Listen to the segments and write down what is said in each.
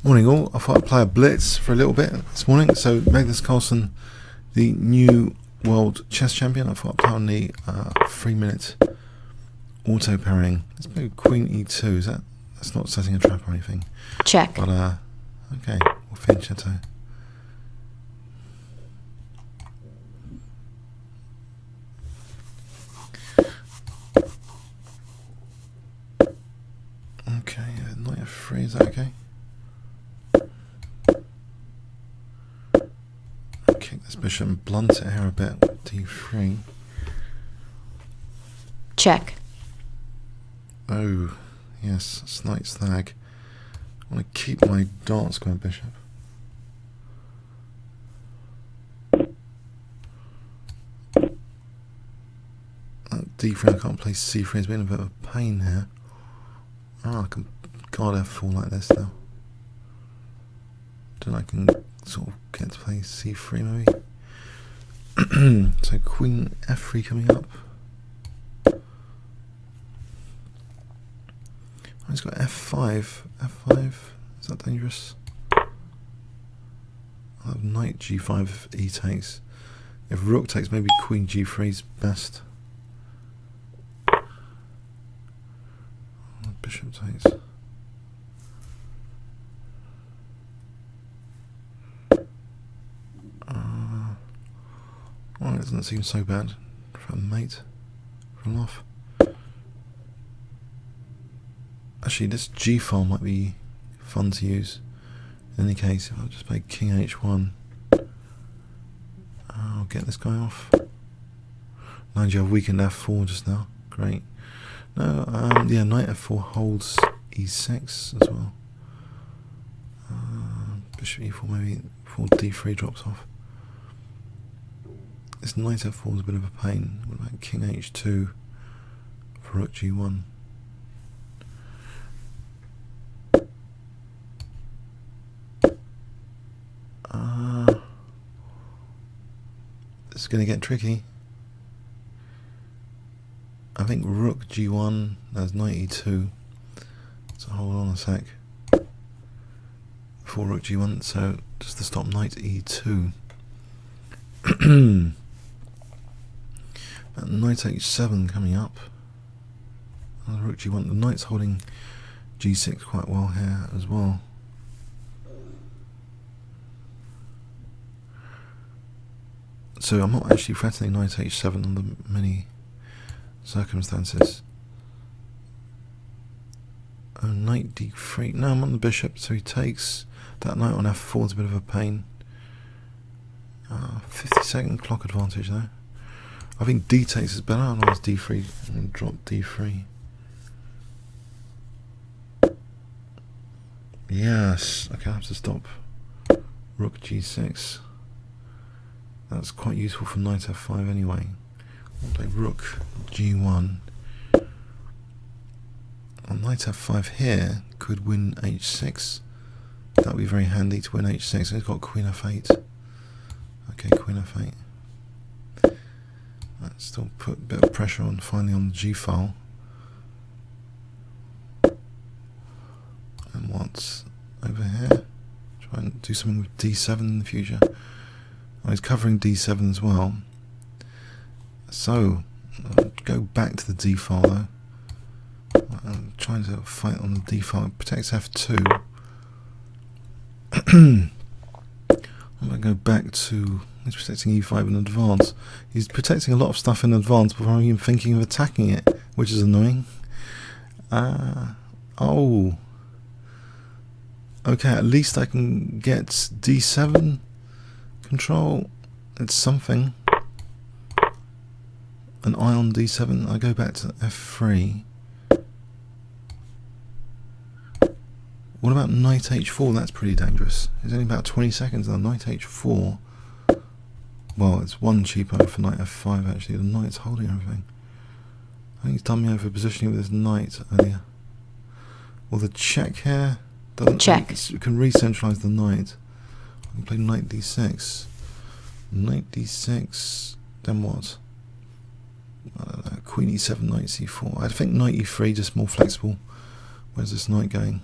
Morning all, I thought I'd play a blitz for a little bit this morning. So Magnus Carlsen, the new world chess champion, I thought I'd play on the 3-minute auto parrying. Let's play Queen E2, is that's not setting a trap or anything. Check. But okay, we'll fianchetto. Okay, knight F3, is that okay? Kick this bishop and blunt it here a bit with D3. Check. Oh, yes, it's knight stag. I want to keep my dart square bishop. D3, I can't play C3, it's been a bit of a pain here. Oh, I can guard F4 like this now. Then I can sort of get to play C3 maybe. So Queen F3 coming up. He's got F5. F5, is that dangerous? I'll have knight G5 if E takes. If rook takes, maybe Queen G3 is best. Bishop takes. Well, it doesn't seem so bad for a mate. Run off. Actually, this G file might be fun to use. In any case, if I just play King H1, I'll get this guy off. Mind you, I've weakened F4 just now. Great. No, yeah, knight F4 holds E6 as well. Bishop E4 maybe before D3 drops off. This knight F4 is a bit of a pain. What about King H2 for rook G1? This is going to get tricky. I think rook G1, there's knight E2. So hold on a sec. Before rook G1, so just to stop knight E2. Knight H7 coming up. And rook G1, the knight's holding G6 quite well here as well. So I'm not actually threatening knight H7 under many circumstances. Oh, knight D3. No, I'm on the bishop, so he takes. That knight on F4 is a bit of a pain. 50-second clock advantage though. I think D takes is better, otherwise D3 and drop D3. Yes, okay, I have to stop. Rook G6. That's quite useful for knight F5 anyway. I'll play rook G1. And knight F5 here could win H6. That would be very handy to win H6. He's got Queen F8. Okay, Queen F8. Let's still put a bit of pressure on finally on the G file. And what's over here? Try and do something with D7 in the future. Oh, he's covering D7 as well. So, I'll go back to the D file though. I'm trying to fight on the D file. It protects F2. I'm going to go back to. He's protecting E5 in advance. He's protecting a lot of stuff in advance before I'm even thinking of attacking it, which is annoying. Oh. Okay, at least I can get D7 control. It's something. An eye on D7. I go back to F3. What about knight H4? That's pretty dangerous. It's only about 20 seconds on knight H4. Well, it's one cheaper for knight F5 actually. The knight's holding everything. I think he's done me over positioning with his knight earlier. Well, the check here doesn't. Check. You can re-centralize the knight. I can play knight D6. Knight D6. Then what? I don't know. Queen E7, knight C4. I think knight E3 just more flexible. Where's this knight going?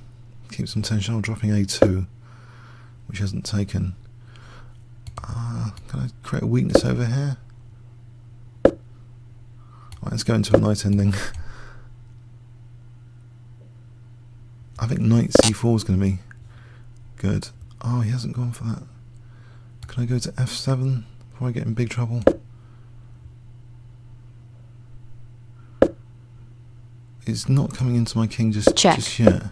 Keep some tension on dropping A2. which hasn't taken. Can I create a weakness over here? Right, let's go into a knight ending. I think knight c4 is going to be good. Oh, he hasn't gone for that. Can I go to f7 before I get in big trouble? It's not coming into my king just yet.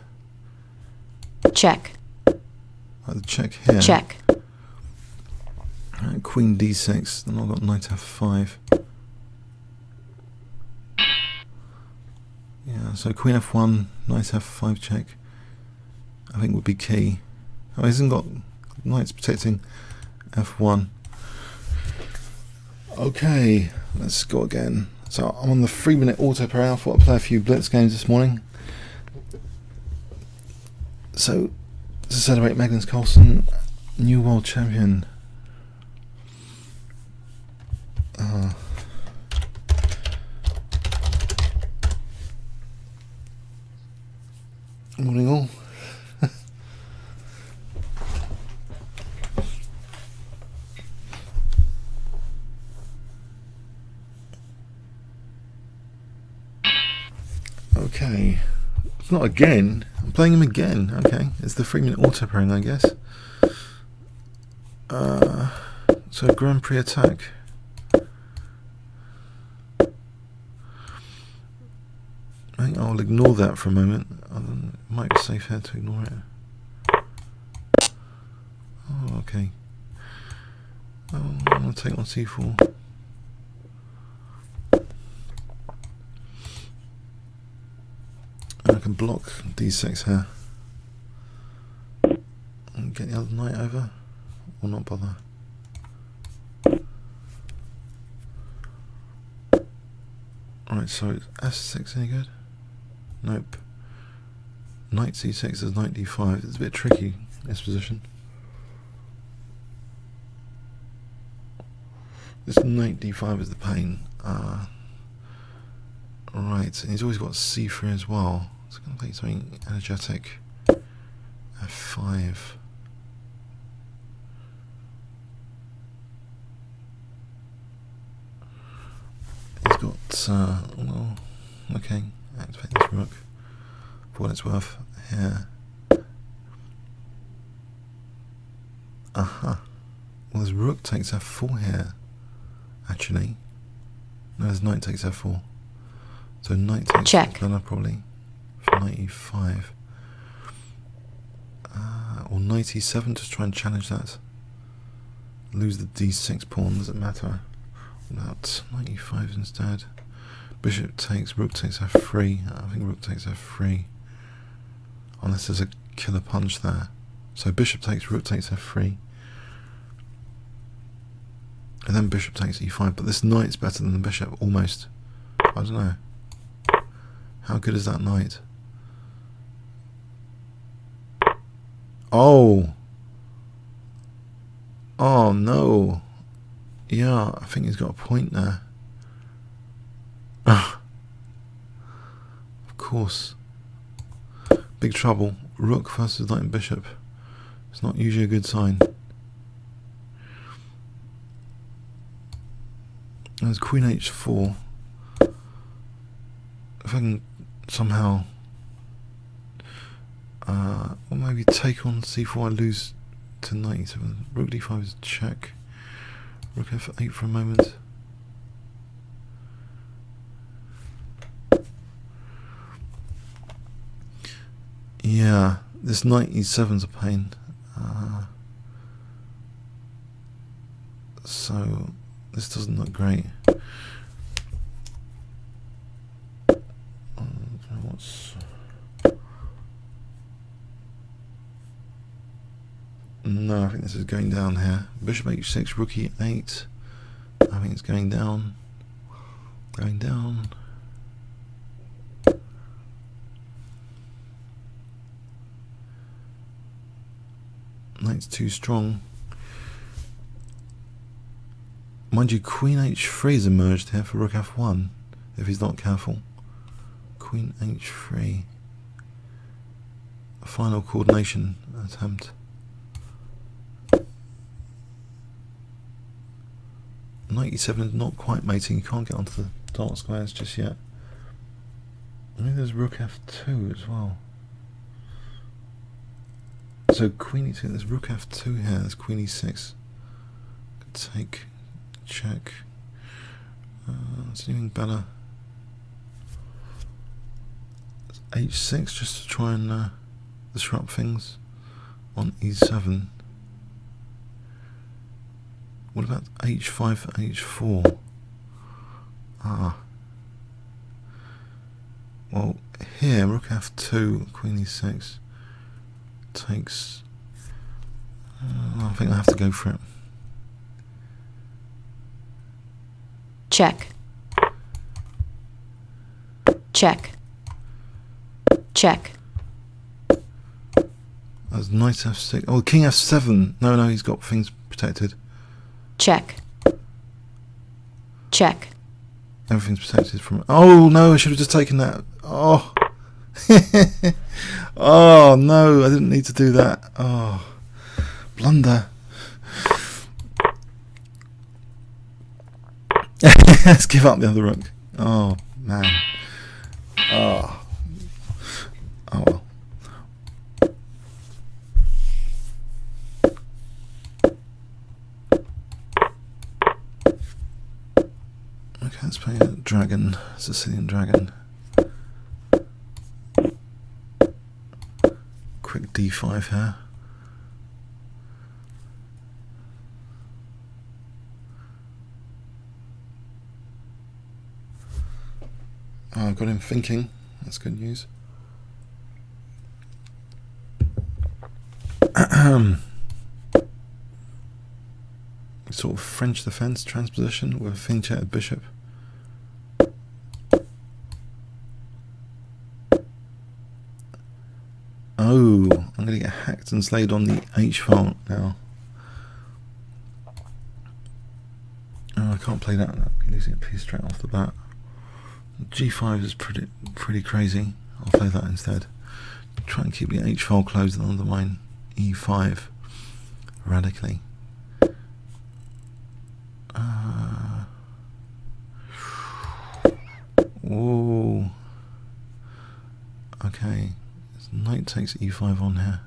Check. Right, the check here. Check. Right, queen d6, then I've got knight f5. Yeah, so queen f1, knight f5 check, I think would be key. Oh, he hasn't got knights protecting f1. Okay, let's go again. So I'm on the 3-minute auto per hour. I thought I'd play a few blitz games this morning. So to celebrate Magnus Carlsen, new world champion. Morning all. Okay, it's not again. I'm playing him again. Okay, it's the 3-minute auto pairing, I guess. So Grand Prix attack. I think I'll ignore that for a moment. It might be safe here to ignore it. Oh, okay. I'm going to take on c4. And I can block d6 here. And get the other knight over. Or not bother. Alright, so it's f6 any good? Nope. Knight c6 is knight d5. It's a bit tricky, this position. This knight d5 is the pain. Right, and he's always got c3 as well. So I'm going to play something energetic. f5. He's got, well, okay, activate this rook for what it's worth here. Aha. Well, this rook takes f4 here, actually. No, his knight takes f4. So knight takes f4 probably for knight e5. Or knight e7, just try and challenge that. Lose the d6 pawn, doesn't matter. About knight e5 instead. Bishop takes, rook takes f3. I think rook takes f3. Unless there's a killer punch there. So bishop takes, rook takes f3. And then bishop takes e5. But this knight's better than the bishop, almost. I don't know. How good is that knight? Oh! Oh no! Yeah, I think he's got a point there. Of course. Big trouble. Rook versus knight and bishop. It's not usually a good sign. There's queen h4. If I can somehow or maybe take on c4, I lose to knight e7. Rook d5 is check. Rook f8 for a moment. Yeah, this knight e7's a pain. So this doesn't look great. No, I think this is going down here. Bishop h6, rook e8. I think it's going down. Going down. Knight's too strong. Mind you, queen h3 is emerged here for rook f1, if he's not careful. Queen h3. A final coordination attempt. Knight e7 is not quite mating. You can't get onto the dark squares just yet. I mean, there's rook f2 as well. So queen e2, there's rook f2 here, there's queen e6. Take, check. Is anything better? H6 just to try and disrupt things on e7. What about h5 for h4? Well, here rook f2, queen e6 takes. I think I have to go for it. Check. Check. Check. That's knight f6. Oh, king f7. No, he's got things protected. Check. Check. Everything's protected from. Oh no! I should have just taken that. Oh. Oh no! I didn't need to do that. Oh, blunder. Let's give up the other rook. Oh man. Oh. Oh well. Okay, let's play a dragon, Sicilian dragon. Quick d5 here. Oh, I've got him thinking. That's good news. Sort of French defense transposition with a thin-chatted bishop. Oh, I'm going to get hacked and slayed on the H file now. Oh, I can't play that. I'll be losing a piece straight off the bat. G5 is pretty crazy. I'll play that instead. Try and keep the H file closed and undermine E5 radically. Whoa. Okay. Knight takes E5 on here.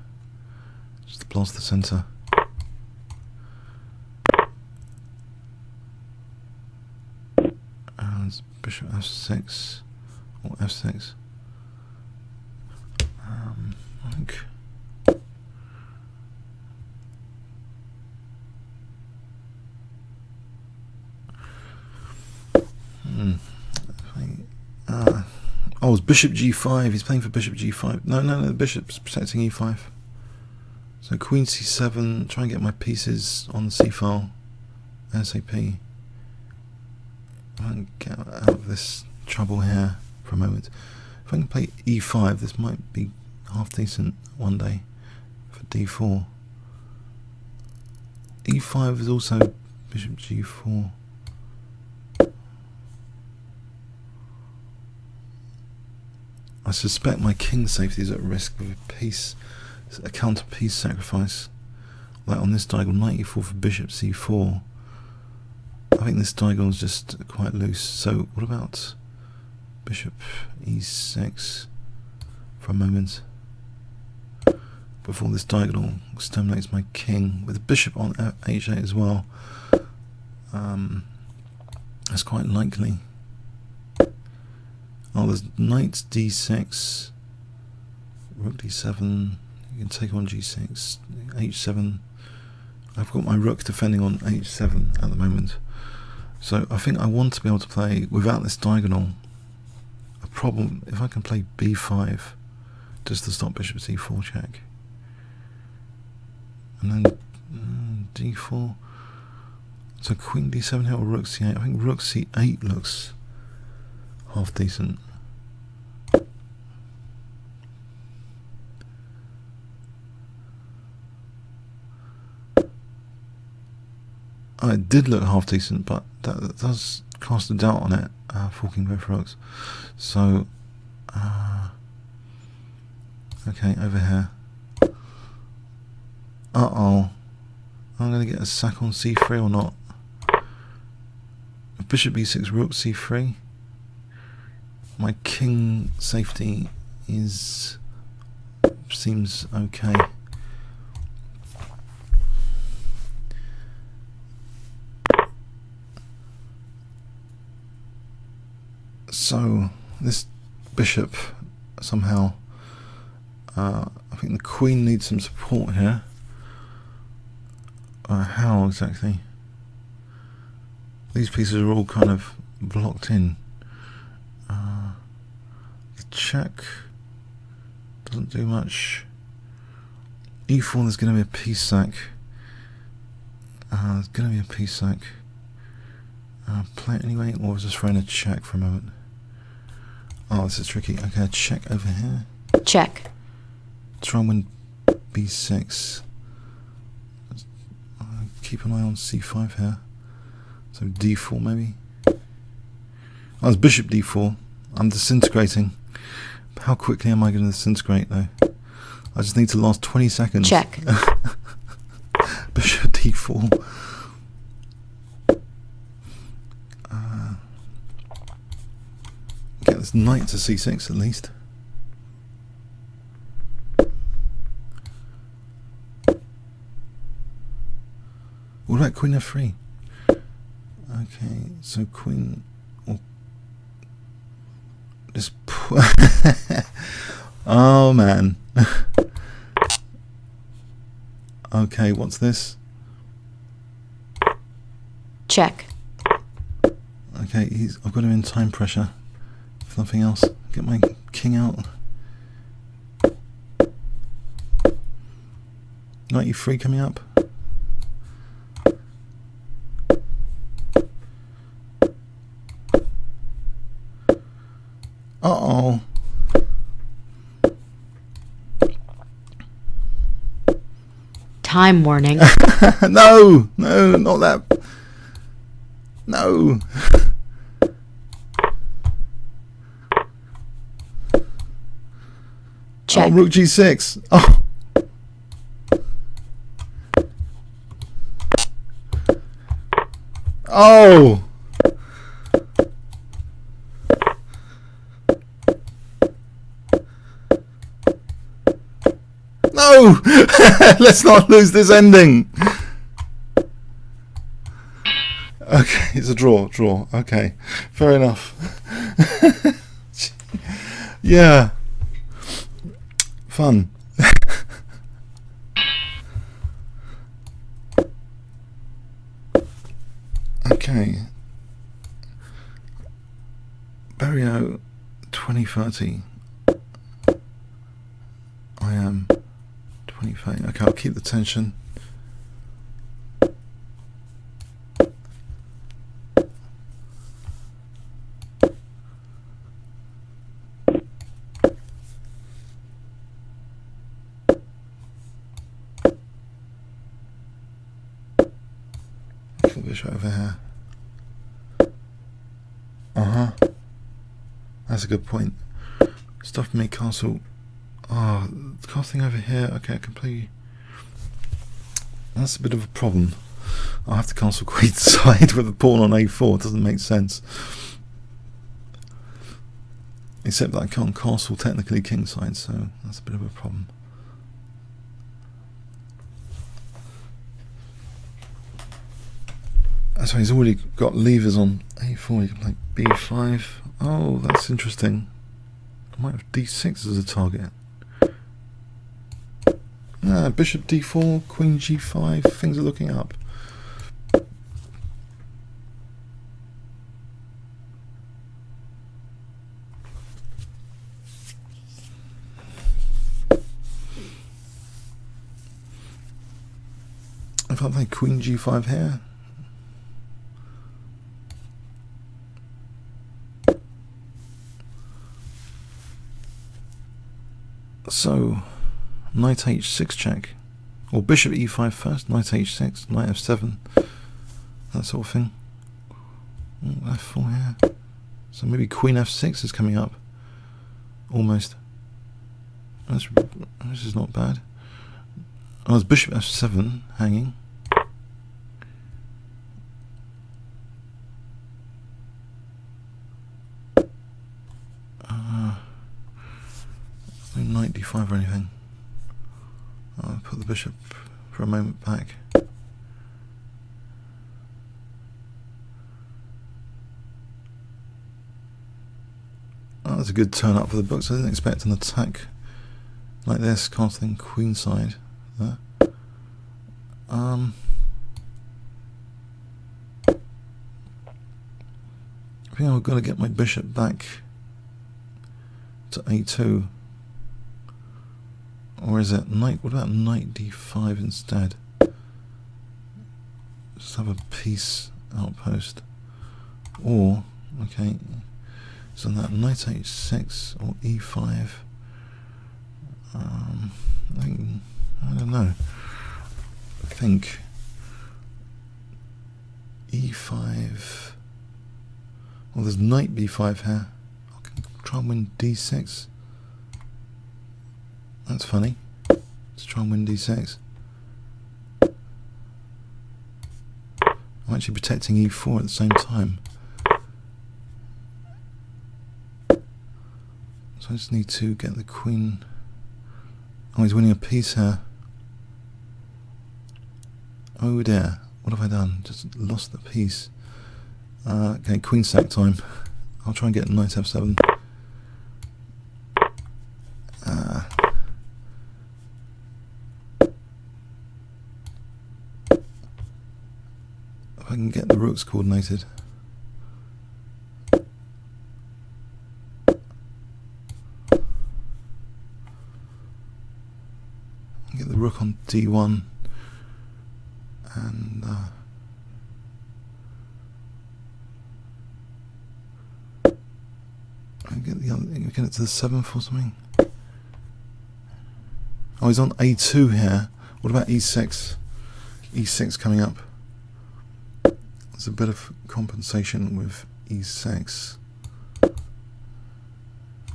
Just to blast the centre. And bishop F6 or F6. I think. Oh, it's bishop G5. He's playing for bishop G5. No, the bishop's protecting E5. So queen C7. Try and get my pieces on the C file ASAP. I can get out of this trouble here for a moment. If I can play E5, this might be half decent one day for D4. E5 is also bishop G4. I suspect my king safety is at risk of a counter piece sacrifice. Like on this diagonal, knight e4 for bishop c4. I think this diagonal is just quite loose. So what about bishop e6 for a moment? Before this diagonal exterminates my king. With the bishop on h8 as well. That's quite likely. Oh, there's knight d6, rook d7, you can take on g6, h7. I've got my rook defending on h7 at the moment. So I think I want to be able to play without this diagonal. A problem, if I can play b5, just to stop bishop c4 check. And then d4. So queen d7 here or rook c8. I think rook c8 looks half decent. Oh, it did look half decent, but that does cast a doubt on it, forking both rooks. So, okay, over here. Uh-oh. I'm going to get a sack on c3 or not. bishop b6, rook c3. My king safety seems okay. So this bishop somehow, I think the queen needs some support here. How exactly? These pieces are all kind of blocked in. The check doesn't do much. e4, there's going to be a piece sack. There's going to be a piece sack. Play it anyway, or was just throwing a check for a moment? Oh, this is tricky. Okay, a check over here. Check. Try and win b6. Keep an eye on c5 here. So d4 maybe. Oh, it's bishop d4. I'm disintegrating. How quickly am I going to disintegrate though? I just need to last 20 seconds. Check. Bishop d4. Get this knight to c6 at least. What about queen f3? Okay, so queen or this. Oh man. Okay, what's this? Check. Okay, I've got him in time pressure. If nothing else, get my king out. Knight e3 coming up. Uh-oh. Time warning. No, not that. No. Check. Oh, rook g6. Oh. Oh. No! Let's not lose this ending. Okay, it's a draw. Okay, fair enough. Yeah. Fun. Okay. Barrio 2030. I am 2030. Okay, I'll keep the tension. Bishop over here. That's a good point. Stuff me castle. Oh, the castle thing over here. Okay, I can play. That's a bit of a problem. I'll have to castle queenside with a pawn on a4. It doesn't make sense. Except that I can't castle technically kingside, so that's a bit of a problem. So he's already got levers on a4. You can play b5. Oh, that's interesting. I might have d6 as a target. Bishop d4, queen g5. Things are looking up. If I play queen g5 here. So, knight h6 check, or bishop e5 first, knight h6, knight f7, that sort of thing. F4 here. So maybe queen f6 is coming up, almost. This is not bad. Oh, there's bishop f7 hanging. d5 or anything. I'll put the bishop for a moment back. Oh, that's a good turn up for the books. I didn't expect an attack like this, castling queenside there. I think I've got to get my bishop back to a2. Or is it knight? What about knight d5 instead? Just have a piece outpost. Or, okay, so that knight h6 or e5. I don't know. I think e5. Well, there's knight b5 here. I can try and win d6. That's funny. Let's try and win d6. I'm actually protecting e4 at the same time. So I just need to get the queen. Oh, he's winning a piece here. Oh dear, what have I done? Just lost the piece. Okay, queen sack time. I'll try and get knight f7. If I can get the rooks coordinated. Get the rook on d1 and get the other, get it to the 7th or something. Oh, he's on a2 here. What about e6? e6 coming up. There's a bit of compensation with e6. If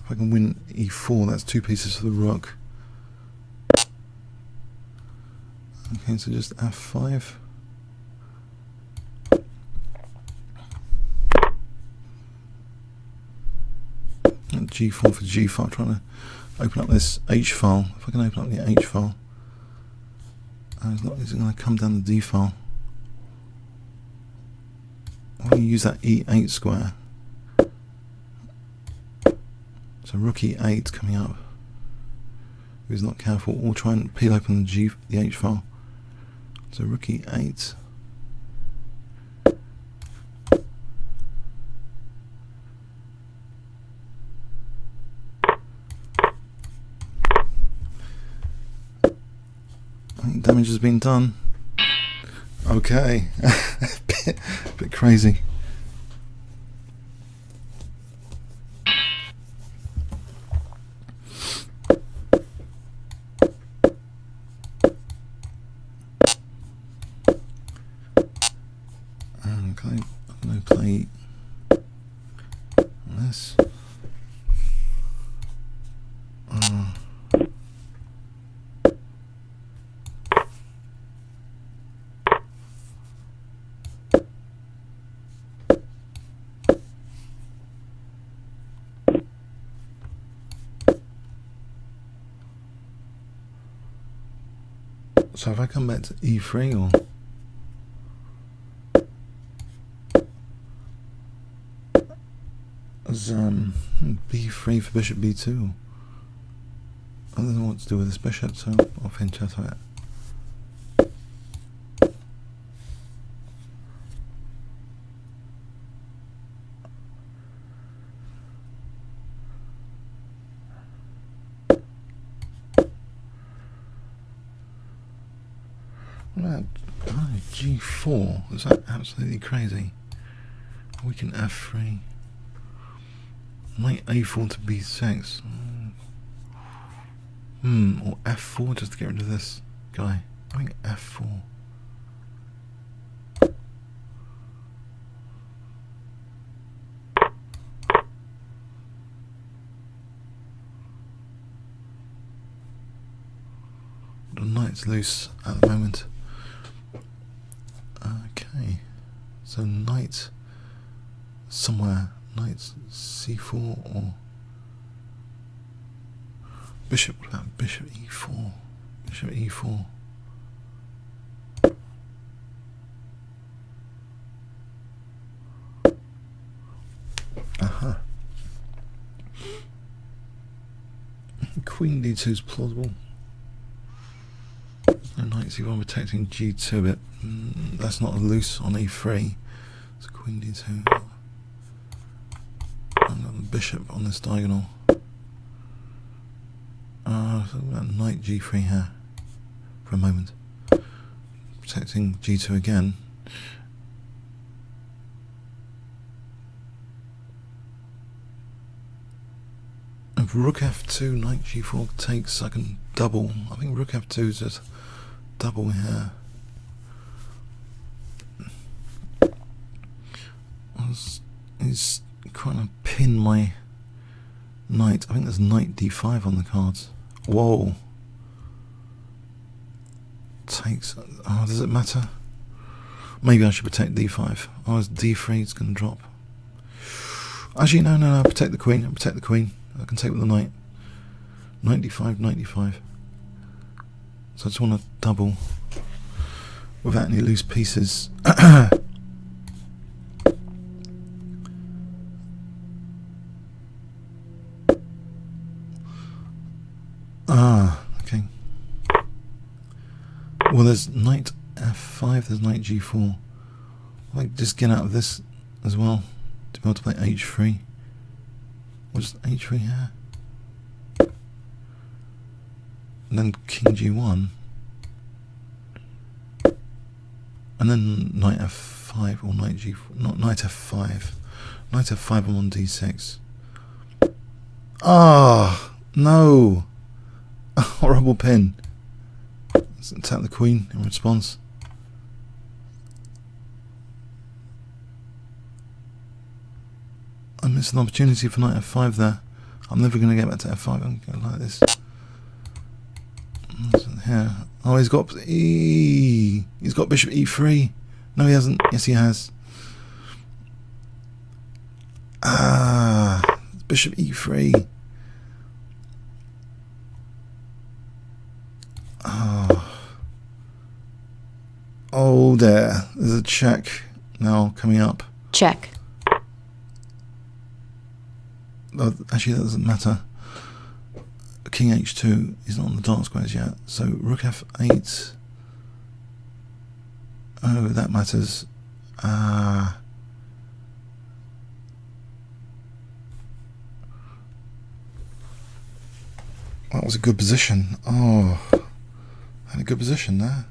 I can win e4, that's 2 pieces for the rook. Okay, so just f5. And g4 for g5, trying to open up this h file. If I can open up the h file, he's going to come down the d file. I'm going to use that e8 square. So rook e8 coming up. If he's not careful, or try and peel open the h file. So rook e8. I think damage has been done. Okay, a bit crazy. Okay, I'm going to play this. So if I come back to e3 or as b3 for bishop b2, I don't know what to do with this bishop, so I'll finish out of it. What about g4? Is that absolutely crazy? We can f3. Knight a4 to b6. Or f4 just to get rid of this guy. I think f4. The knight's loose at the moment. Okay, so knight somewhere. Knight c4 or Bishop, what about bishop e4? Bishop e4. Aha. Queen d2 is plausible. No knight c1 protecting g2 bit. That's not loose on e3. So queen d2. I've got the bishop on this diagonal. So knight g3 here for a moment. Protecting g2 again. If rook f2, knight g4 takes, I can double. I think rook f2 is just double here. He's trying to pin my knight. I think there's knight d5 on the cards. Whoa. Takes. Oh, does it matter? Maybe I should protect d5. Oh, it's d3. It's going to drop. Actually, no. Protect the queen. Protect the queen. I can take with the knight. Knight d5, knight d5. So I just want to double without any loose pieces. Okay. Well, there's knight f5, there's knight g4. I might just get out of this as well to be able to play h3. What's h3 here? And then king g1. And then knight f5 or knight g4. Not knight f5. Knight f5 I'm on d6. Ah, no. A horrible pin. Let's attack the queen in response. I missed an opportunity for knight f5 there. I'm never going to get back to f5. I'm going to go like this. Here. Oh, he's got he's got bishop e3. No, he hasn't. Yes, he has. Bishop e3. Oh, there. There's a check now coming up. Check. Oh, actually, that doesn't matter. King h2 is not on the dark squares yet. So rook f8. Oh, that matters. That was a good position. Oh, had a good position there.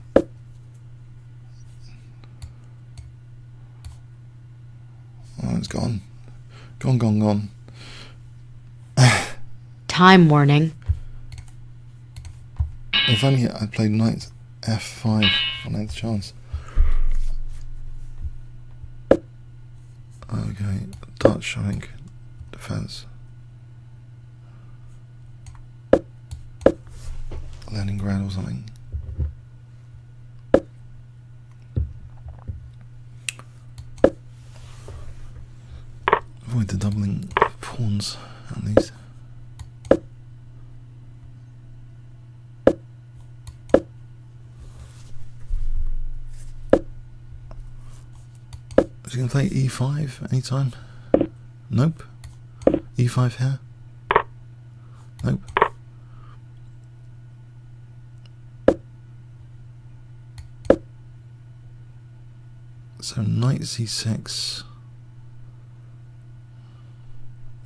Oh, it's gone. Gone. Time warning. If only I played knight f5 on 8th chance. Okay, Dutch, I think, defense. Leningrad or something. Avoid the doubling pawns on these. Is he going to play e5 anytime? Nope. e5 here? Nope. So knight c6.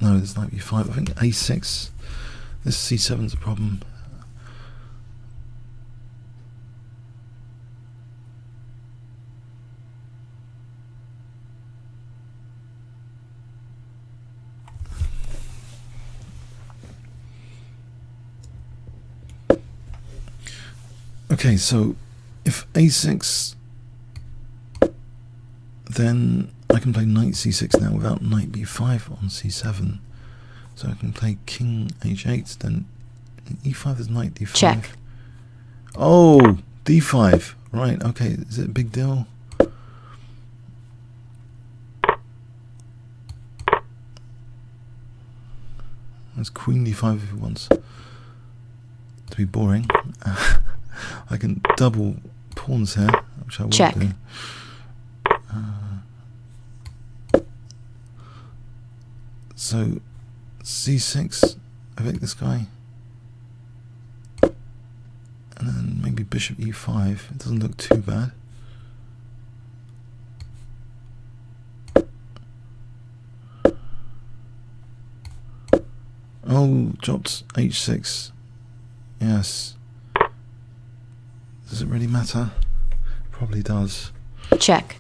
No, there's knight b5. I think a6. This c7's a problem. Okay, so if a6, then I can play knight c6 now without knight b5 on c7. So I can play king h8, then e5 is knight d5. Check. Oh, d5. Right, okay. Is it a big deal? That's queen d5 if he wants. to be boring. I can double pawns here, which I will Check. do. So c6, evict this guy, and then maybe bishop e5. It doesn't look too bad. Oh, dropped h6. Yes. Does it really matter? Probably does. Check.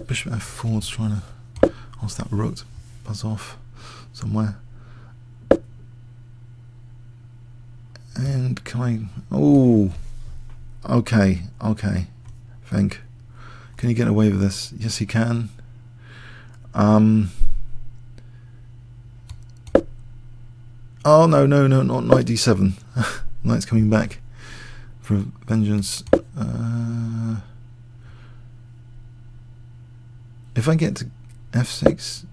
Bishop f4 is trying to ask that rook to buzz off somewhere. And can I... Oh! Okay, okay. Think. Can you get away with this? Yes, he can. Oh, no, no, no, not knight d7. Knight's coming back for vengeance. If I get to f6,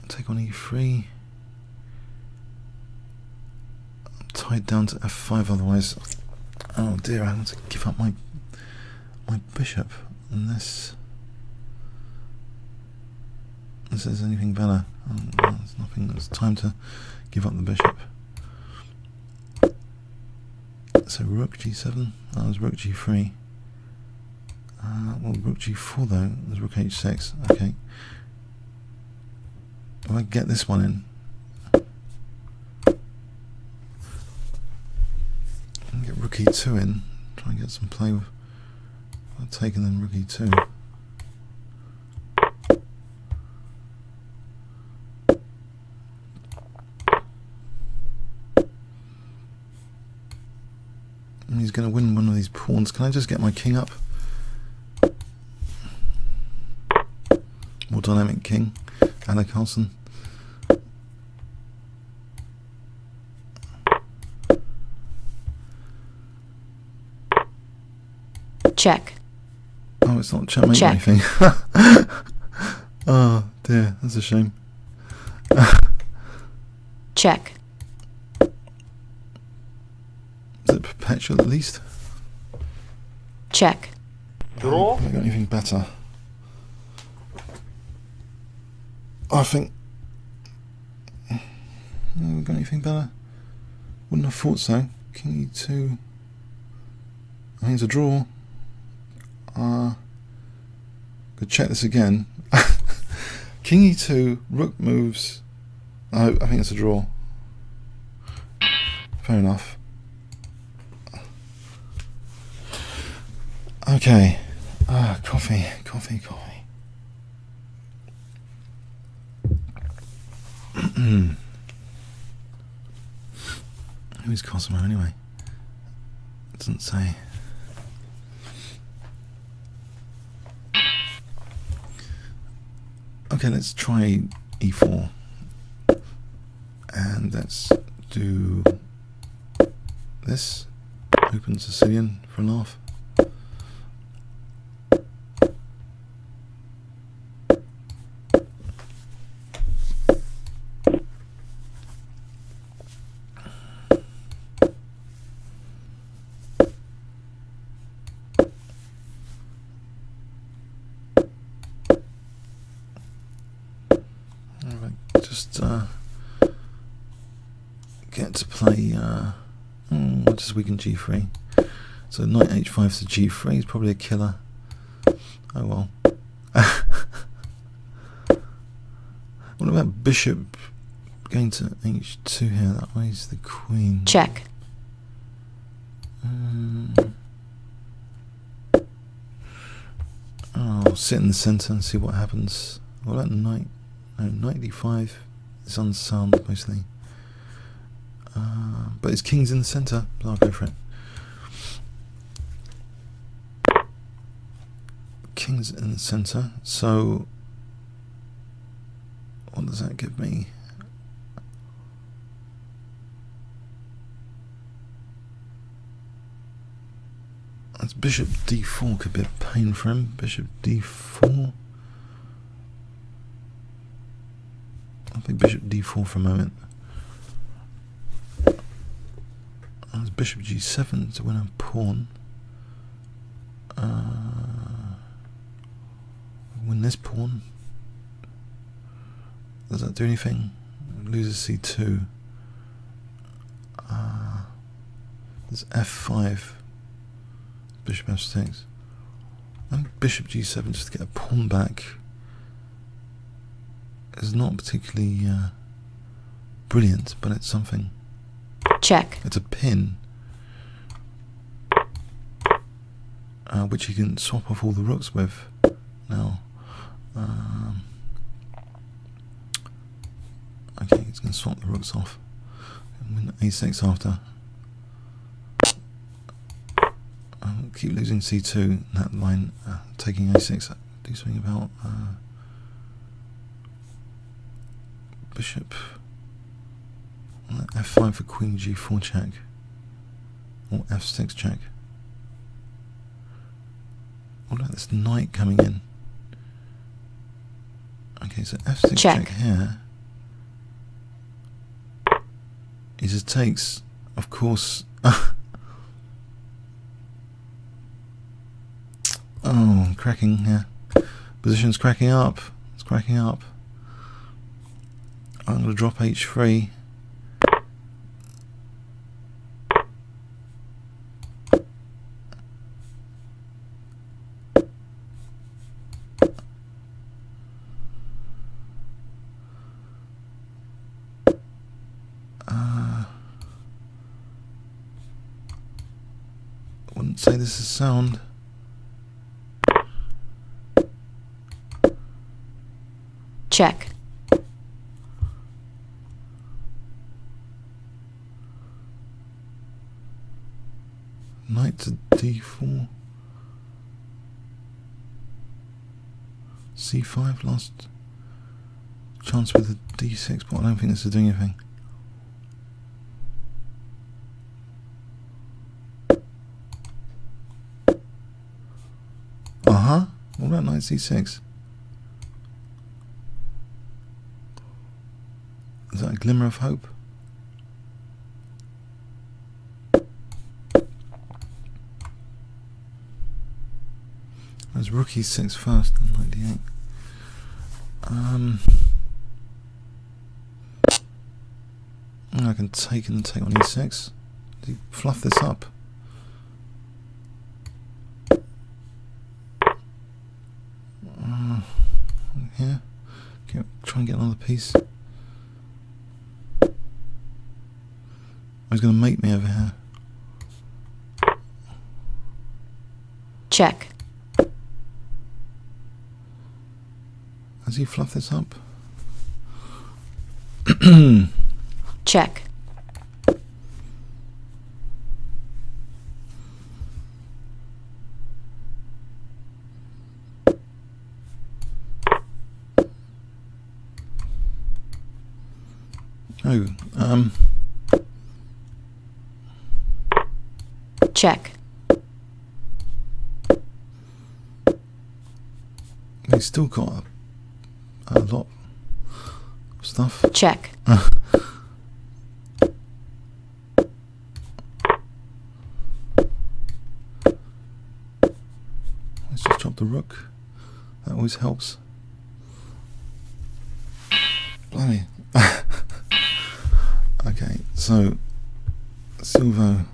take on e3. I'm tied down to f5 otherwise. Oh dear, I want to give up my bishop. And this. Unless there's anything better. There's nothing. It's time to give up the bishop. So rook g7. That was rook g3. Well, rook g4 though. There's rook h6. Okay. If I get this one in, and get rook e2 in, try and get some play with. I've taken then rook e2. And he's going to win one of these pawns. Can I just get my king up? More dynamic king. Anna Carlsen. Check. Oh, it's not checkmate or anything. Oh dear, that's a shame. Check. Is it perpetual at least? Check. Draw. Have I got anything better? I think. Have we got anything better? Wouldn't have thought so. King e2. I think it's a draw. Could check this again. King e2, rook moves. No, I think it's a draw. Fair enough. Okay. Coffee. Who's Cosimo anyway? It doesn't say. Okay, let's try e4. And let's do this. Open Sicilian for a laugh. Just get to play just weaken g3. So knight h5 to g3 is probably a killer. Oh well. What about bishop going to h2 here? That way's the queen. Check. I'll sit in the centre and see what happens. What about knight? No, knight d5 is unsound mostly. But his king's in the centre, so I'll go for it. King's in the centre, so what does that give me? That's bishop d4 could be a pain for him. Bishop d4. play bishop d4 for a moment. That's bishop g7 to win a pawn. Win this pawn. Does that do anything? Loses c2. There's f5. Bishop f6. I think bishop g7 just to get a pawn back is not particularly brilliant, but it's something. Check. It's a pin, which you can swap off all the rooks with now. Okay, he's going to swap the rooks off and win a6 after. Keep losing c2, that line, taking a6, do something about bishop, f5 for queen g4 check, or f6 check. What about this knight coming in? Okay, so f6 check here. He just takes, of course. Oh, cracking, yeah. Position's cracking up. It's cracking up. I'm going to drop h3. Wouldn't say this is sound. Check. Knight to d4. c5, last chance with the d6, but I don't think this is doing anything. What about knight c6? Is that a glimmer of hope? There's rook e6 first, and knight d8. I can take and take on e6. Do you fluff this up? Here, try and get another piece. He's going to mate me over here. Check. Has he fluffed this up? Check. Oh, Check. he's still got a lot of stuff. Check. Let's just drop the rook. That always helps. Blimey. Okay, so Silvo.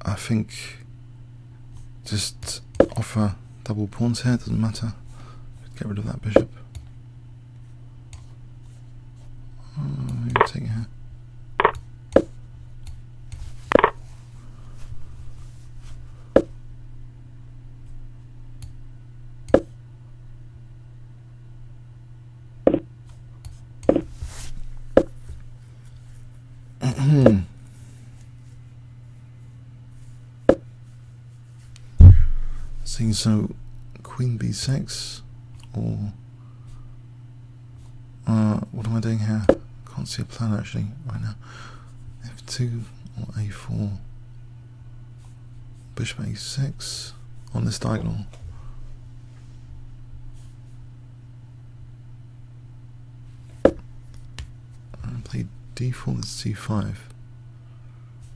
I think just offer double pawns here, doesn't matter. Get rid of that bishop. Maybe take it here. So queen b6 or what am I doing here? Can't see a plan actually right now. f2 or a4. bishop a6 on this diagonal. And play d4 with c5.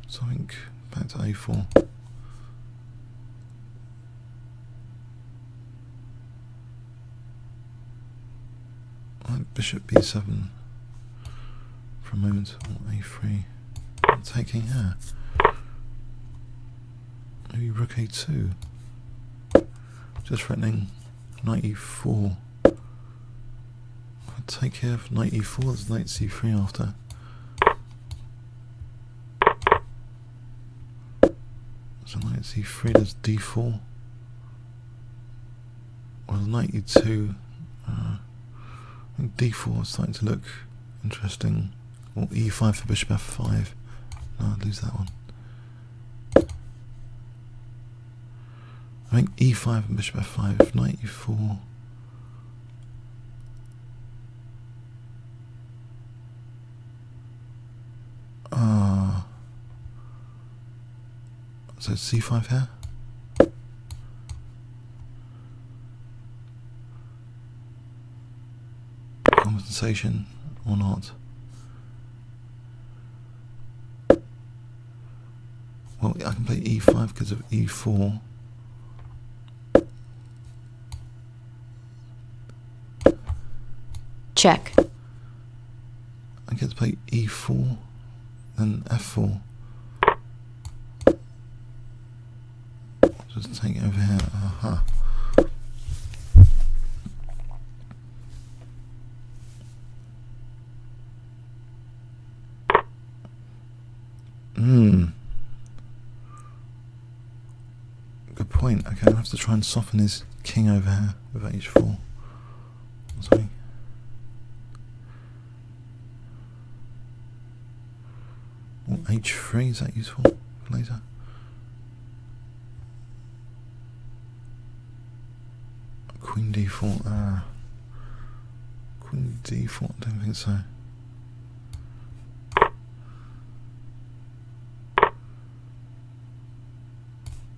So I think back to a4. Bishop b7 for a moment, or a3. I'm taking here. Maybe rook a2. Just threatening knight e4. I take here for knight e4, there's knight c3 after. So knight c3, there's d4. Well, knight e2. I think d4 is starting to look interesting. Or e5 for bishop f5. No, I'd lose that one. I think e5 and bishop f5, knight e4. So c5 here. Compensation or not? Well, I can play e5 because of e4. Check. I get to play e4, then f4. Just take it over here. Aha. Good point. Okay, I'll have to try and soften his king over here with h4 or something. Or h3, is that useful for later? Queen d4, Queen d4, I don't think so.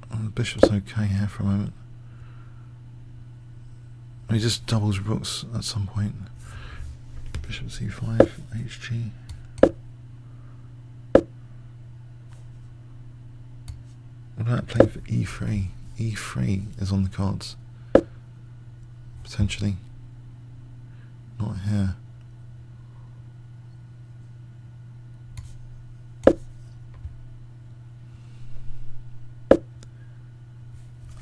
The bishop's okay here for a moment. He just doubles rooks at some point. Bishop c5, hg. What about playing for e3? e3 is on the cards. Potentially. Not here.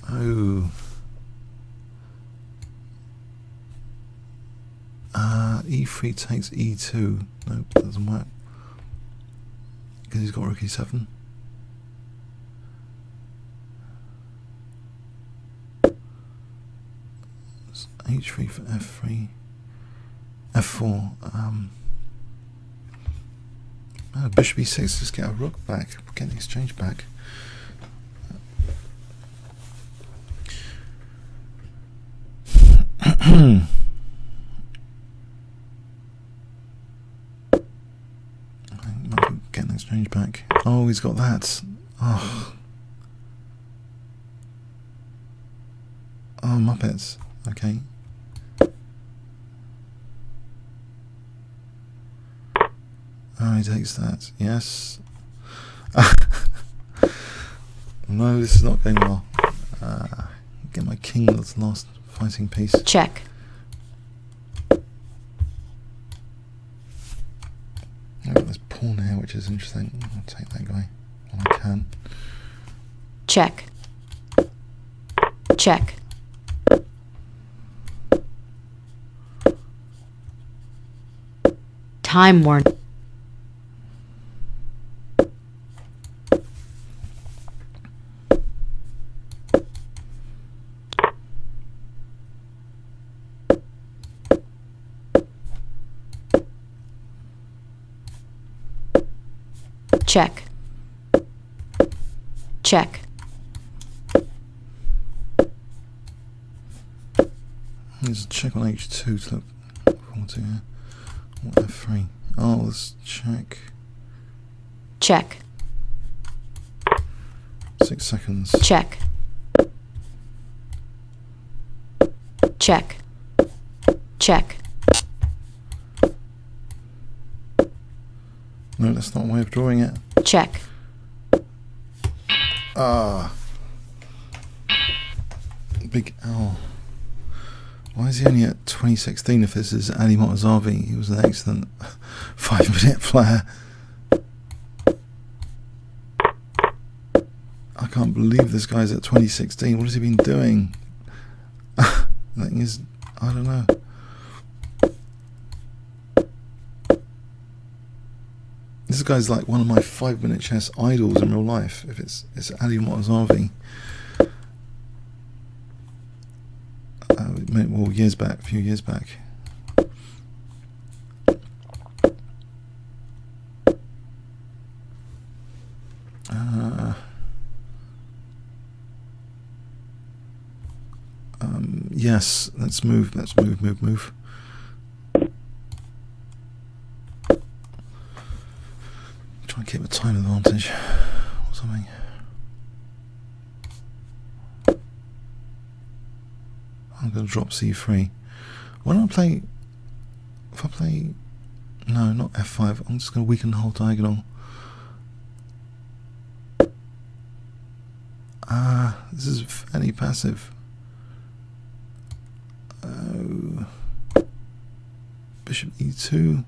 Oh. E3 takes e2. Nope, that doesn't work. Because he's got rook e7. It's h3 for f3. f4. Bishop e6, just get a rook back. Get the exchange back. Getting the exchange back. Oh, he's got that. Oh, Muppets. Okay. Oh, he takes that. Yes. No, this is not going well. Get my king, that's the last fighting piece. Check. I've got this pawn here, which is interesting. I'll take that guy when I can. Check. Check. Time warn. Check. Check. There's a check on h2 to look forward to here. What f3? Oh, let's check. Check. 6 seconds. Check. Check. Check. No, that's not a way of drawing it. Check. Ah. Big L. Why is he only at 2016 if this is Ali Motazavi? He was an excellent 5-minute player. I can't believe this guy's at 2016. What has he been doing? That thing is, I don't know. This guy's like one of my 5-minute chess idols in real life. If it's Ali Motazavi. Well, a few years back. Yes, let's move. Move. Try and keep a time advantage or something. I'm going to drop c3. When I play, if I play, no, not f5, I'm just going to weaken the whole diagonal. This is fairly passive. Bishop e2.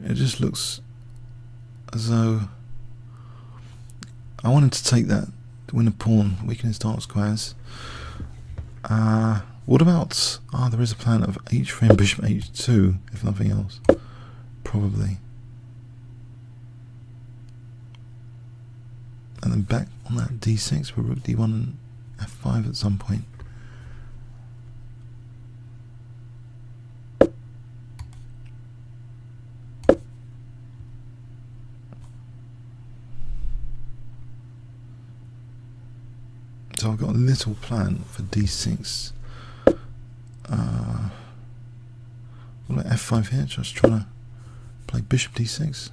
It just looks as though I wanted to take that, win a pawn, weaken his dark squares. What about, there is a plan of h3 and bishop h2, if nothing else. Probably. And then back on that d6 for rook d1 and f5 at some point. So I've got a little plan for d6. What about f5 here? Just trying to play bishop d6.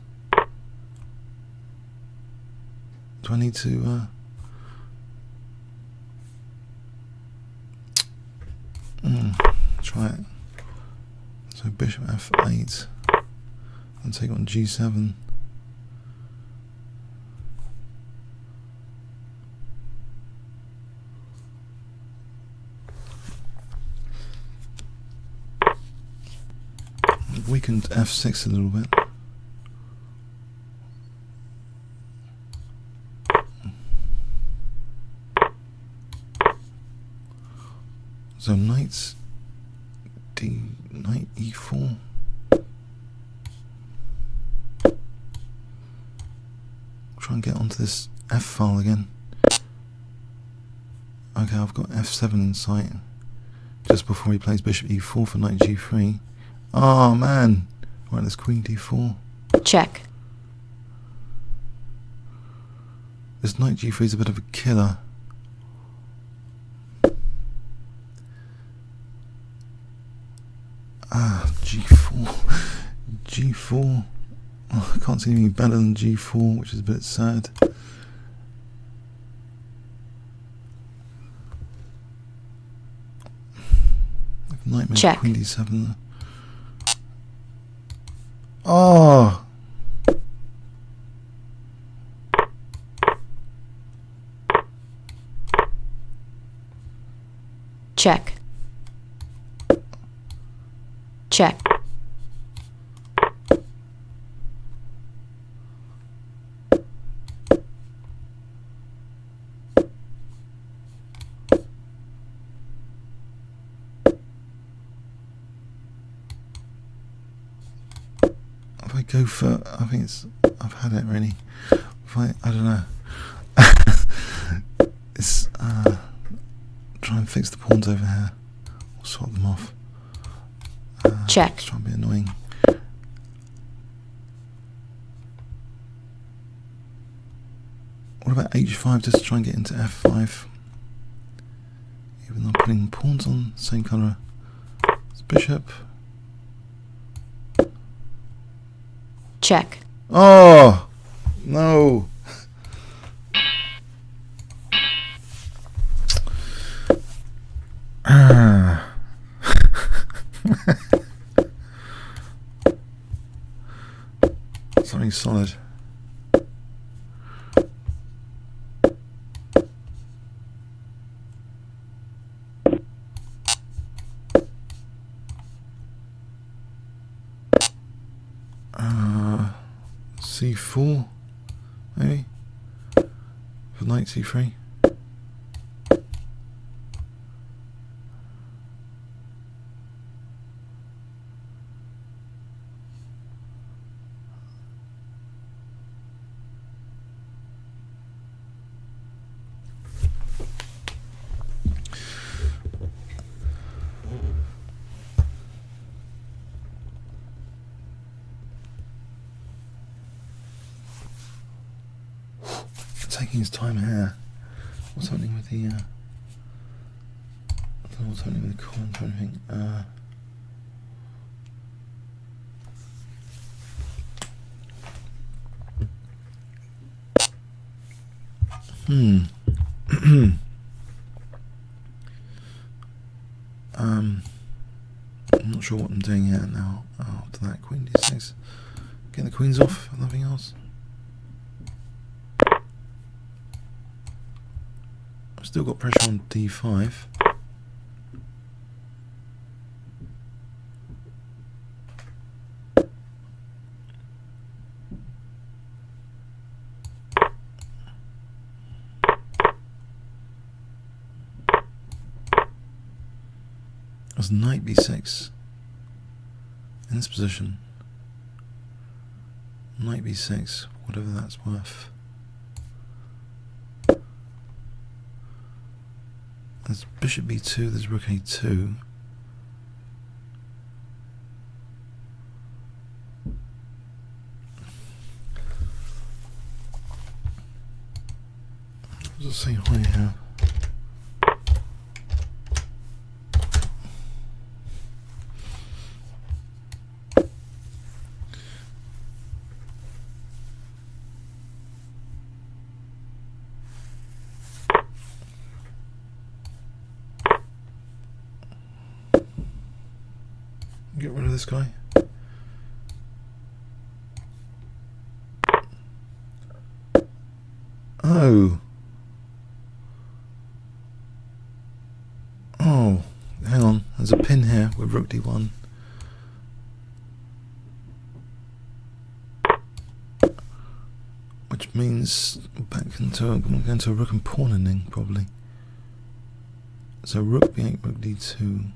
Do I need to try it? So bishop f8 and take on g7. Weakened f6 a little bit. So knight e4. Try and get onto this f file again. Okay, I've got f7 in sight. Just before he plays bishop e4 for knight g3. Oh man! Right, there's queen d4. Check. This knight g3 is a bit of a killer. G4. G4. Oh, I can't see anything better than g4, which is a bit sad. Knight makes queen d7. Oh! Check. Check. If I go for, I think it's, I've had it really. If I don't know. It's, try and fix the pawns over here. Or swap them off. Check. Just try and be annoying. What about h5 just to try and get into f5? Even though I'm putting pawns on the same colour as bishop. Check. Oh! No! Ah. Something solid. C4, maybe, for knight c3. Taking his time here. What's happening with the? I don't know what's happening with the coins or anything. I'm not sure what I'm doing here now. After that, queen d6. Get the queens off. Nothing else. I've still got pressure on d5. There's knight b6 in this position. Knight b6, whatever that's worth. There's bishop b2, there's rook a2. Let's say hi here. Get rid of this guy. Oh. Oh, hang on. There's a pin here with rook d1. Which means back into I'm going to go into a rook and pawn ending probably. So rook b8, rook d2.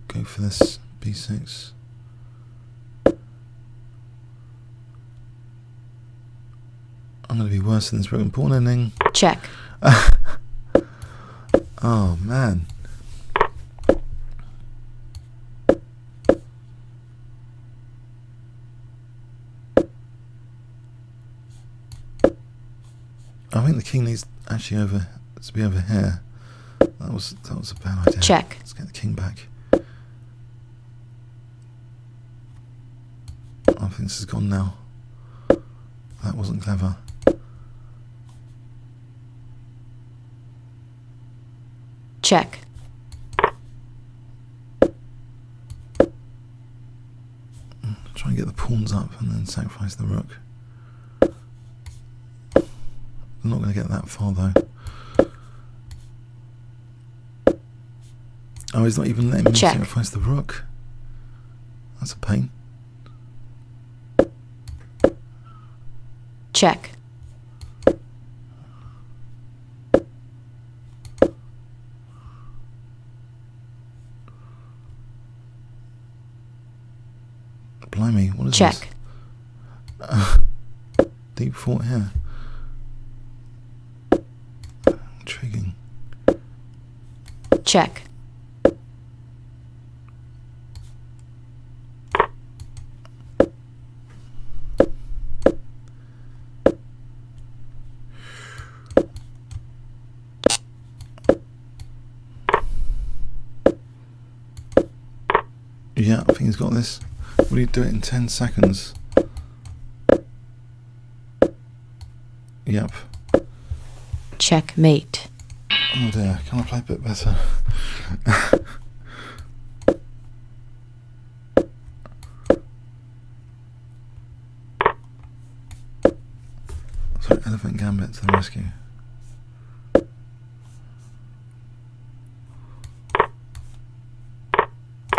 Go for this b6. I'm going to be worse than this rook and pawn ending. Check. Oh man. I think the king needs actually to be over here. That was a bad idea. Check. Let's get the king back. I think this is gone now. That wasn't clever. Check. Try and get the pawns up and then sacrifice the rook. I'm not going to get that far though. Oh, he's not even letting me Check. sacrifice the rook. That's a pain. Check. Blimey, what is Check. this? Deep fort here. Intriguing. Check. Yeah, I think he's got this. Will he do it in 10 seconds? Yep. Checkmate. Oh dear, can I play a bit better? So, elephant gambit to the rescue.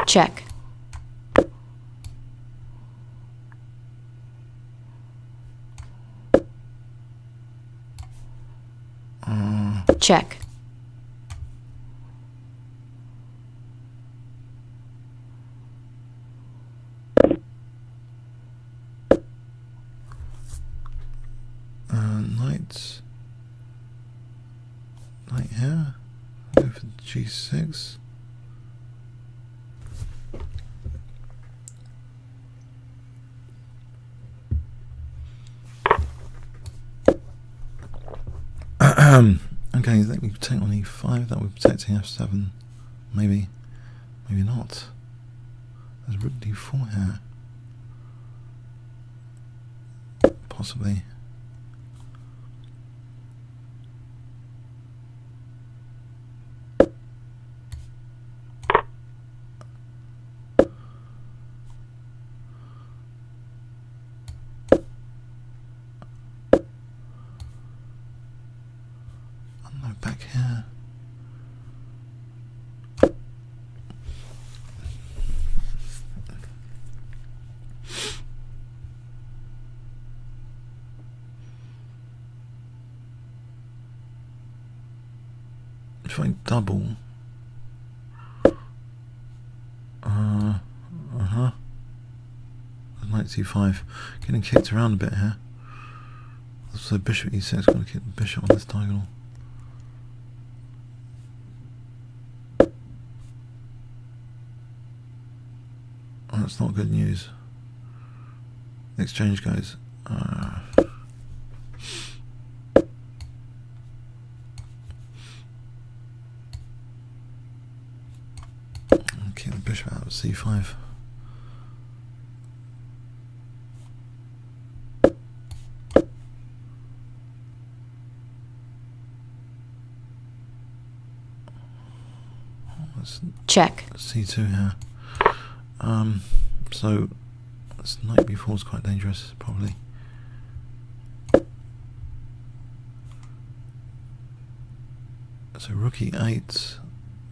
Check. Check. Knight here. Go for G6. Okay, let me protect on E5. That would protect F7. Maybe not. There's Rook D4 here. Possibly. No, back here. If I double, Knight C5, getting kicked around a bit here. So Bishop E6, got to kick the bishop on this diagonal. Oh, that's not good news. The exchange goes. Kick the bishop out of C5. Check. C2 here. So this knight b4 is quite dangerous, probably. So rook e8,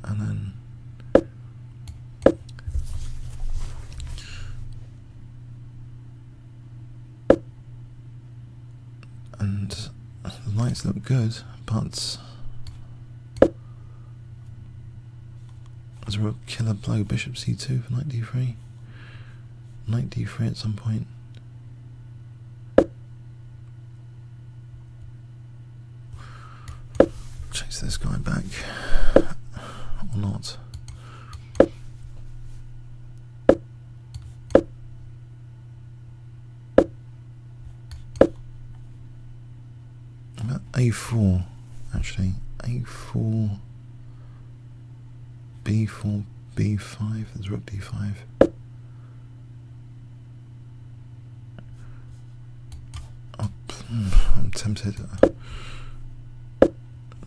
and then the knights look good, but there's a real killer blow. Bishop c2 for knight d3. Knight d3 at some point. Chase this guy back or not. About a4 actually. a4, b4, b5. There's rook d5. I'm tempted.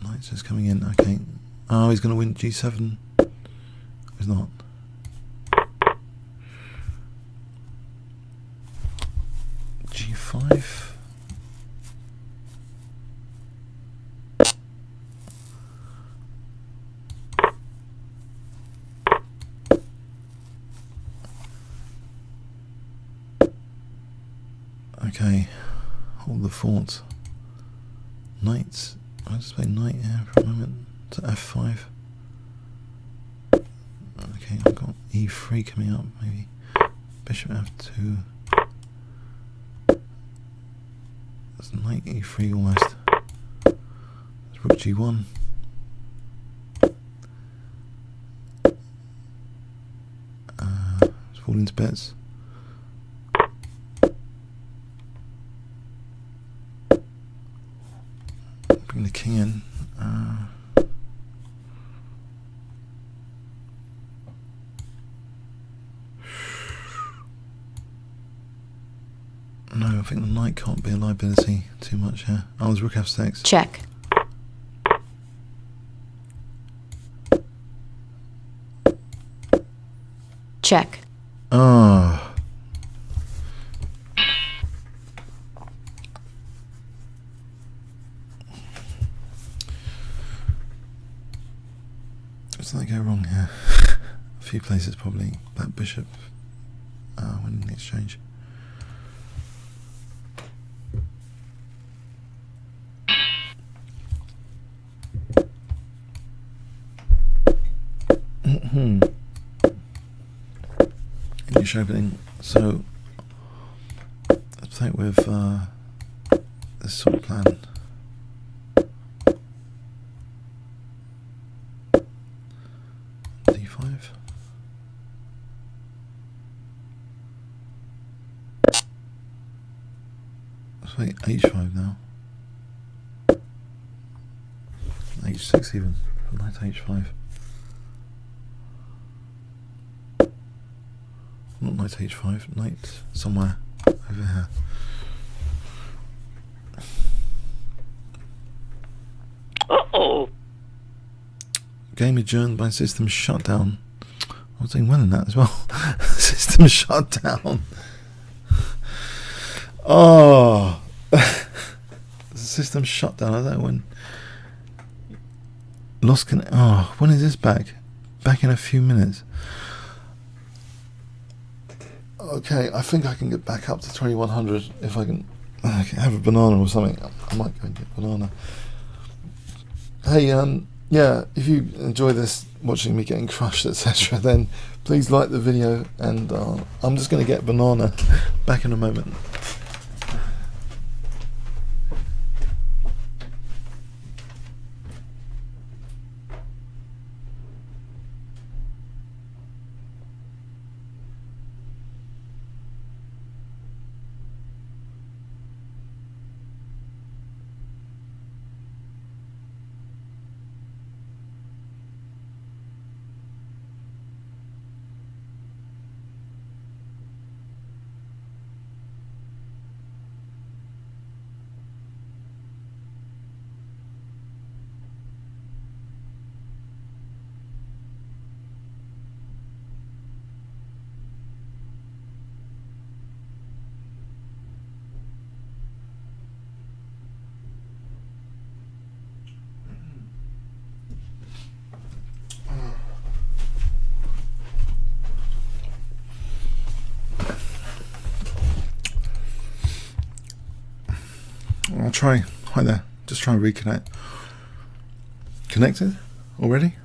Knight's just coming in. Okay. Oh, he's going to win g7. He's not. g5. Okay. Hold the fort. Knight. I'll just play knight here for a moment to f5. Okay, I've got e3 coming up, maybe. Bishop f2. That's knight e3 almost. There's rook g1. It's falling to bits. Bring the king in. No, I think the knight can't be a liability too much here. Oh, there's rook f6. Check. Check. Oh. What's that go wrong here? A few places probably. That bishop winning the exchange. English opening. So let's play it with this sort of plan. D5. Let's play H5 now. H6 even. Knight H5. Not knight H5, knight somewhere over here. Uh-oh. Game adjourned by system shutdown. I was doing well in that as well. System shutdown. Oh, the system shutdown. I don't know when. Lost con. Oh, when is this back? Back in a few minutes. Okay, I think I can get back up to 2100 if I can have a banana or something. I might go and get a banana. Hey, yeah, if you enjoy this, watching me getting crushed, etc., then please like the video, and I'm just going to get a banana. Back in a moment. I'll try. Hi there. Just try and reconnect. Connected already?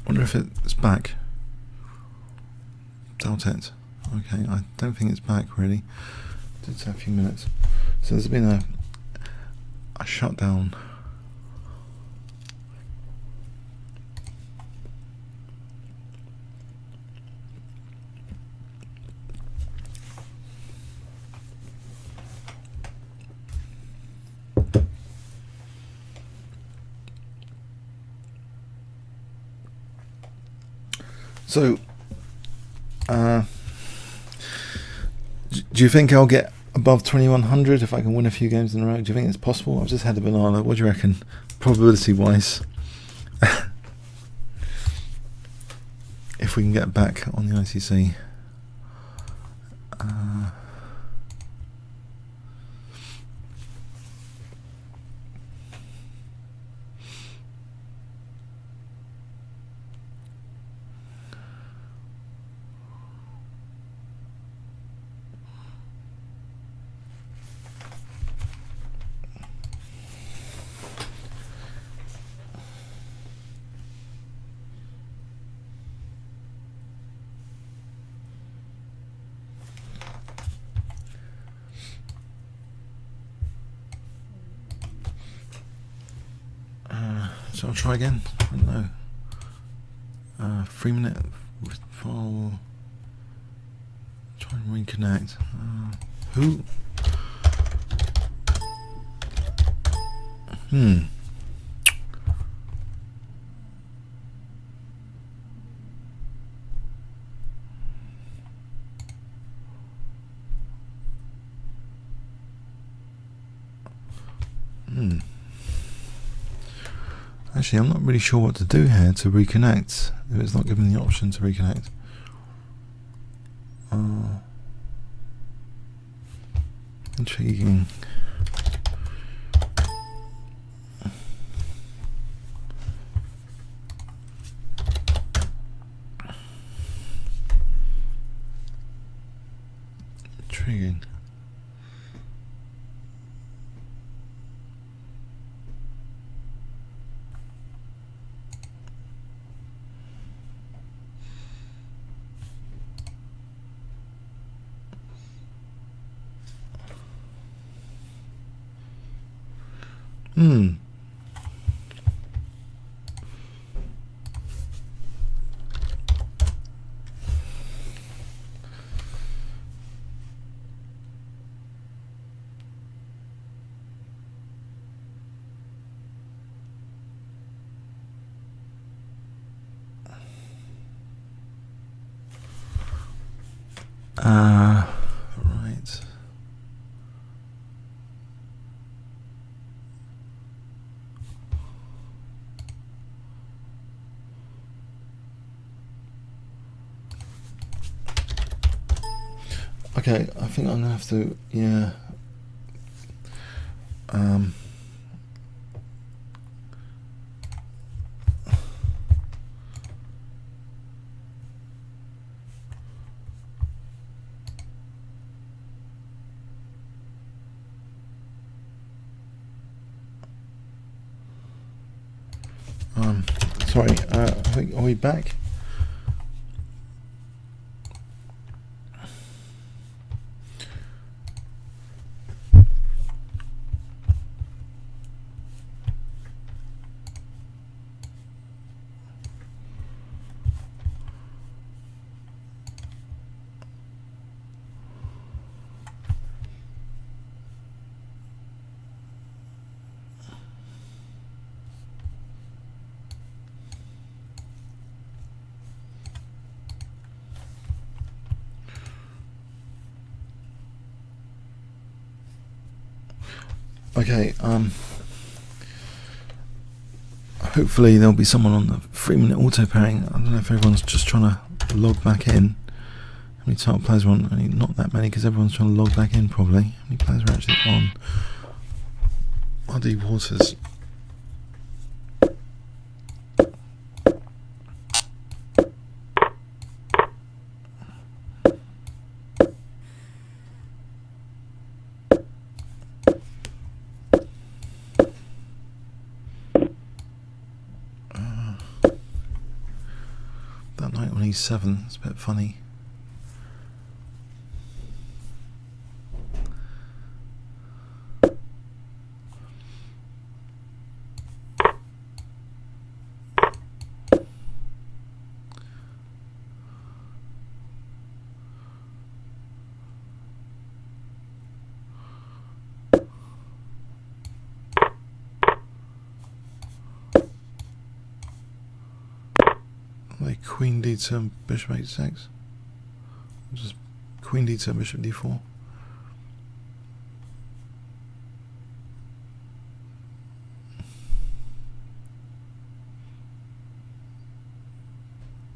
I wonder if it's back. Doubt it. Okay, I don't think it's back really. Did say a few minutes. So there's been a shutdown. So, do you think I'll get above 2100 if I can win a few games in a row? Do you think it's possible? I've just had a banana. What do you reckon, probability-wise? if we can get back on the ICC. So I'll try again. I don't know. 3 minute file. Try and reconnect. Who? Actually, I'm not really sure what to do here to reconnect, if it's not given the option to reconnect. Intriguing. Intriguing. Right. Okay, I think I'm gonna have to, yeah. Sorry, I think, are we back? Okay, hopefully there'll be someone on the 3-minute auto pairing. I don't know if everyone's just trying to log back in. How many title players are on? Only not that many, because everyone's trying to log back in probably. How many players are actually on Muddy Waters? That night on E7, it's a bit funny. Like Queen D2, Bishop H6. Just Queen D2, Bishop D4.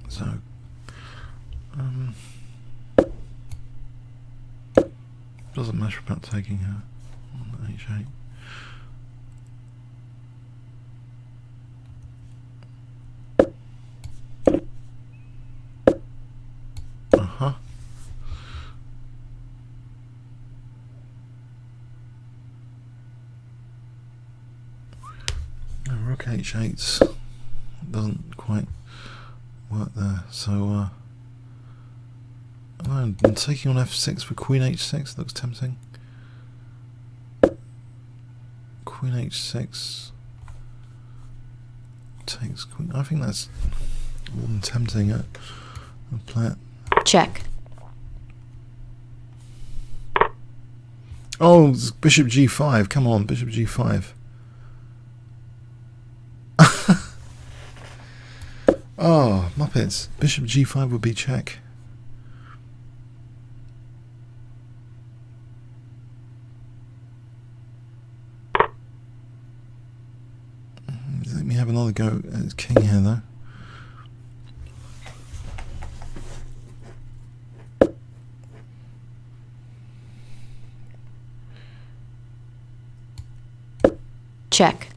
So doesn't matter about taking her on h8. Uh-huh. No, rook h8 doesn't quite work there, so I don't know, taking on f6 for queen h6 looks tempting. Queen h6 takes queen. I think that's more than tempting. I'll play it. Check. Oh, it's bishop g5. Come on, bishop g5. Oh, Muppets. Bishop g5 would be check. Let me have another go at king here, though. Check.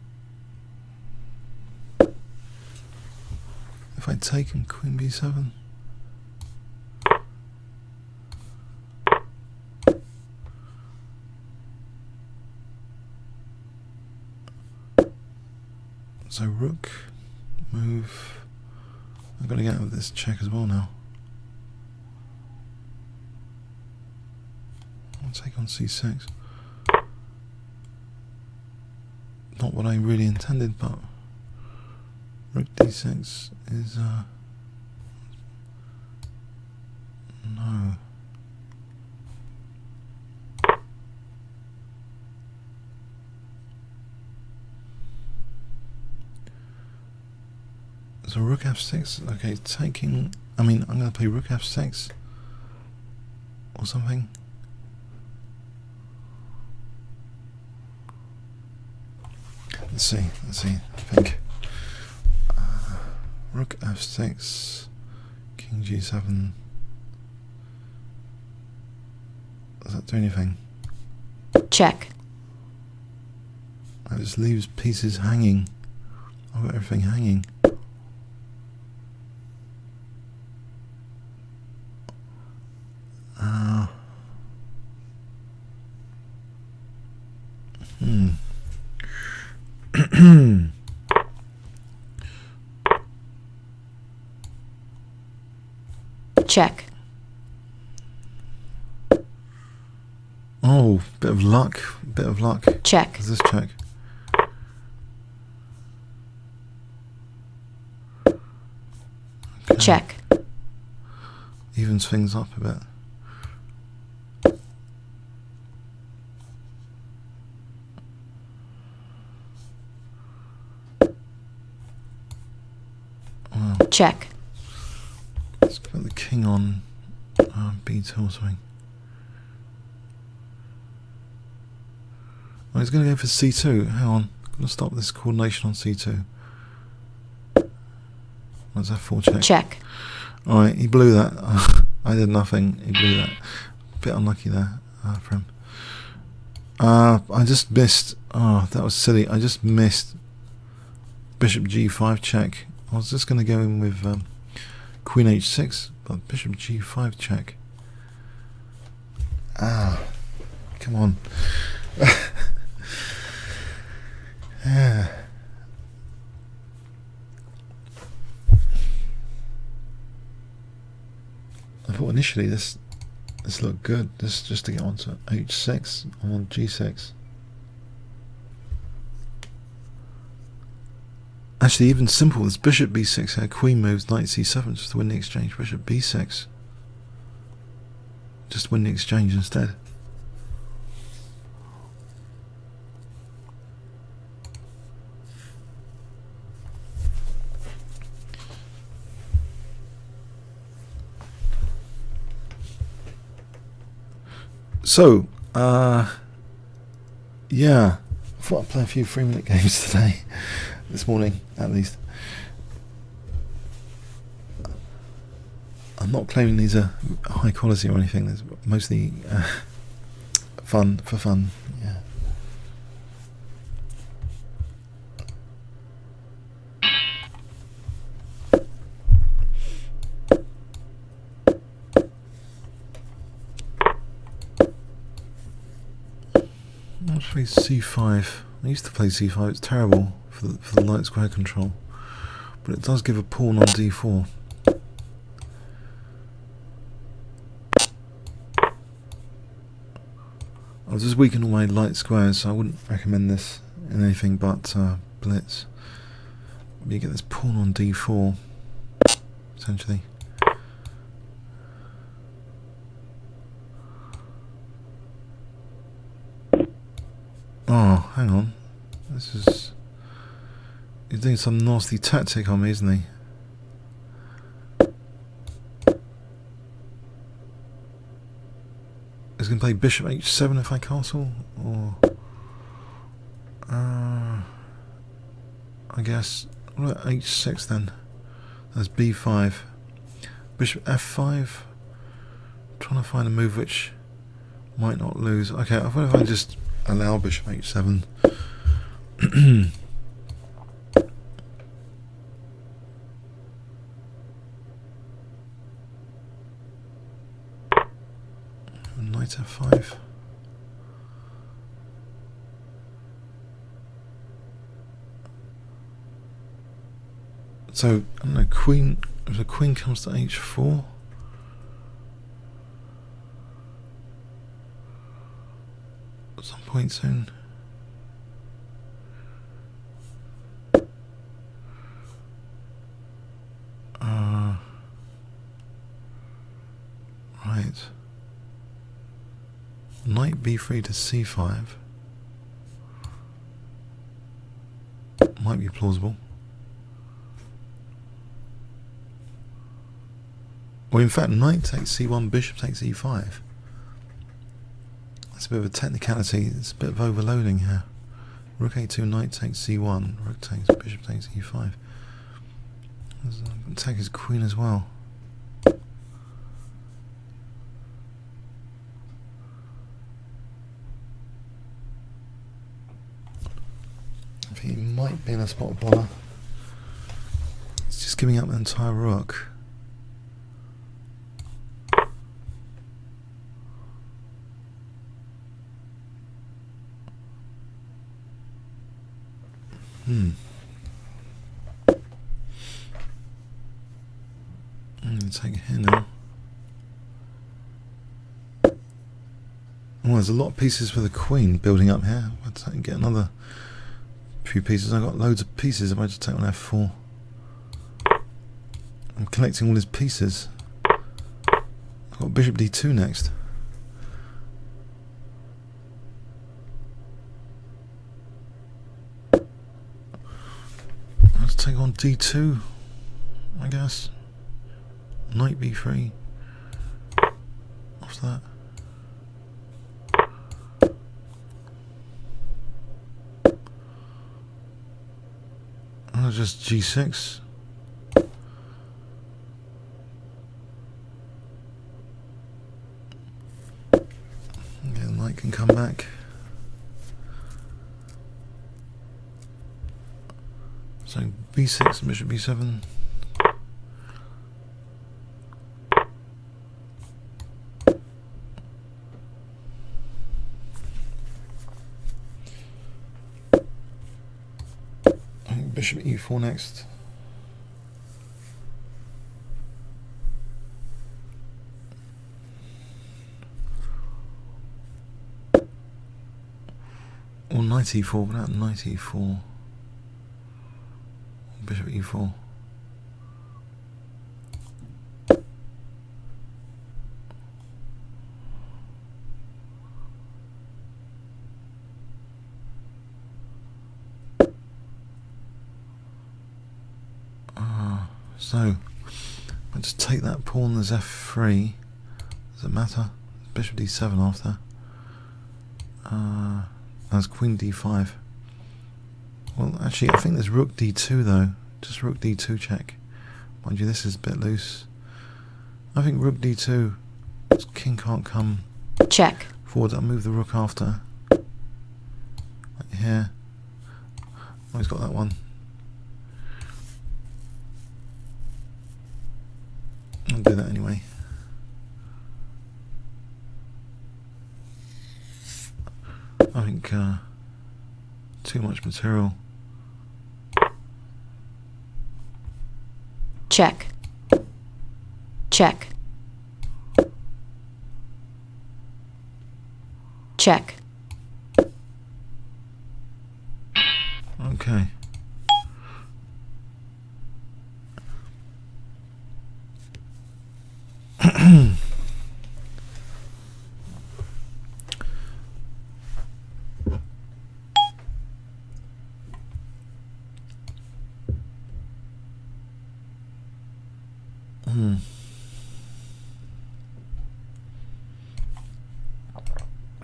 If I'd taken queen b7. So rook, move. I've got to get out of this check as well now. I'll take on c6. Not what I really intended, but rook d6 is no. So rook f6. Okay, taking. I mean, I'm going to play rook f6 or something. Let's see. I think rook f6, king g7. Does that do anything? Check. That just leaves pieces hanging. I've got everything hanging. Check. Oh, bit of luck. Check. Does this check? Okay. Check. Evens things up a bit. Wow. Check. Let's put the king on b2 or something. Oh, he's going to go for c2. Hang on. I'm going to stop this coordination on c2. What's f4 check? Check. Alright, he blew that. I did nothing. He blew that. Bit unlucky there for him. I just missed. Oh, that was silly. I just missed bishop g5 check. I was just going to go in with queen h6, but bishop g5 check. Come on. Yeah. I thought initially this looked good. This just to get onto h6 on g6. Actually, even simple. This bishop b6 here, queen moves, knight c7 just to win the exchange. Bishop b6. Just win the exchange instead. So, yeah, I thought I'd play a few 3-minute games today, this morning at least. I'm not claiming these are high quality or anything. There's mostly For fun, yeah. Let's play c5. I used to play c5, it's terrible for the light square control. But it does give a pawn on d4. I'll just weaken all my light squares, so I wouldn't recommend this in anything but blitz. But you get this pawn on d4, essentially. Oh, hang on. This is... He's doing some nasty tactic on me, isn't he? He's going to play bishop h7 if I castle, or I guess what about h6 then? That's b5. Bishop f5. Trying to find a move which might not lose. Okay, what if I just allow bishop h7? Knight f5. So, I don't know, queen, if the queen comes to h4, at some point soon. Right. Knight b3 to c5 might be plausible. Or in fact, knight takes c1, bishop takes e5. That's a bit of a technicality. It's a bit of overloading here. Rook a2, knight takes c1, rook takes, bishop takes e5. Take his queen as well. I think he might be in a spot of bother. It's just giving up the entire rook. I'm going to take here now. Oh, there's a lot of pieces for the queen building up here. I'll get another few pieces. I've got loads of pieces if I just take on f4. I'm collecting all his pieces. I've got bishop d2 next. Let's take on d2, I guess. Knight b3. What's that? Oh, just g6. Okay, the knight can come back. So b6 and bishop b7. Bishop e4 next. Or knight e4 without knight e4. Bishop e4. So, I'll just take that pawn as f3. Does it matter? Bishop d7 after. That's queen d5. Well, actually, I think there's rook d2 though. Just rook d2 check. Mind you, this is a bit loose. I think rook d2. King can't come. Check. Forward, I'll move the rook after. Like here. Oh, he's got that one. I'll do that anyway. I think too much material. Check. Check. Check. Okay.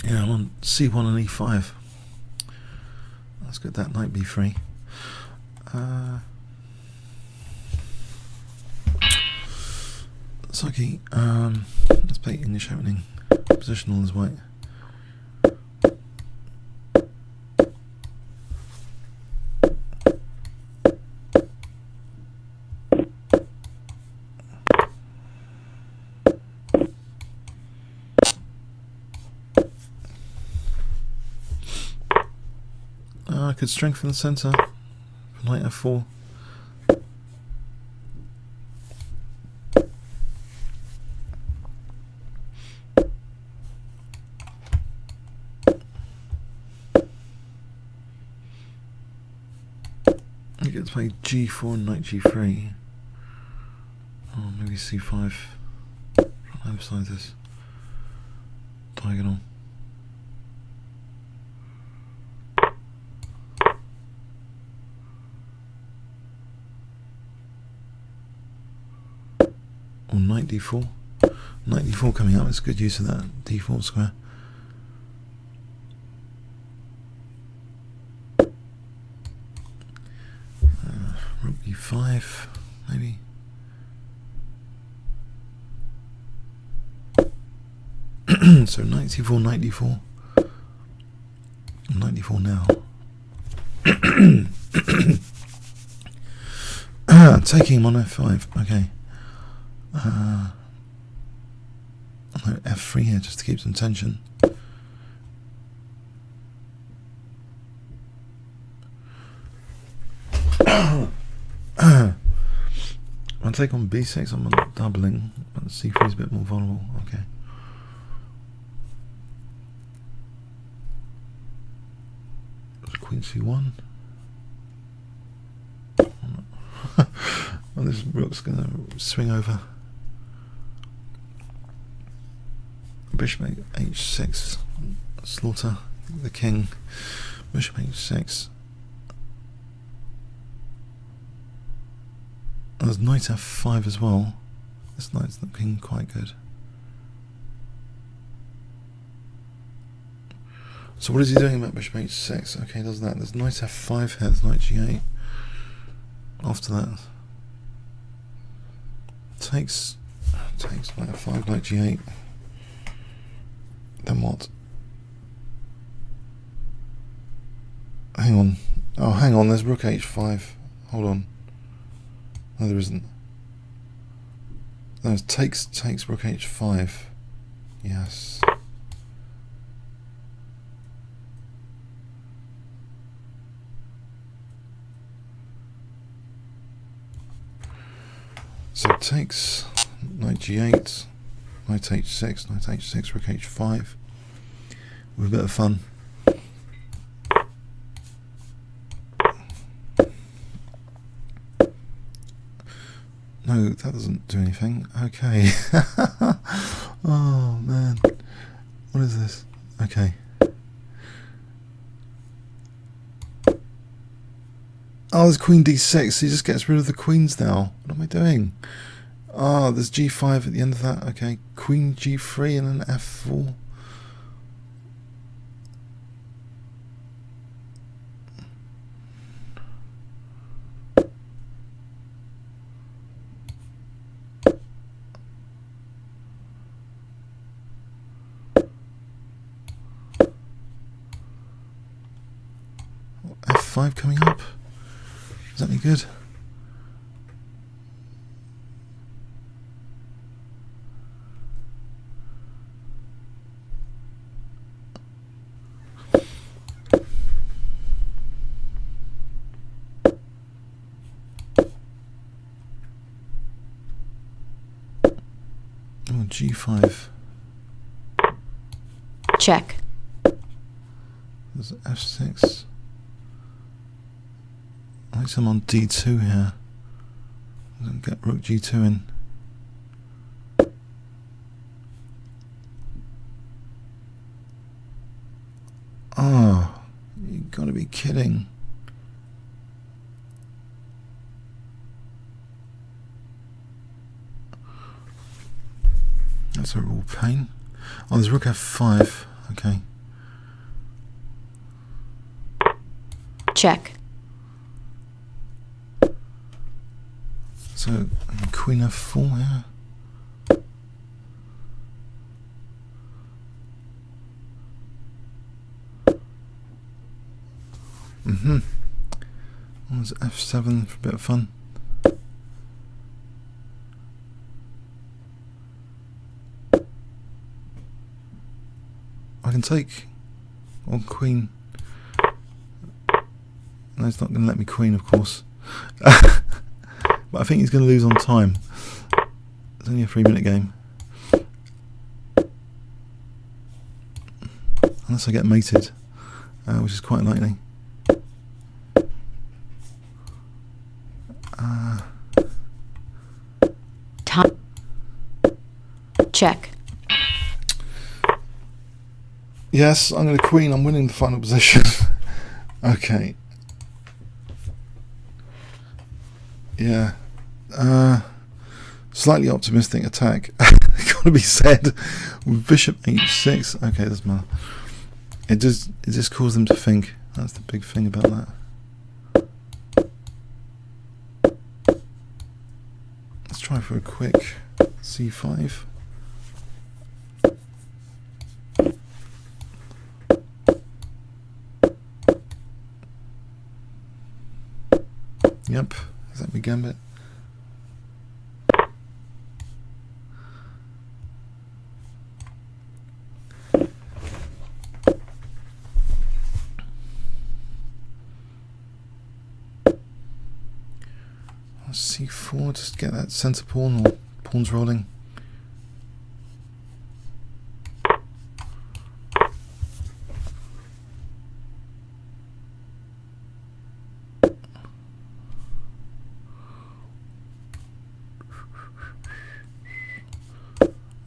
Yeah, I'm on C1 and E5. Let's get that knight B3. Saki, let's play English opening. Positional as white. I could strengthen the centre. Knight F4. I get to play G4 and Knight G3. Oh, maybe C5. Try and emphasise this. Diagonal. Or Knight D4. Knight D4 coming up, it's good use of that D4 square. Rook E5, maybe. So Knight C4, Knight D4. Knight D4 now. Taking him on F5, okay. No, F3 here just to keep some tension. I'll take on B6, I'm not doubling, but C3 is a bit more vulnerable, okay. Queen C1. Well, this rook's going to swing over. Bishop H6, slaughter the king. Bishop H6. There's Knight F5 as well. This knight's looking quite good. So what is he doing about Bishop H6? Okay, does that. There's Knight F5 here, there's Knight G8. After that, takes Knight F5, Knight G8. Then what? Hang on. Oh, hang on, there's Rook H5. Hold on. No, there isn't. No, it takes Rook H5. Yes. So it takes Knight G8, Knight H6, Knight H6, Rook H5. With a bit of fun. No, that doesn't do anything. Okay. Oh man. What is this? Okay. Oh, there's Queen D6. He just gets rid of the queens now. What am I doing? Ah, there's G5 at the end of that. Okay. Queen G3 and then F4. g5 coming up. Is that any good? Oh, g5. Check. There's f6. I think I'm on d2 here. Get rook g2 in. Oh, you gotta be kidding. That's a real pain. Oh, there's rook f5. Okay. Check. So, queen f4 here. There's f7 for a bit of fun. I can take on queen. No, it's not going to let me queen, of course. But I think he's going to lose on time. It's only a 3-minute game. Unless I get mated, which is quite likely. Time. Check. Yes, I'm going to queen. I'm winning the final position. Okay. Yeah. Slightly optimistic attack. Gotta be said. With bishop h6. Okay, doesn't matter. It just caused them to think. That's the big thing about that. Let's try for a quick c5. Yep, is that my gambit? c4, just get that centre pawn or pawns rolling.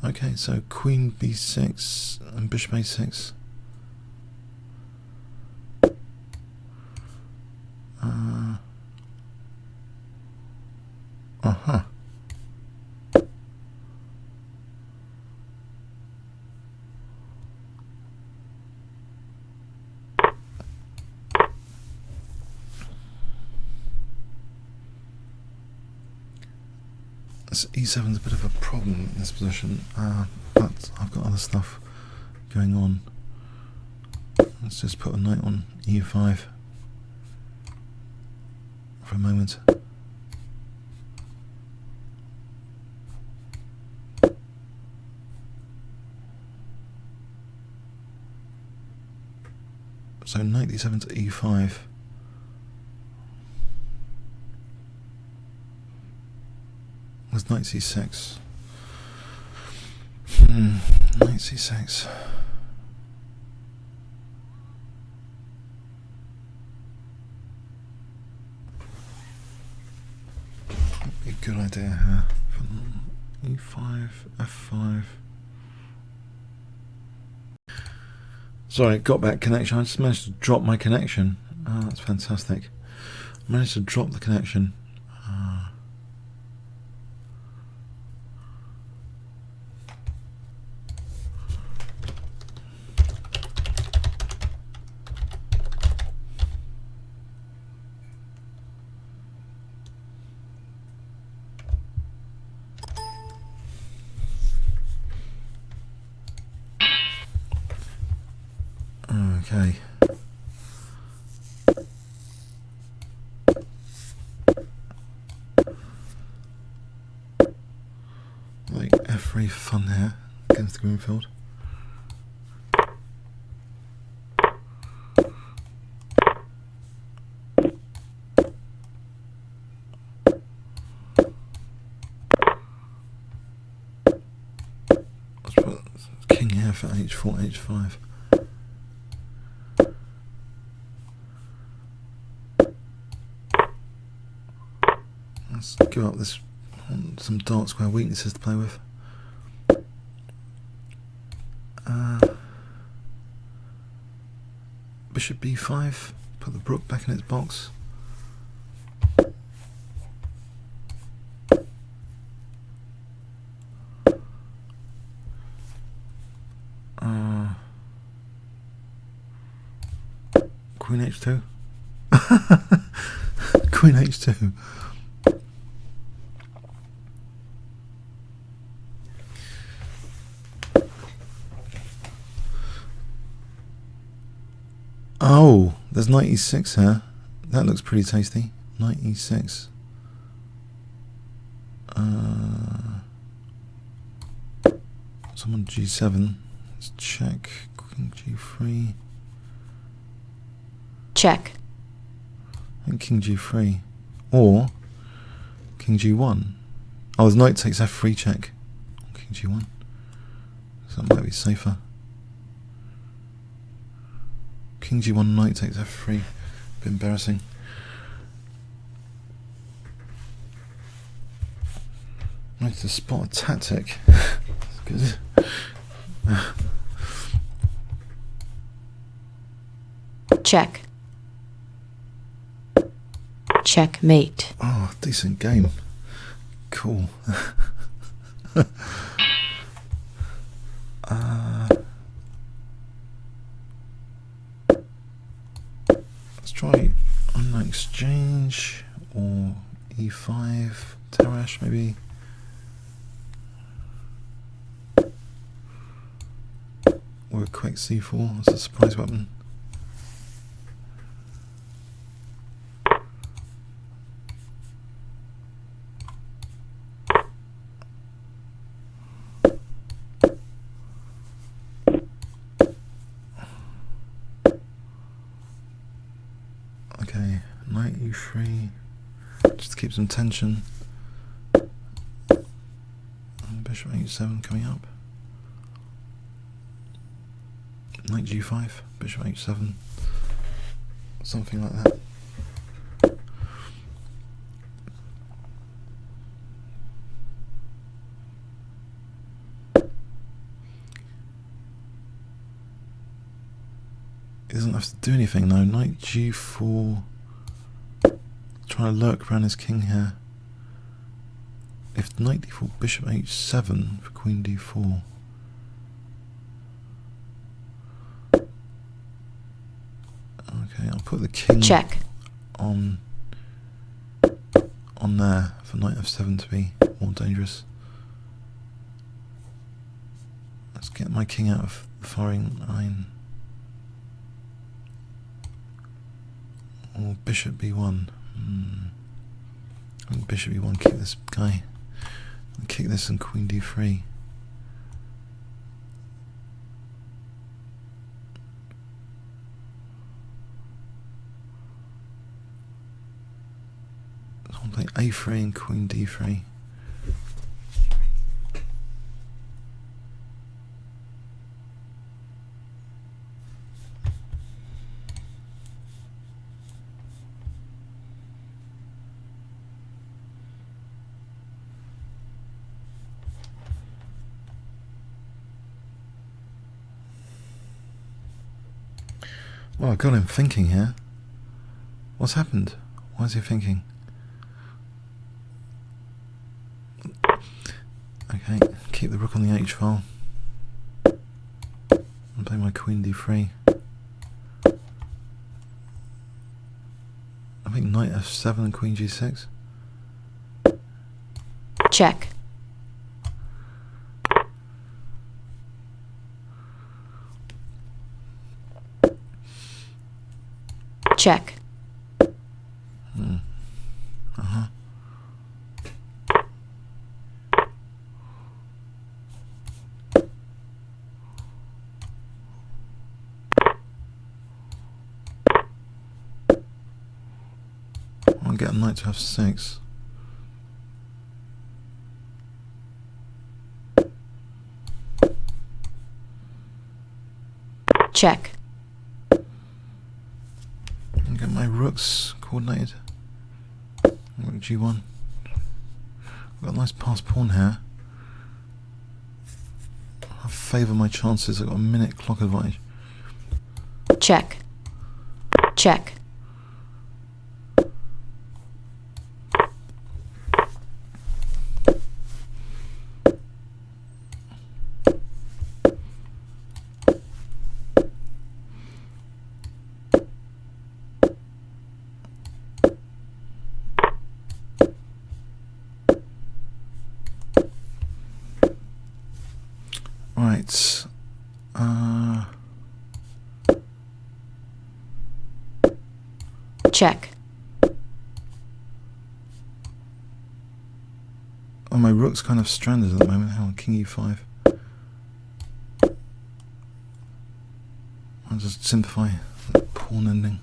Okay, so queen b6 and bishop a6. This e7 is a bit of a problem in this position, but I've got other stuff going on. Let's just put a knight on e5 for a moment. So knight d7 to e5. There's knight c6. Knight c6. That'd be a good idea here. E5, f5. Sorry, got back connection. I just managed to drop my connection. Oh, that's fantastic. I managed to drop the connection. Okay. There's the Greenfield. Let's put king here for h4, h5. Let's give up this, some dark square weaknesses to play with. Bishop b5, put the rook back in its box. Queen h2. Queen h2. Oh, there's knight e6 here. That looks pretty tasty. Knight e6. Someone g7. Let's check. King g3. Check. And king g3. Or king g1. Oh, there's knight takes f3 check. King g1. So that might be safer. King g1, knight takes f3. Bit embarrassing. Nice to spot a tactic. That's good. Check. Checkmate. Oh, decent game. Cool. Let's try on exchange or e5, Tarash maybe. Or a quick c4 as a surprise weapon. Okay, knight e3, just to keep some tension. And bishop h7 coming up. Knight g5, bishop h7, something like that. He doesn't have to do anything though. Knight g4, trying to lurk around his king here. If knight d4, bishop h7 for queen d4. Okay, I'll put the king Check. on there for knight f7 to be more dangerous. Let's get my king out of the firing line. Or bishop b1. I think bishop e1, kick this guy. And kick this and queen d3. So I'll play a3 and queen d3. Well, I got him thinking here. What's happened? Why is he thinking? Okay, keep the rook on the h file. And play my queen d3. I think knight f7 and queen g6. Check. Check. get a knight to f6. Check. And get my rooks coordinated. Rook g1. I've got a nice passed pawn here. I favour my chances. I've got a minute clock advantage. Check. Check. Right. Check. Oh, my rook's kind of stranded at the moment. Hang on, king e5. I'll just simplify the pawn ending.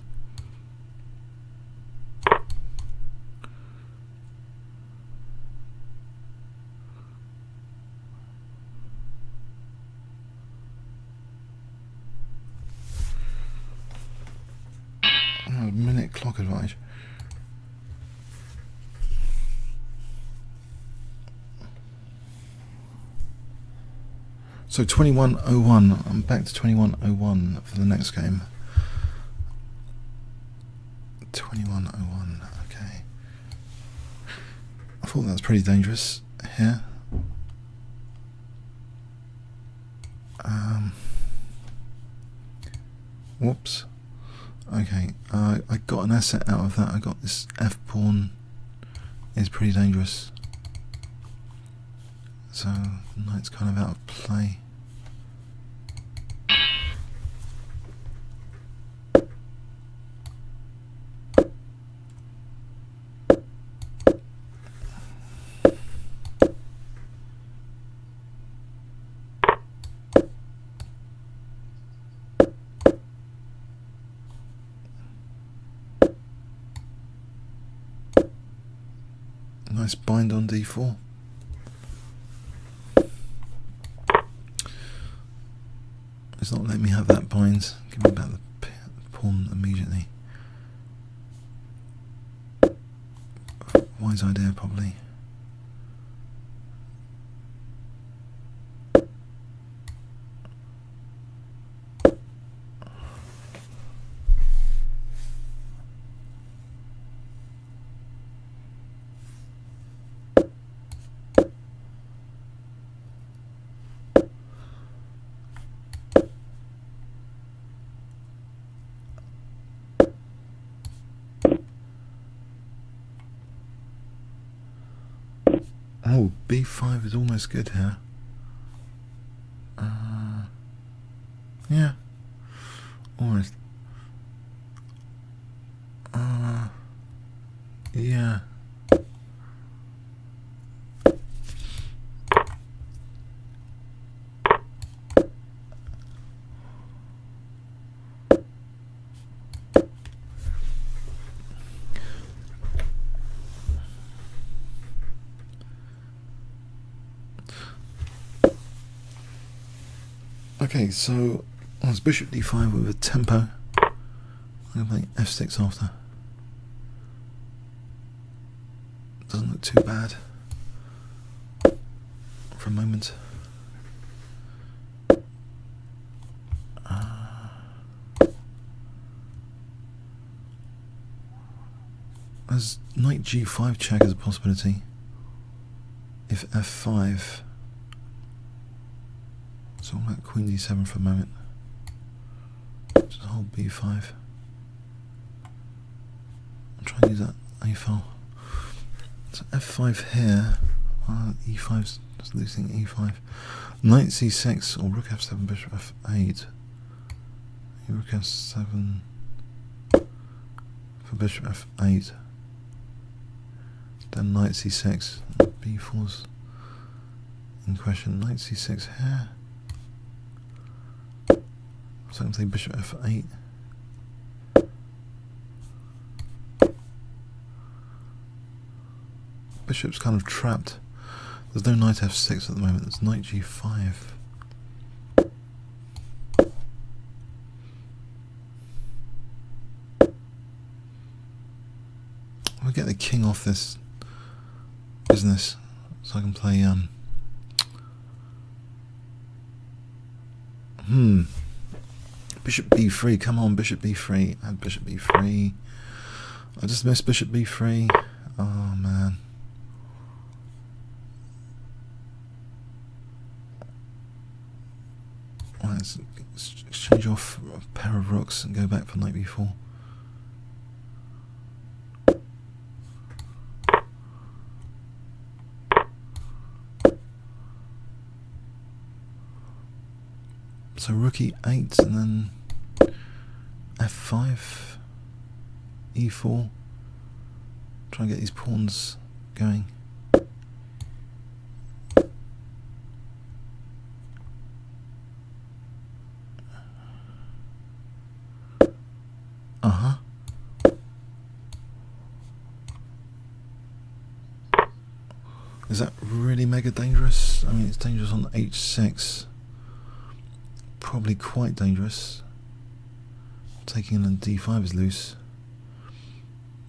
Oh, minute clock advantage. So 21:01. I'm back to 21:01 for the next game. 21:01. Okay. I thought that was pretty dangerous here. Whoops. Okay. I got an asset out of that. I got this f pawn. Is pretty dangerous. So the knight's kind of out of play. Nice bind on d4. It's not letting me have that bind. Give me back the pawn immediately. Wise idea, probably. Oh, b5 is almost good here. Yeah, almost. Yeah. Okay, so on it's bishop d5 with a tempo. I'm going to play f6 after. Doesn't look too bad for a moment. There's knight g5 check as a possibility. If f5. So I'm at queen d7 for a moment. Just hold b5. I'll try and use that a file. So f5 here. E5's just losing e5. Knight c6 or rook f7, bishop f8. Rook f7 for bishop f8. Then knight c6. b4's in question. Knight c6 here. So I'm playing bishop f8. bishop's kind of trapped. There's no knight f6 at the moment. There's knight g5. We'll get the king off this business so I can play bishop b3. Come on, bishop b3. Add bishop b3. I just missed bishop b3. Oh man. Right, let's exchange off a pair of rooks and go back for knight b4. So rook e8 and then f5, e4. Try and get these pawns going. Is that really mega dangerous? I mean, it's dangerous on h6. Probably quite dangerous. Taking in on d5 is loose.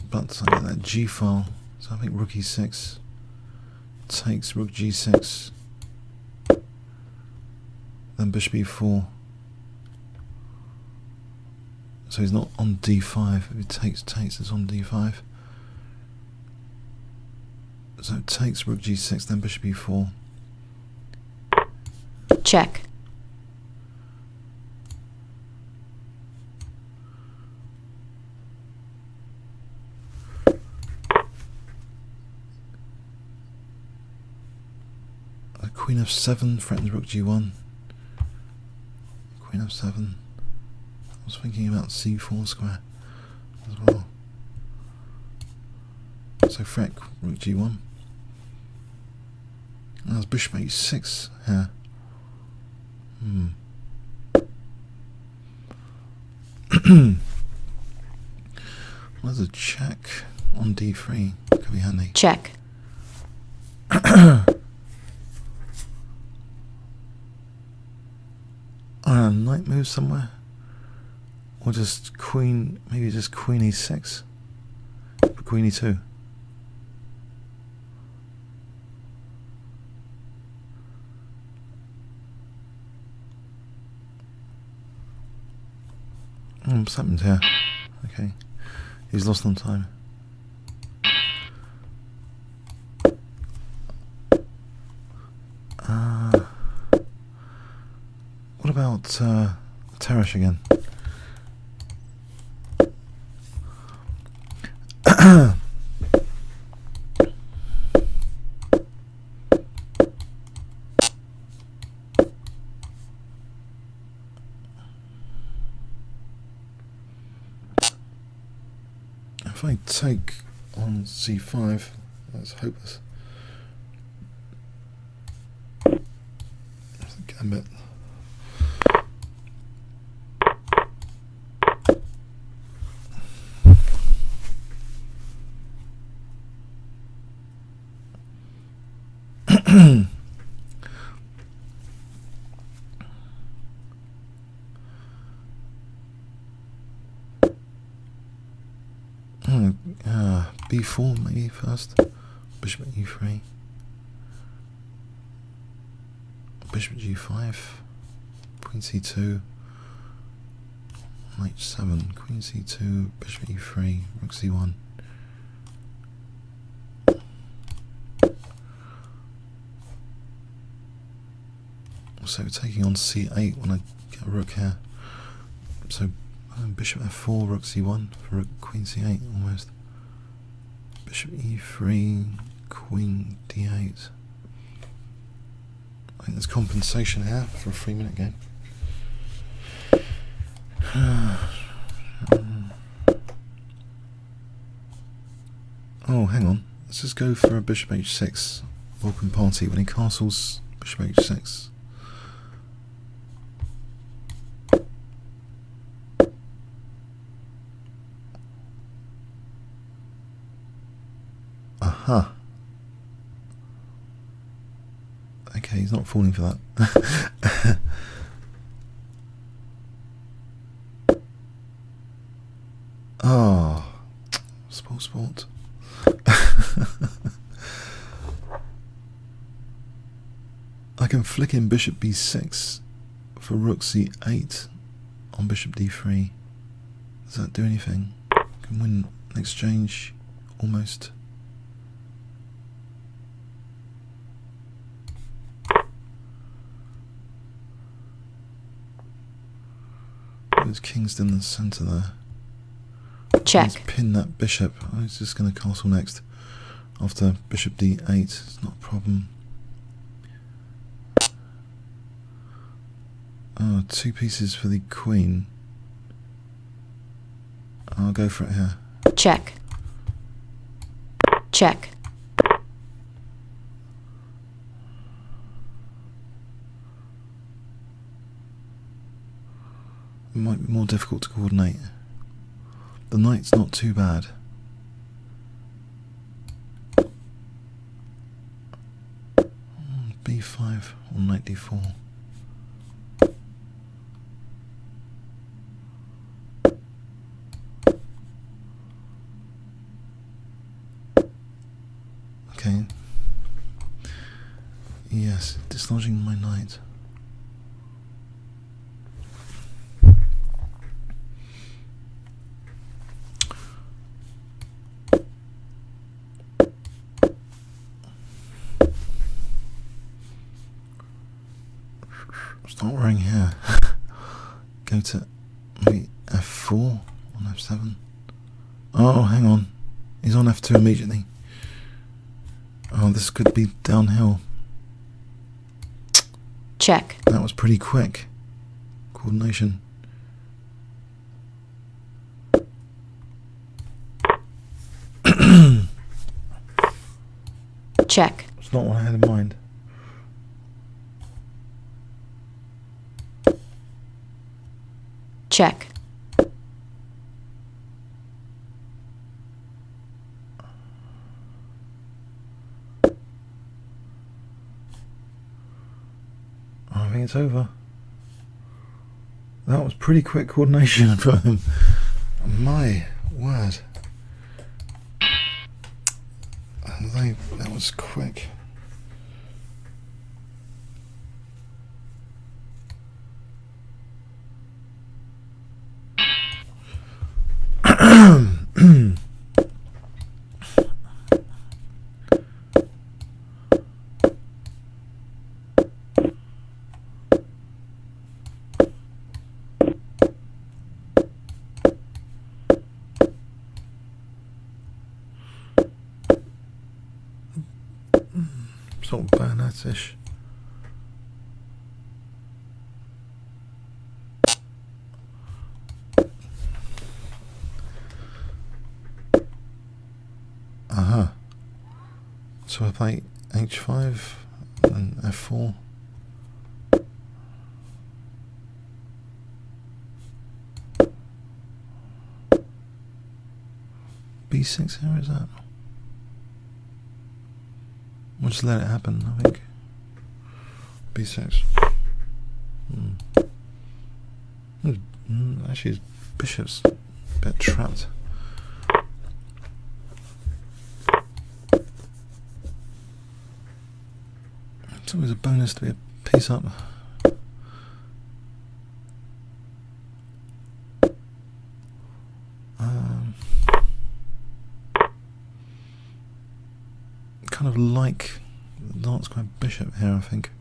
But I get that g file, so I think rook e6 takes rook g6. Then bishop e4. So he's not on d5. If he takes, it's on d5. So it takes rook g6, then bishop e4. Check. Queen f7 threatens rook g1. Queen f7. I was thinking about c4 square as well. So threat rook g1. And there's bishop h6 here. There's a check on d3. Could be handy. Check. Knight move somewhere, or just queen, maybe just queen e6, queen e2. What's happened here? Okay, he's lost on time. What about Teresh again? If I take on c5, that's hopeless. That's the gambit. b4 maybe first. Bishop e3. Bishop g5. Queen c2. Knight 7. Queen c2. Bishop e3. Rook c1. So taking on c8 when I get a rook here. So bishop f4, rook c1 for rook queen c8 almost. Bishop e3, queen d8. I think there's compensation here for a 3-minute game. Oh, hang on. Let's just go for a bishop h6. Welcome party when he castles bishop h6. Aha. he's not falling for that. Oh, sport. I can flick in bishop b6 for rook c8 on bishop d3. Does that do anything? I can win an exchange, almost. There's kings in the centre there. Check. Let's pin that bishop. I was just going to castle next after bishop d8. It's not a problem. Oh, 2 pieces for the queen. I'll go for it here. Check. Check. It might be more difficult to coordinate. The knight's not too bad. b5 or knight d4. Okay. Yes, dislodging my knight. Start worrying here. Go to maybe f4 on f7. Oh, hang on. He's on f2 immediately. Oh, this could be downhill. Check. That was pretty quick. Coordination. Check. It's not what I had in mind. Check. I think it's over. That was pretty quick coordination from him. My word. That was quick. Sort of bayonet-ish. So I play h5 and f4. b6 here, is that? We'll just let it happen, I think. b6. Actually, his bishop's a bit trapped. It's always a bonus to be a piece up. Kind of like the dark square bishop here, I think.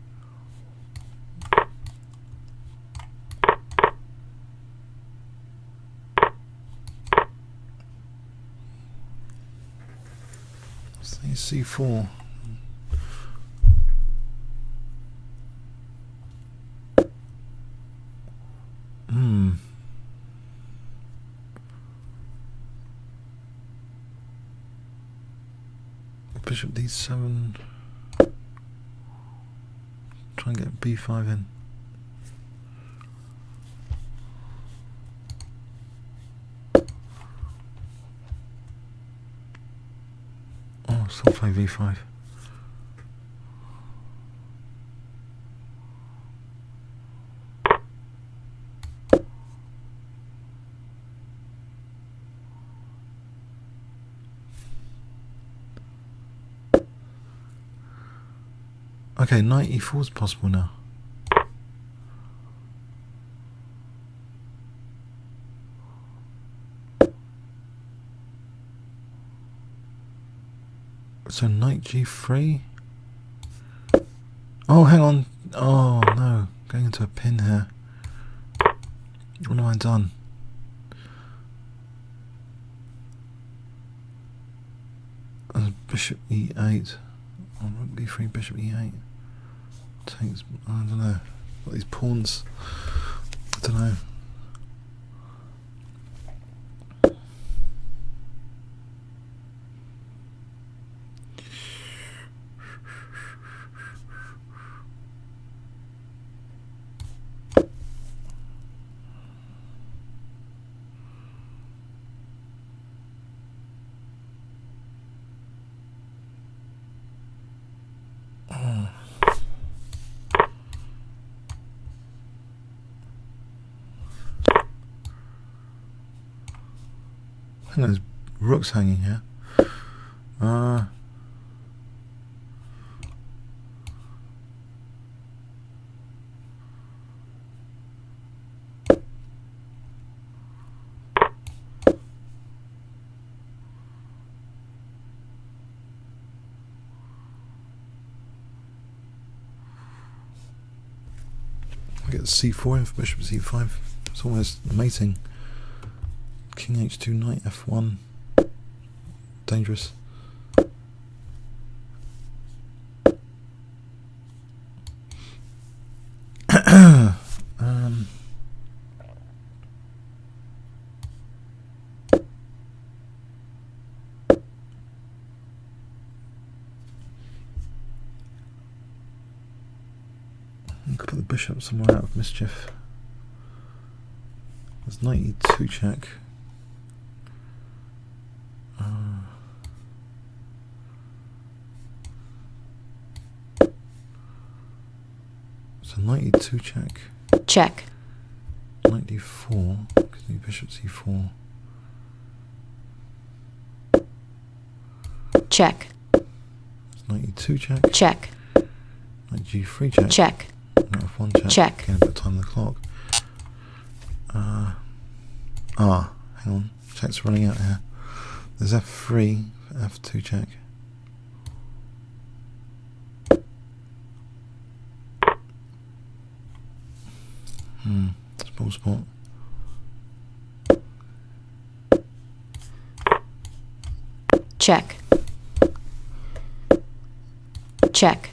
Say c4. Bishop d7. Try and get b5 in. Oh, still play v5. Okay, knight e4 is possible now. So knight g3. Oh, hang on. Oh no, going into a pin here. What have I done? Bishop e8. Oh, rook b3, bishop e8. Takes. I don't know. Got these pawns. I don't know. I think there's rooks hanging here. I get c4 in for bishop c5. It's almost mating. King h2, knight f1. Dangerous. Put the bishop somewhere out of mischief. There's knight e2 check. So knight e2 check. Check. Knight d4. Because the bishop c4. Check. Knight e2 check. Check. Knight g3 check. Check. Knight f1 check. Check. Again, a bit of time on the clock. Hang on. Check's running out here. There's f3, f2 check. Small spot. Check. Check.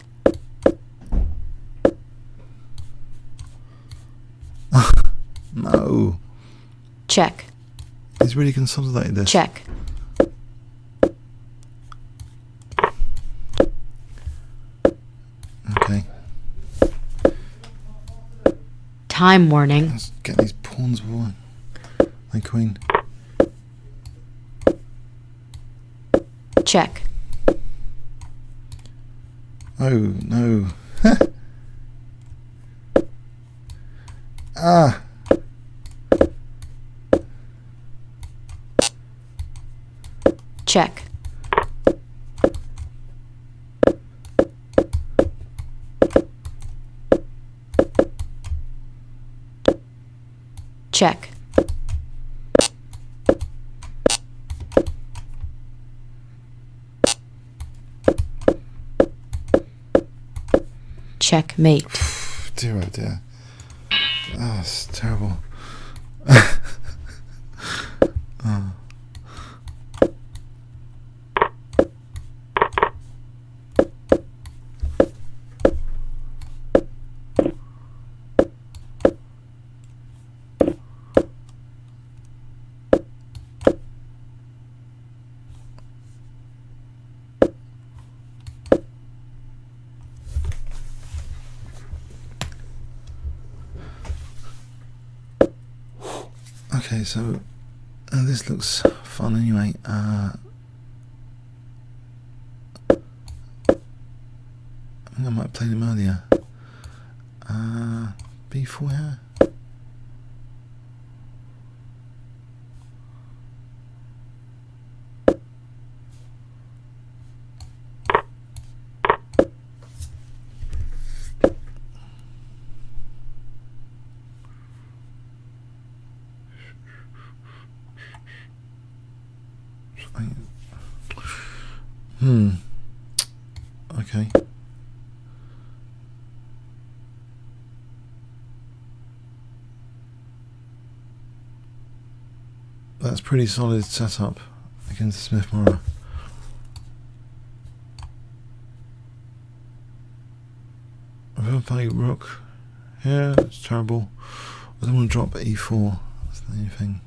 No. Check. He's really consolidated this. Check. Okay. Time warning. Let's get these pawns forward. Hey, queen. Check. Oh, no. Ah. Check. Check. Checkmate. Dear, oh dear. Ah, it's terrible. Okay, so this looks fun anyway. I think I might have played him earlier. B4 here. Okay. That's pretty solid setup against Smith Morrow. I'm going to play rook here. It's terrible. I don't want to drop e4. That's the only thing.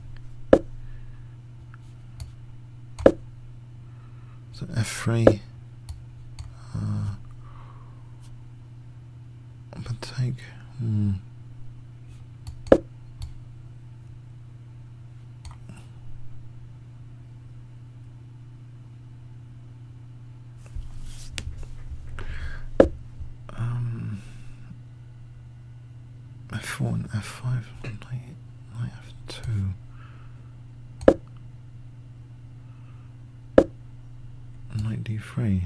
So f3. I'm going to take. F4 and f5, knight f2, knight d3.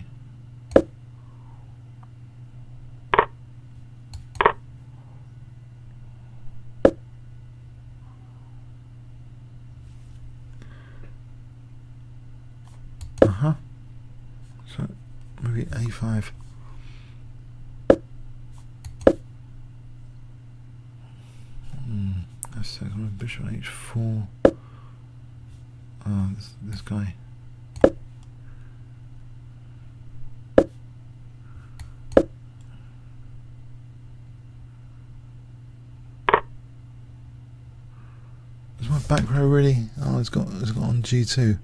So maybe a5. Second bishop h4. This guy. Is my back row really? Oh, it's got on g2.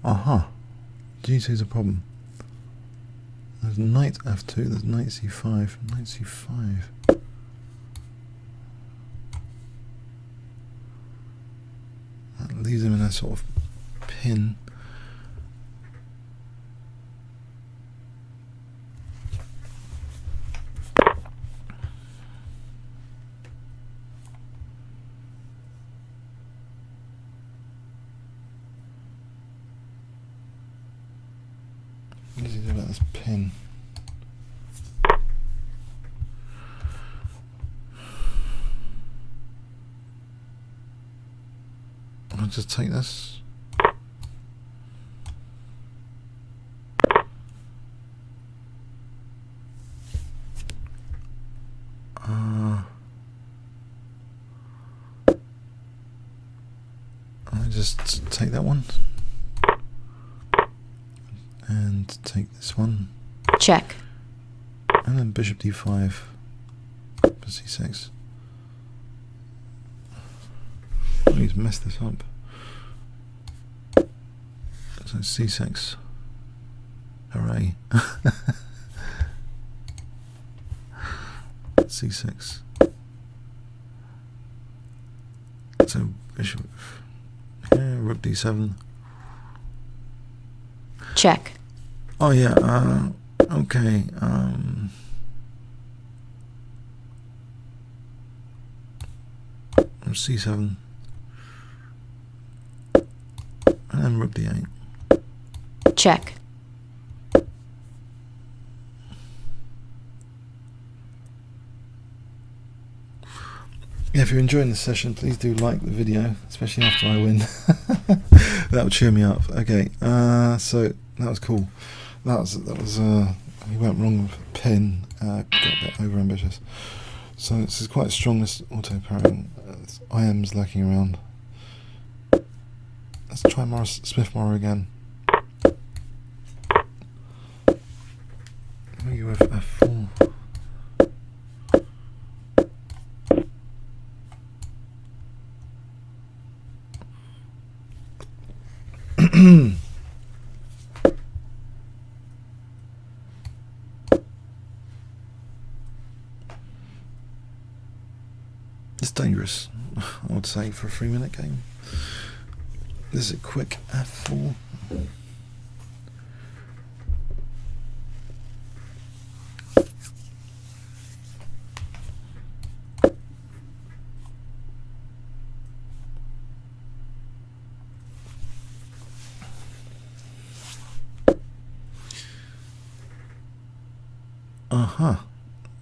G2 is a problem. There's knight f2. There's knight c5. Knight c5. Leaves him in a sort of pin. What does he do about this pin? I'll just take this. I'll just take that one. And take this one. Check. And then bishop d5 for c6. I need to mess this up. So c6. Hooray. c6. So bishop. Yeah, rook d7. Check. Oh yeah, okay. c7. And then rook d8. Check. Yeah, if you're enjoying this session, please do like the video, especially after I win. That would cheer me up. Okay, so that was cool. That was he went wrong with a pin, got a bit over ambitious. So this is quite strong, this auto parrying. IM's lurking around. Let's try Smith Morrow again. Maybe with f4. It's dangerous, I would say, for a 3-minute game. This is a quick f4.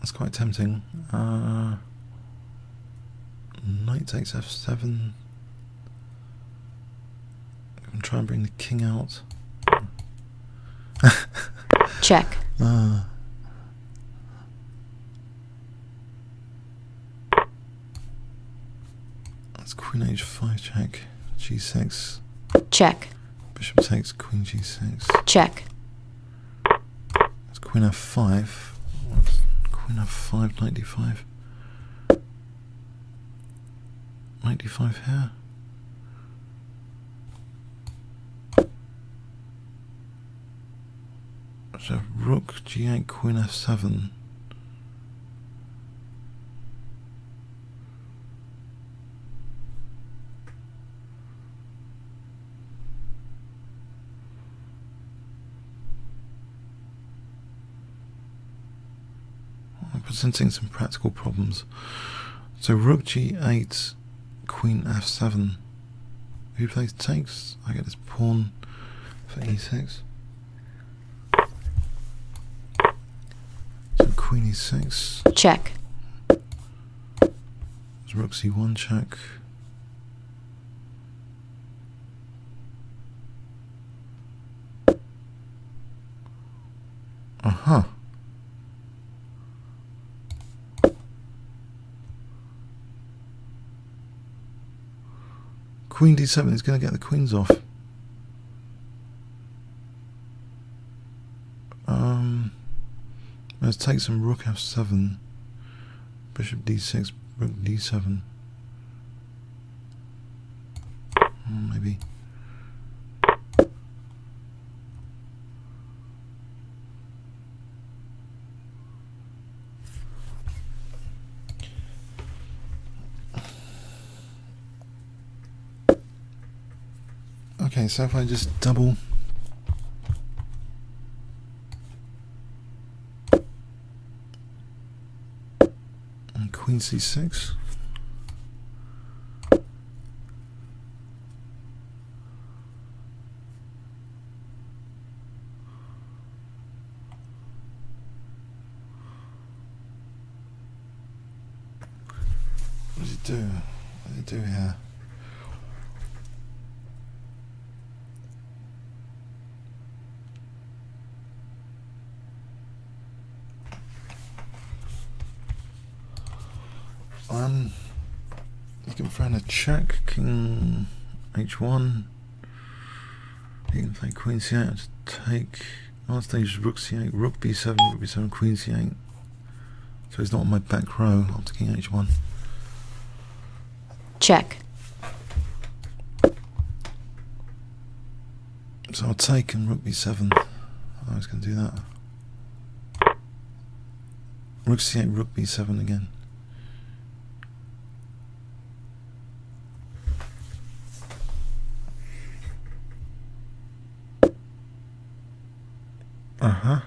That's quite tempting. Knight takes f7. I'm trying to bring the king out. check, That's queen h5 check, g6. check, Bishop takes queen g6. check, That's queen f5. What's queen f5, knight d5. Knight d5 here. So rook g8, queen f7. I'm presenting some practical problems. So rook g8, queen f7. Who plays takes? I get this pawn for e6. So queen e6. check, There's rook c1 check. Uh-huh. Queen d7 is going to get the queens off. Let's take some rook f7, bishop d6, rook d7. Maybe. Okay, so if I just double and queen c6. What does it do? What does it do here? You can find a check, king h1. You can play queen c8 to take. Last stage rook c8, rook b7, rook b7, queen c8. So it's not on my back row after king h1. check, So I'll take and rook b7. I was going to do that. Rook c8, rook b7 again. Uh-huh.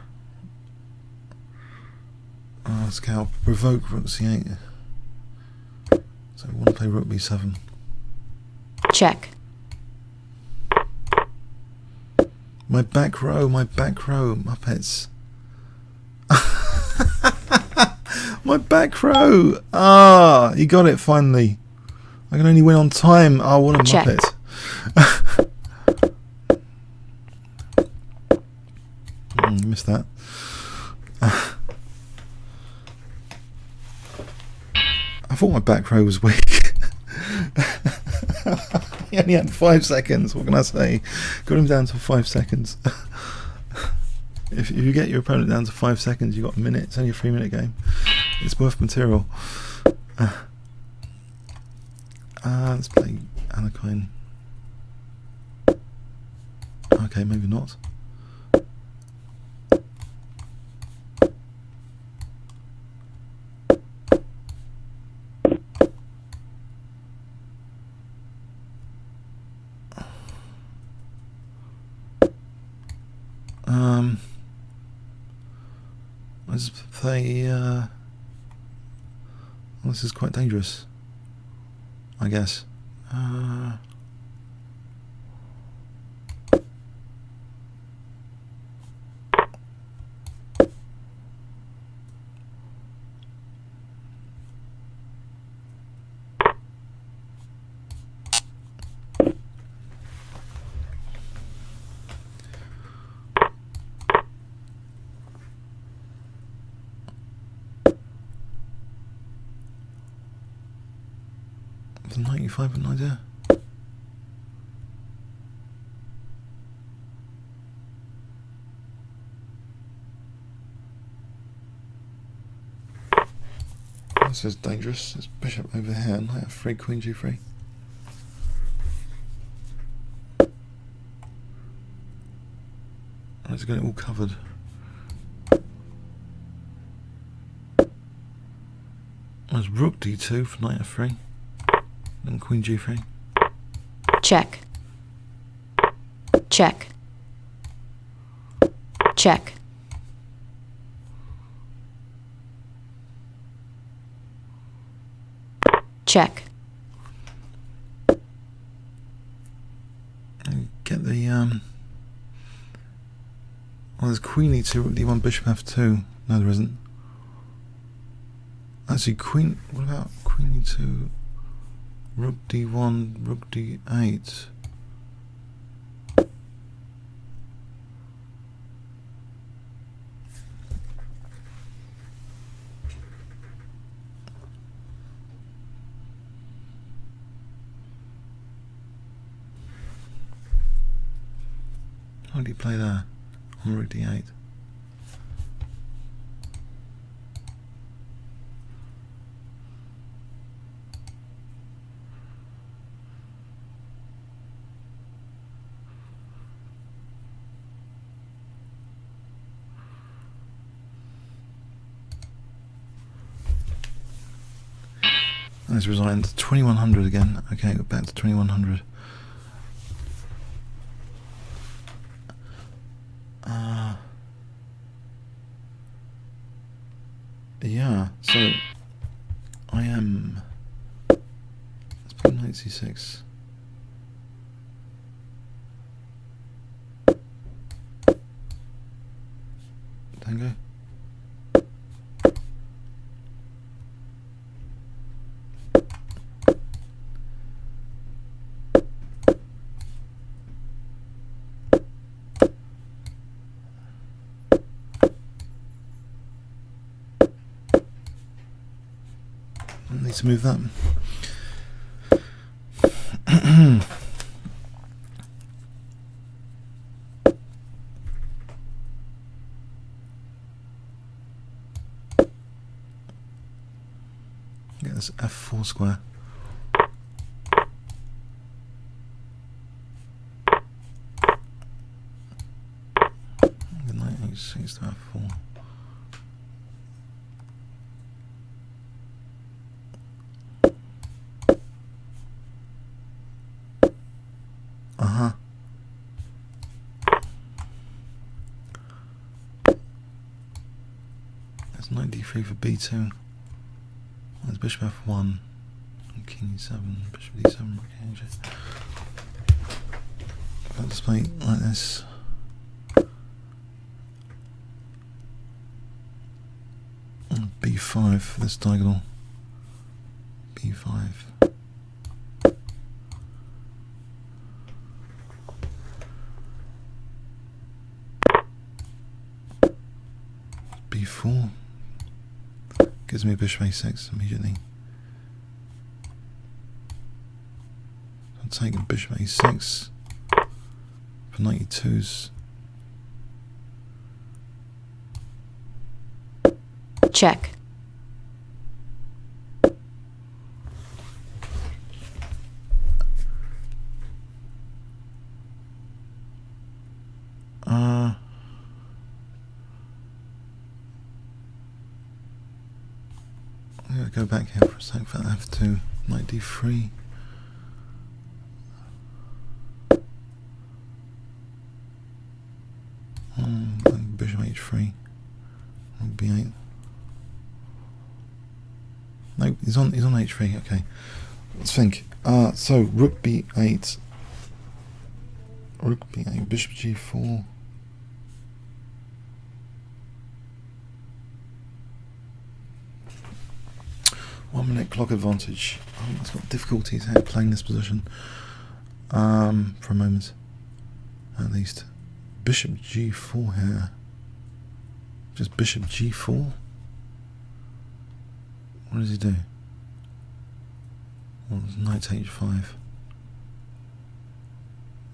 Okay, I'll provoke rook c8. So we want to play rook b7. check, My back row, Muppets. My back row! Ah, you got it finally. I can only win on time. Oh, what a Check. Muppet. Missed that. I thought my back row was weak. He only had 5 seconds. What can I say? Got him down to 5 seconds. If you get your opponent down to 5 seconds, you got a minute. It's only a 3-minute game. It's worth material. Let's play Annotated. Okay, maybe not. Let's play. Well, this is quite dangerous, I guess. d5 an idea? This is dangerous. It's bishop over here, knight f3, queen g3. Let's get it all covered. There's rook d2 for knight f3, then queen g3. Check. Check. Check. Check. And get the well, there's queen e2, rook d1, bishop f2. No, there isn't. Actually, queen. What about queen e2, rook d1, rook d8? How do you play there on rook d8? Let's resign to 2100 again. Okay, we're back to 2100. Yeah, so I am. Let's put knight c6. Tango. Need to move that. Get this f4 square. Knight h6 to f4. That's knight d3 for b2. There's bishop f1 and king e7, bishop d7. Okay, I'll just play like this. And b5 for this diagonal. b5. b4 gives me bishop a6 immediately. I'm taking bishop a6 for knight e2s. Check. I'm going to go back here for a sec for f2, knight d3. Bishop h3, rook b8. No, he's on h3. Okay, let's think. So rook b8, bishop g4. One minute clock advantage. I've got difficulties here playing this position for a moment, at least. Bishop g4 here. Just bishop g4. What does he do? Well, there's knight h5.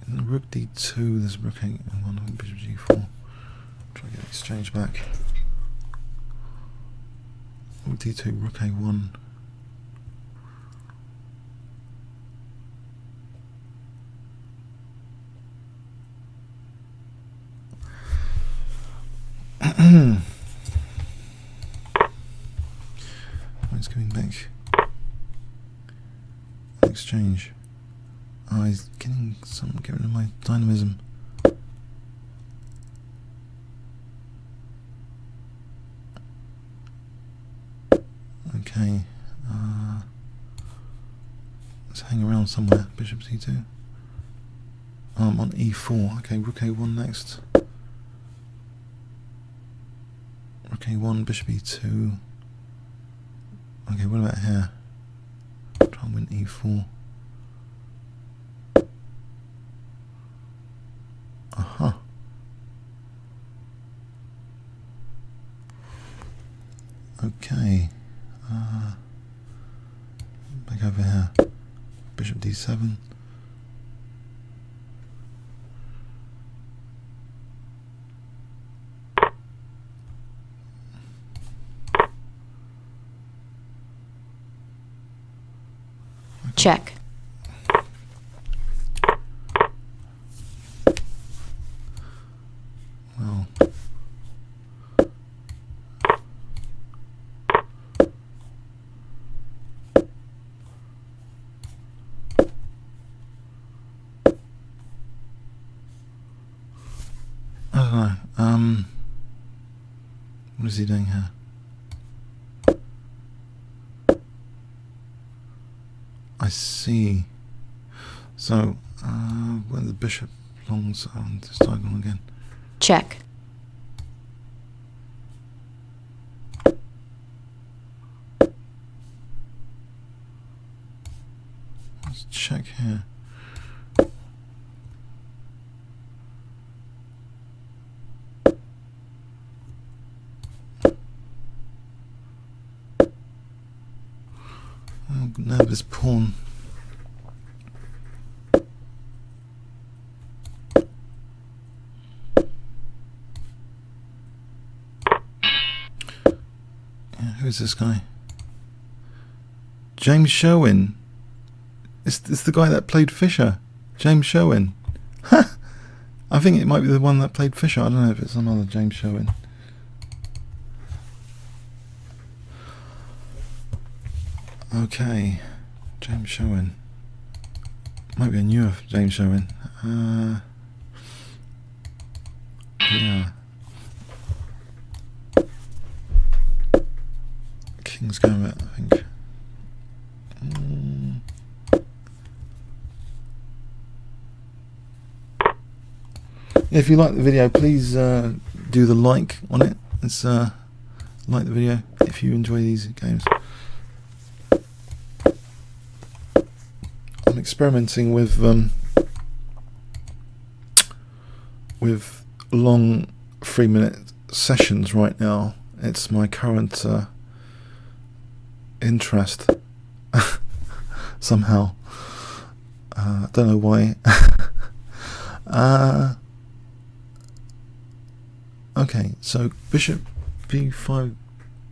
And the rook d2, there's rook a1, bishop g4. Try to get the exchange back. Rook d2, rook a1. He's coming back. Exchange. Oh, he's getting get rid of my dynamism. Okay. Let's hang around somewhere. Bishop c2. Oh, I'm on e4. Okay, rook a1 next. Rook a1, bishop e2. Okay, what about here? Try and win e4. Aha. Okay. Back over here. Bishop d7. Check. Well. I don't know. What is he doing here? I see. So, when the bishop belongs on this diagonal again. Check. Let's check here. Oh, now this pawn. Yeah, who is this guy? James Sherwin. It's the guy that played Fisher. James Sherwin. I think it might be the one that played Fisher. I don't know if it's another James Sherwin. Okay, James Sherwin. Might be a newer James Sherwin. Yeah. King's Gambit, I think. If you like the video, please do the like on it. Let's like the video if you enjoy these games. I'm experimenting with long 3-minute sessions right now. It's my current interest somehow. Don't know why. Okay, so bishop b5,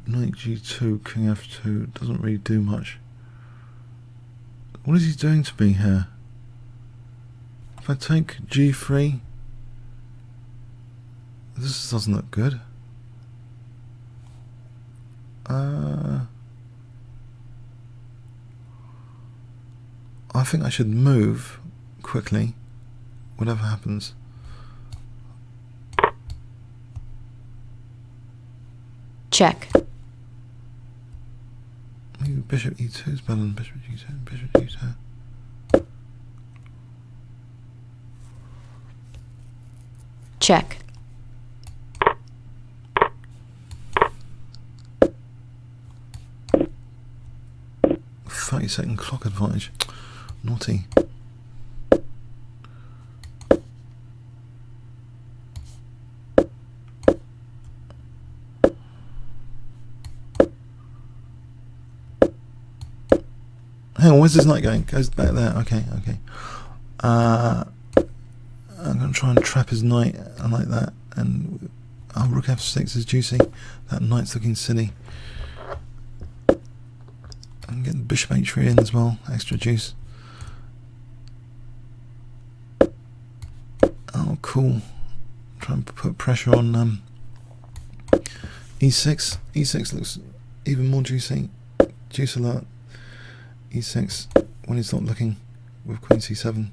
knight g2, king f2 doesn't really do much. What is he doing to me here? If I take g3, this doesn't look good. I think I should move quickly, whatever happens. Check. Maybe bishop e2 is better than bishop g2. Bishop g2. Check. Second clock advantage. Naughty. Hang on, where's this knight going? Goes back there. Okay, okay. I'm going to try and trap his knight like that. And rook f6 is juicy. That knight's looking silly. I can get the bishop h3 in as well. Extra juice. Oh, cool. Try and put pressure on e6. E6 looks even more juicy. Juice alert. e6 when he's not looking with queen c7.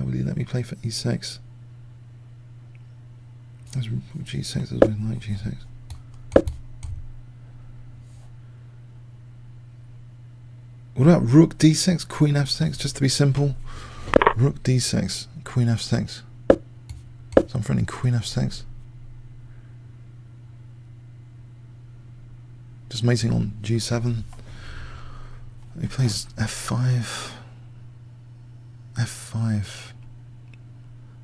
Will you let me play for e6? There's g6, there's always knight g6. What about rook d6, queen f6, just to be simple? Rook d6, queen f6. So I'm threatening queen f6. Just mating on g7. He plays f5. f5.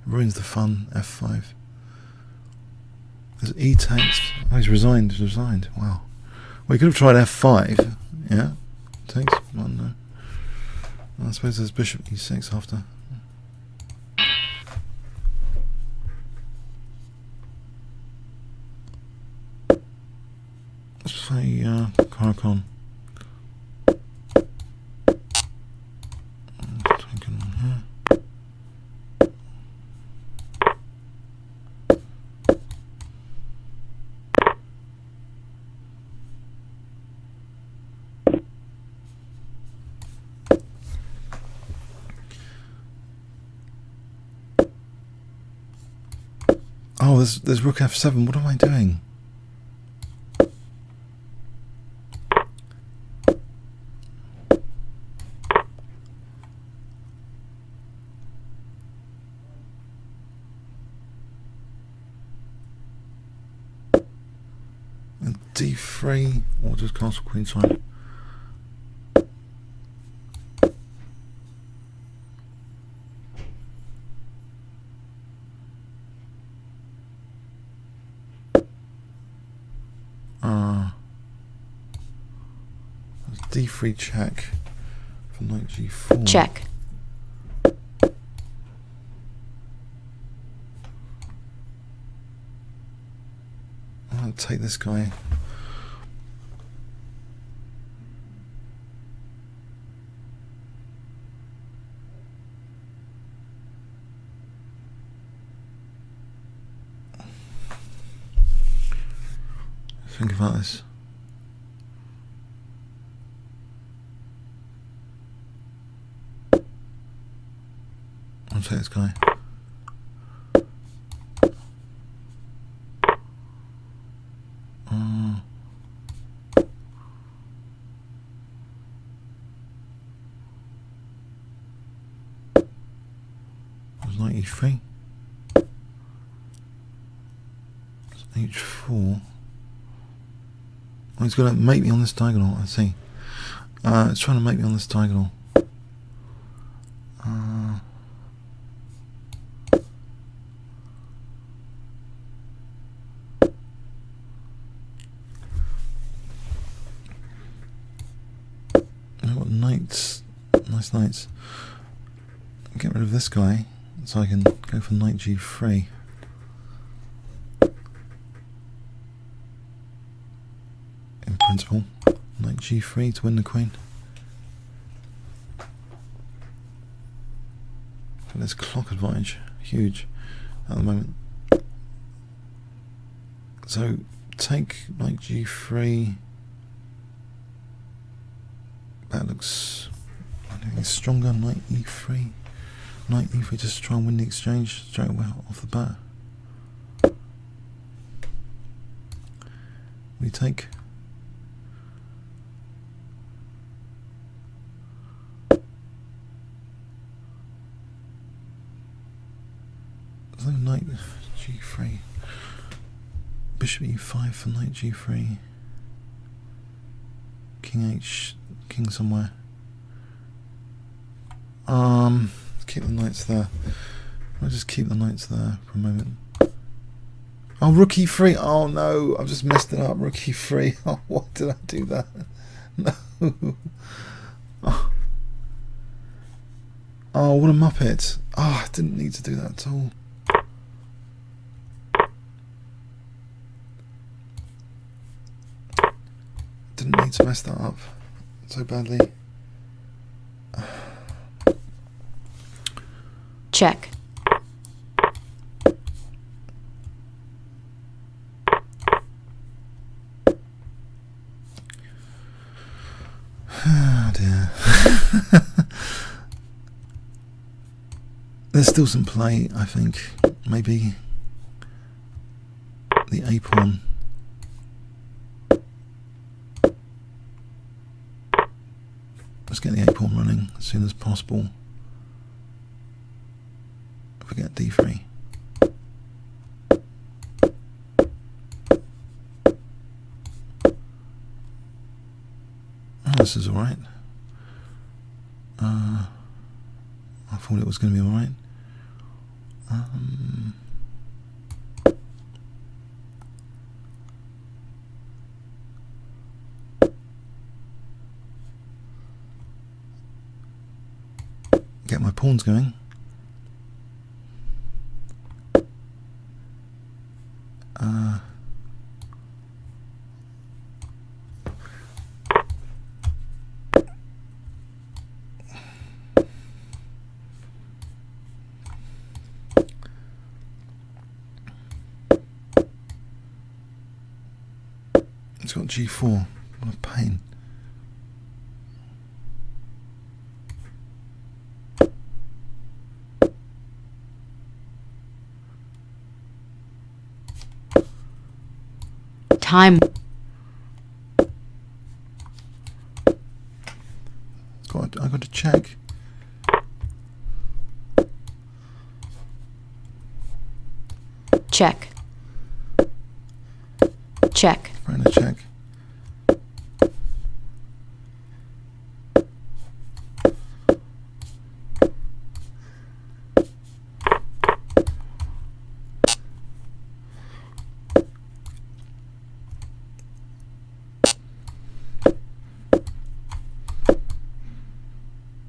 Ruins the fun, f5. There's e takes. Oh, he's resigned, Wow. Well, he could have tried f5. Yeah. Takes one, no. I suppose there's bishop e6 after. Let's play Carlsen. Oh, there's rook f7. What am I doing? And d3 or just castle queenside. D3 check for knight g4. Check. I'll take this guy. Think about this. I'll take this guy. There's knight e3. There's h4. Oh, he's going to make me on this diagonal, I see. It's trying to make me on this diagonal. I've got knights, nice knights. Get rid of this guy so I can go for knight g3. In principle, knight g3 to win the queen. But there's clock advantage, huge at the moment. So take knight g3. That looks, I think, stronger. Knight e3. Knight e3, just to try and win the exchange straight away off the bat. We take. There's no knight g3. Bishop e5 for knight g3. King somewhere. Keep the knights there. I'll just keep the knights there for a moment. Oh, rook e3. Oh no, I've just messed it up. Rook e3. Oh, what did I do that? No. Oh, what a muppet. Oh, I didn't need to do that at all. Didn't need to mess that up so badly. Check. Oh dear. There's still some play, I think. Maybe the A pawn. Let's get the A pawn running as soon as possible. Forget D3. Oh, this is alright. I thought it was going to be alright. Get my pawns going. It's got G4. What a pain. Time. I got to check. Check. Check. Right, a check.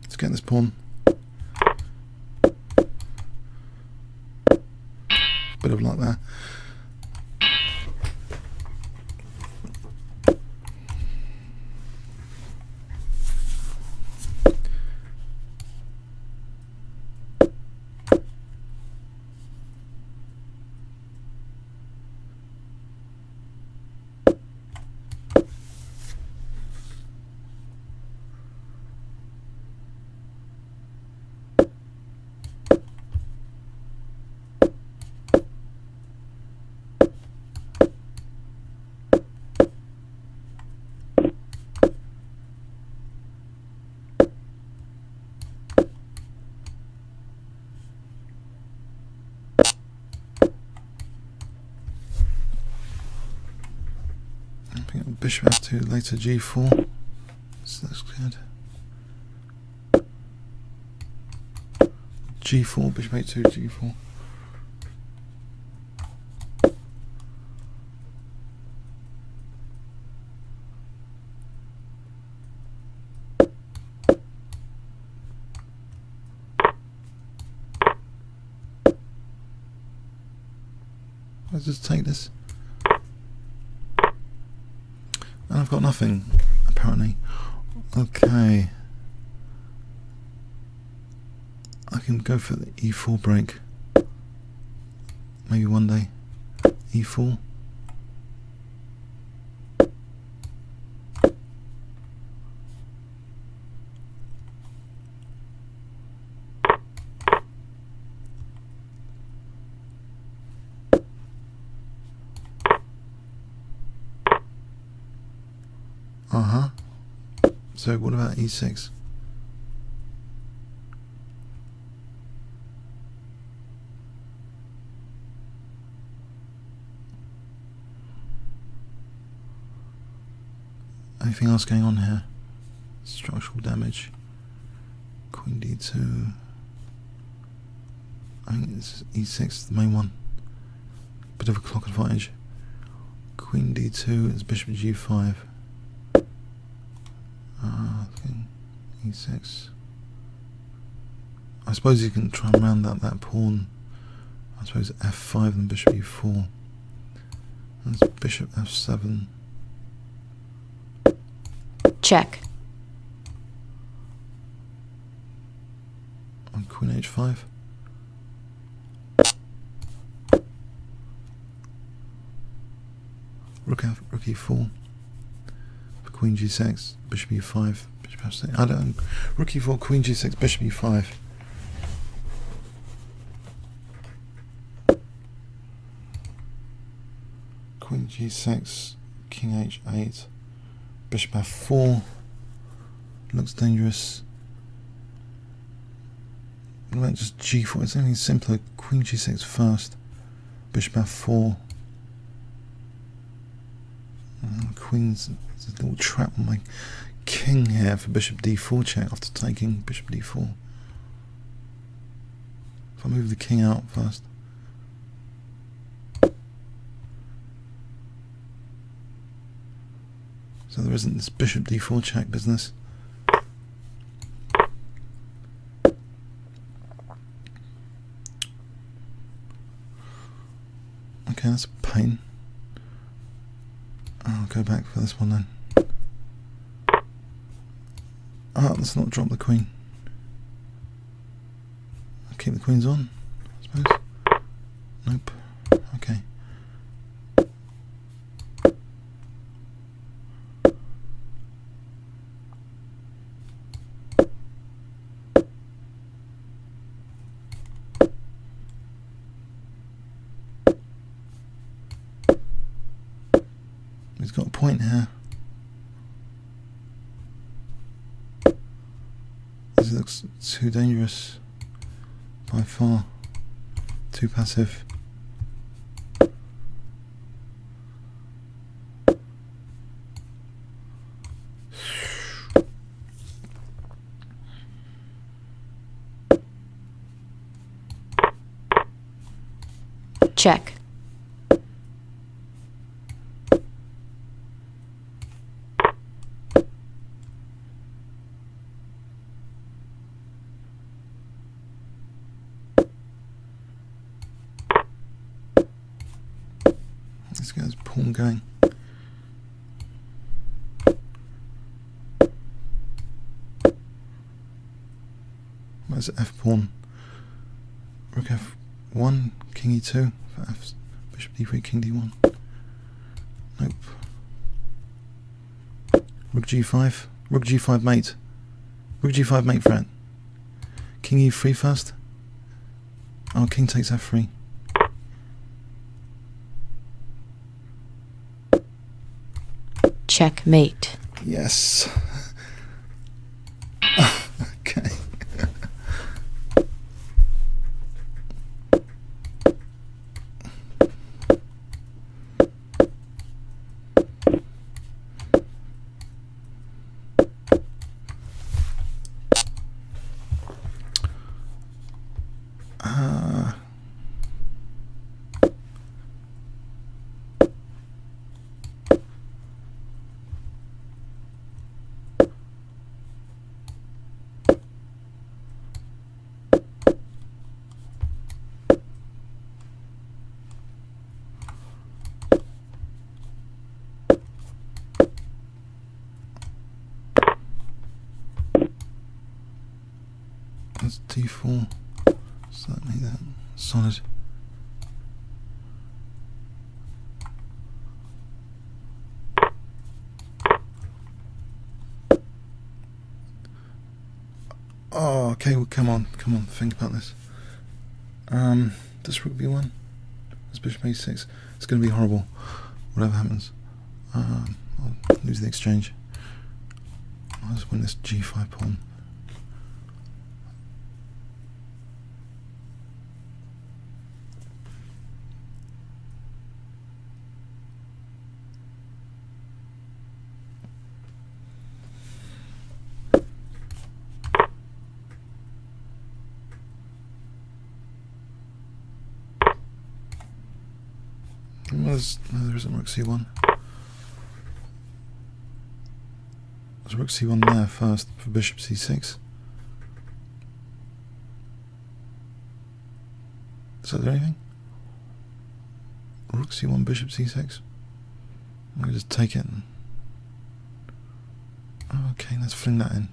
Let's get this pawn. Bit of luck there. Bishop f2, later g4. So that's good. G4, bishop a2, g4. Let's just take this. And I've got nothing, apparently. Okay. I can go for the e4 break. Maybe one day. e4. So what about e6? Anything else going on here? Structural damage. Queen d2. I think it's e6 the main one. Bit of a clock advantage. Queen d2 is bishop g5. King e6. I suppose you can try and round up that pawn. I suppose f5 and bishop e4. That's bishop f7. Check. And queen h5. Rook e4. For queen g6, bishop e5, bishop f6. I don't. Rook e4, queen g6, bishop e5. Queen g6, king h8, bishop f4. Looks dangerous. What about just g4? It's anything simpler. Queen g6 first, bishop f4. Queen's there's a little trap on my king here for bishop d4 check after taking bishop d4. If I move the king out first. So there isn't this bishop d4 check business. Okay, that's a pain. I'll go back for this one then. Let's not drop the queen. I'll keep the queens on, I suppose. Nope. Okay. He's got a point here. This looks too dangerous. By far. Too passive. Check. Let's get his pawn going. Where's the f pawn? Rook f1, king e2 for f, bishop d3, king d1. Nope. Rook g5, rook g5 mate. Rook g5 mate threat. King e3 first. Oh, king takes f3. Checkmate. Yes. Okay. That's d4. So that make that solid. Oh, okay. Well, come on. Think about this. Does rook b1? Does bishop a6? It's going to be horrible. Whatever happens, I'll lose the exchange. I'll just win this g5 pawn. No, there isn't rook c1. There's rook c1 there first for bishop c6. Is there anything? Rook c1, bishop c6. I'm going to just take it. Okay, let's fling that in.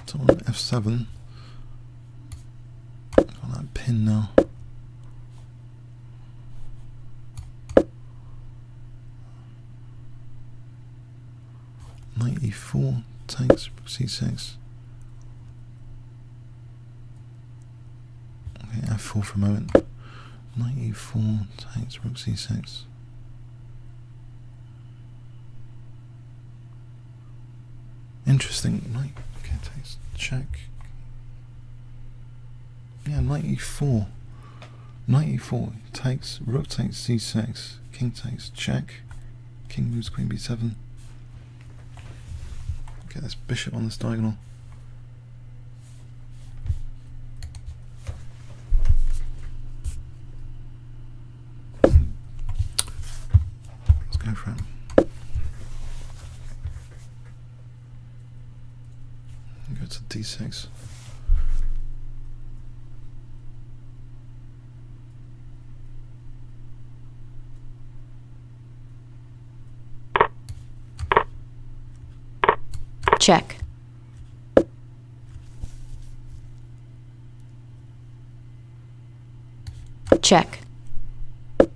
So on f7. On that pin now. Knight e4 takes rook c6. Okay, f4 for a moment. Knight e4 takes rook c6. Interesting. Knight, okay, takes check. Yeah, knight e4. Knight e4 takes, rook takes c6. King takes check. King moves queen b7. Get this bishop on this diagonal. Let's go for it. Go to d6. Check. Check. I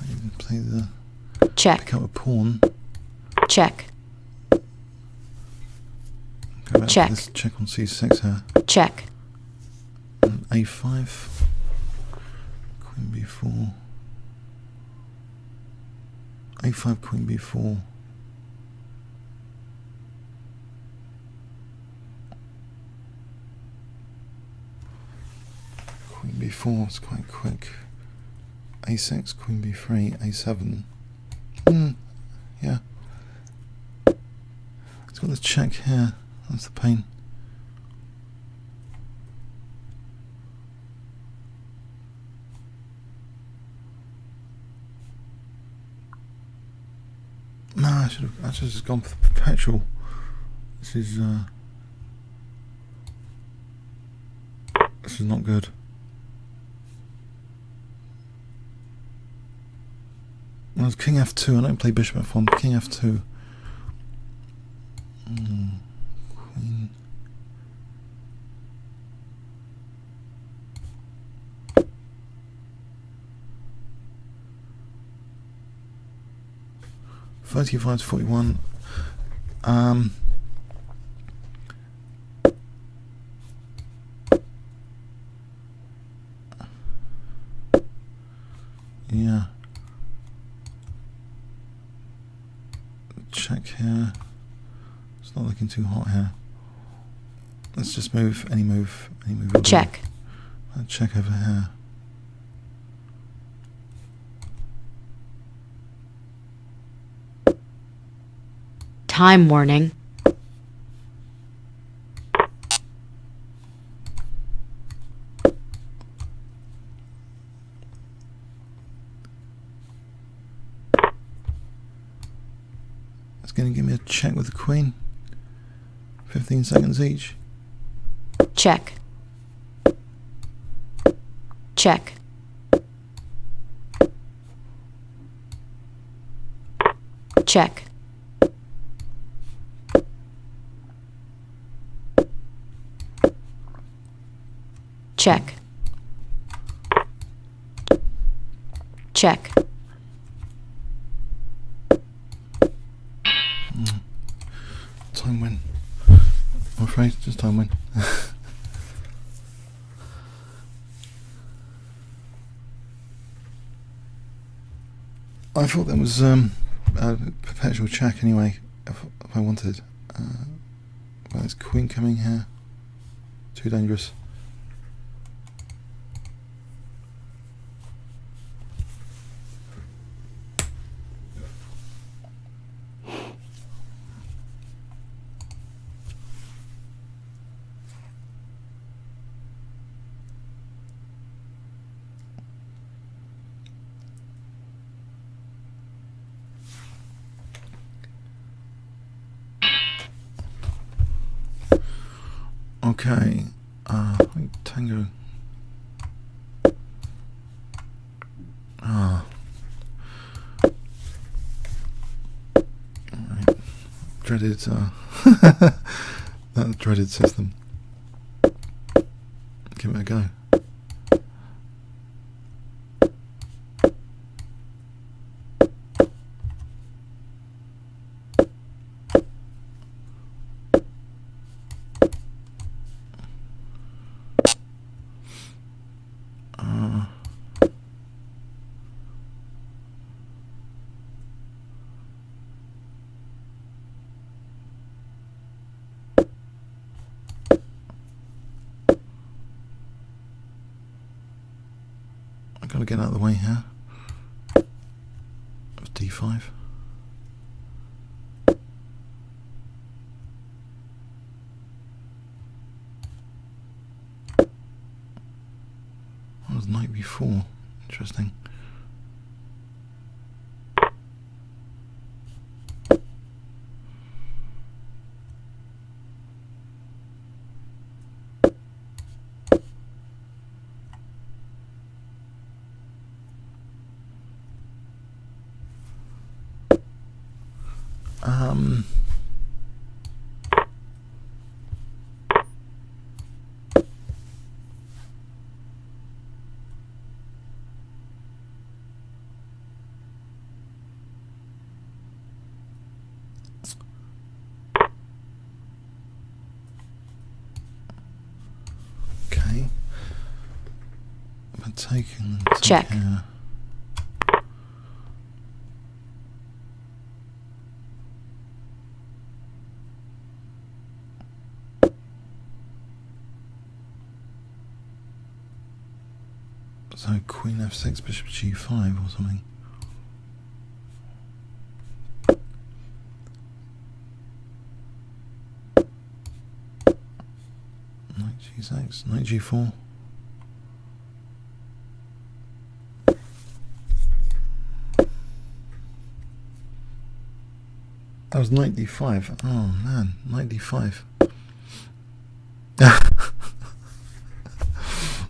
even play the Check. pick up a pawn. Check. Go back Check. for this check on c6 here. Check. And a5. Queen b4. a5, queen b4. Queen b4 is quite quick. a6, queen b3, a7. Yeah. It's got this check here. That's the pain. No, I should have just gone for the perpetual. This is not good. Well, it's king f2. I don't play bishop f1. King f2. Queen. $35 to 41. Yeah. Check here. It's not looking too hot here. Let's just move. Any move. Any move. Check. Check over here. Time warning. It's going to give me a check with the queen. 15 seconds each. Check. Check. Check. Check. Check. Time win. I'm afraid, just time win. I thought that was a perpetual check anyway, if I wanted. But there's queen coming here. Too dangerous. Okay, tango. Right. Dreaded, that dreaded system. Give it a go. I've got to get out of the way here. That was D5. That was knight B4. Interesting. Okay. I'm taking Check. Here. So Queen F6, Bishop G5 or something. Knight G6, Knight G4. That was Knight D5. Oh man, Knight D5.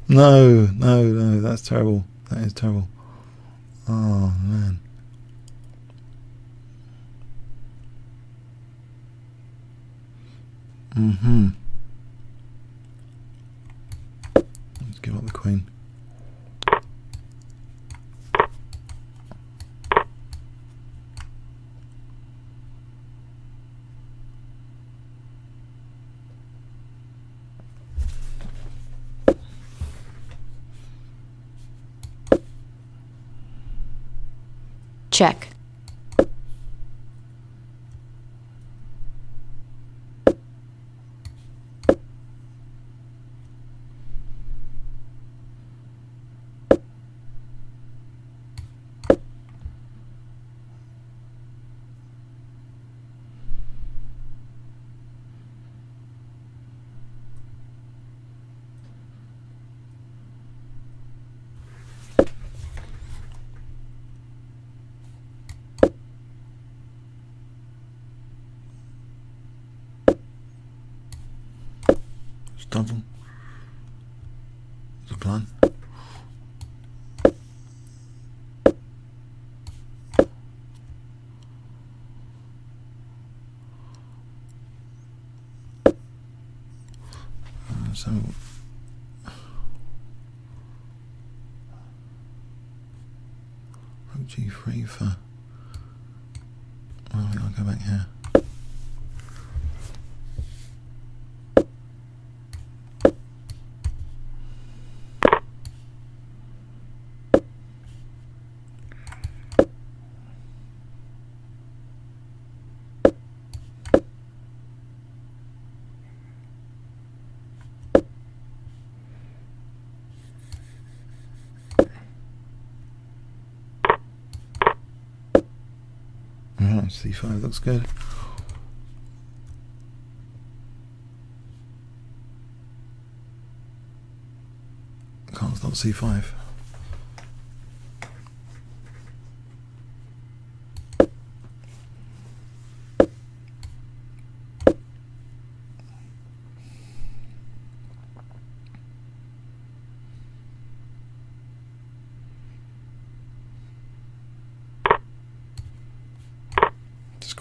No, that's terrible. That is terrible. Oh man. Let's give up the queen. Check. Double. There's a plan. So rook G3 for. Oh, I'll go back here. C5 looks good. Can't stop C5.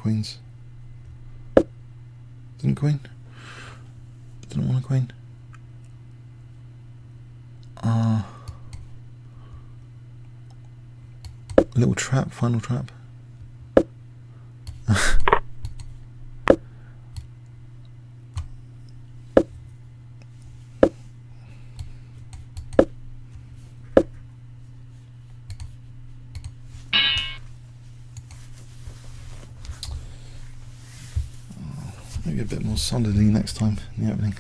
queens. Didn't queen? Didn't want a queen. Little trap, final trap. Maybe a bit more solidly next time in the opening.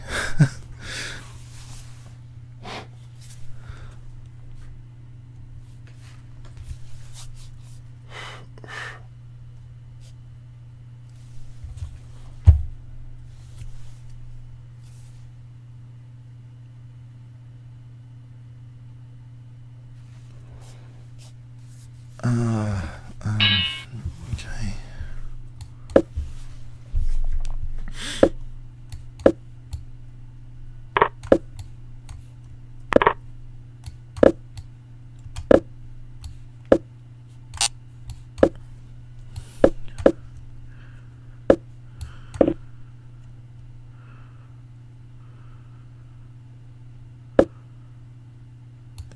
Okay.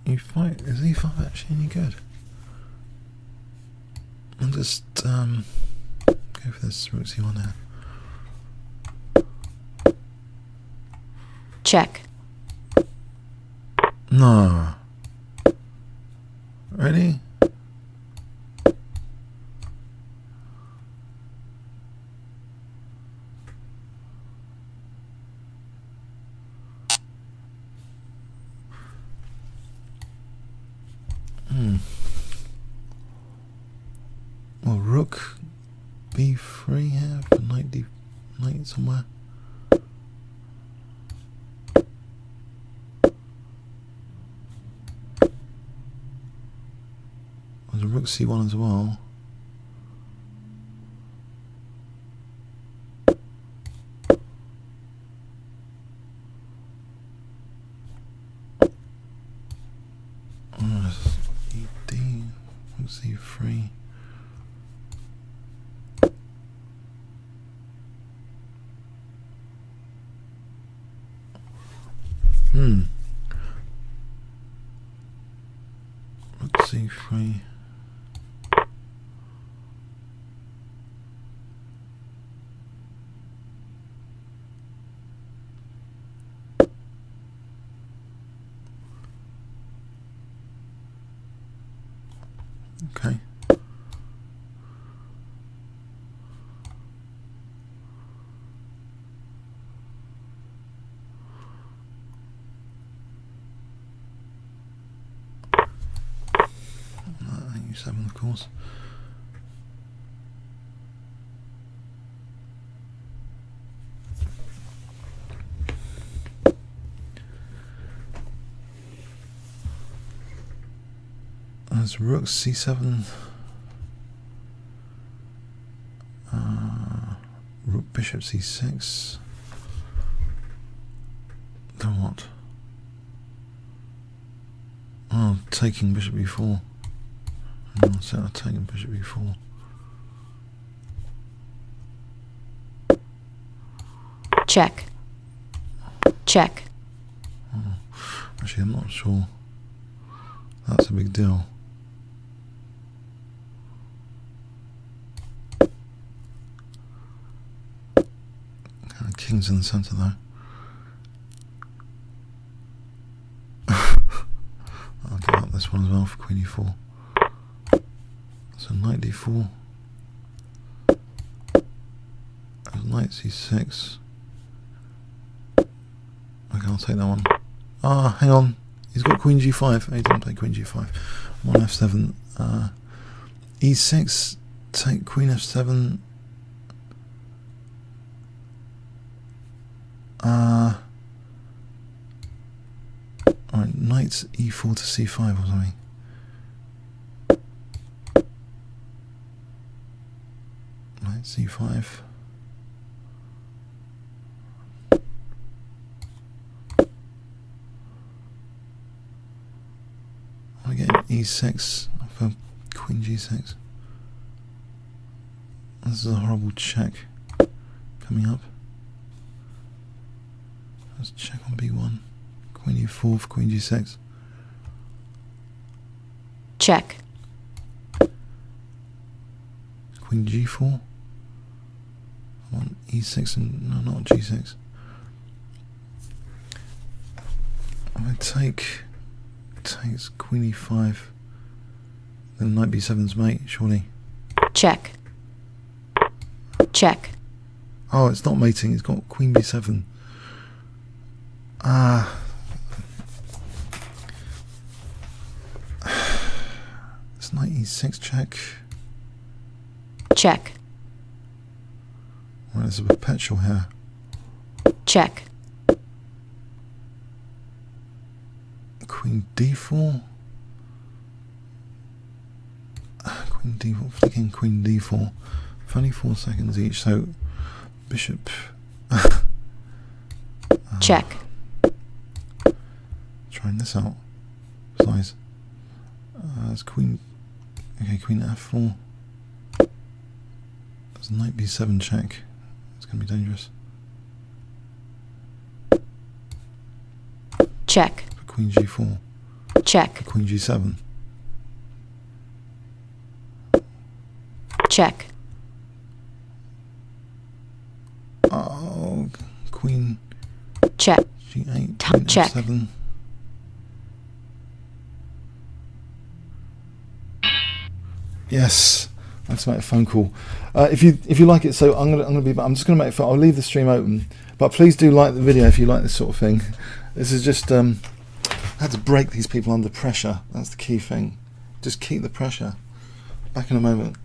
E5, is E5 actually any good? I'll just go for this rook C1 now. Check. No. Ready? Well, rook B3 here for knight somewhere. There's a rook C1 as well. ED, rook C3. Rook C3. Okay. E7, of course. There's rook C7. Rook bishop C6. Then what? Oh, taking bishop B4. So I'll take bishop B4. Check. Check. Oh, actually, I'm not sure that's a big deal. King's in the centre though. I'll give up this one as well for queen e4. So knight d4. Knight c6. Okay, I'll take that one. Ah, hang on. He's got queen g5. He didn't play queen g5. I'm on f7. E6. Take queen f7. Alright, knight e4 to c5 or something. Knight c5. I get e6 for queen g6. This is a horrible check coming up. Let's check on b1. Queen e4 for queen g6. Check. Queen g4. I want e6 and no, not g6. I'm going to takes queen e5. Then knight b7's mate, surely. Check. Check. Oh, it's not mating. It's got queen b7. Ah. It's knight e6 check. Check. Well, it's a perpetual here. Check. Queen d4. Queen d4. Flicking queen d4. For only 4 seconds each. So bishop. Check. Trying this out. Size. It's queen. Okay, queen f4. There's knight b7 check. It's going to be dangerous. Check. For queen g4. Check. For queen g7. Check. Oh, queen Check. g8. Queen Check. f7. Yes, I have to make a phone call. If you like it, so I'm just gonna make. I'll leave the stream open, but please do like the video if you like this sort of thing. This is just I had to break these people under pressure. That's the key thing. Just keep the pressure. Back in a moment.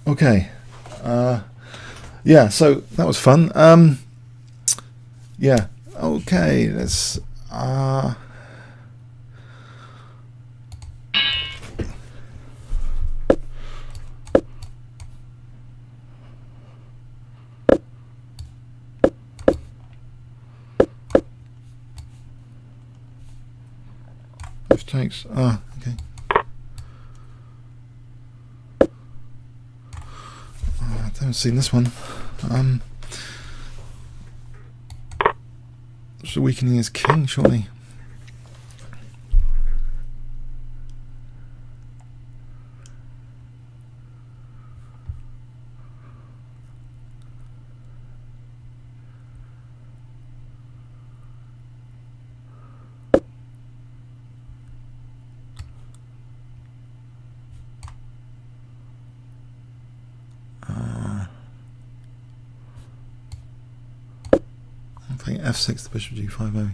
Okay, yeah, so that was fun. Yeah, okay, let's if takes okay. I haven't seen this one. So weakening his king, surely. I think f6 to bishop g5 maybe.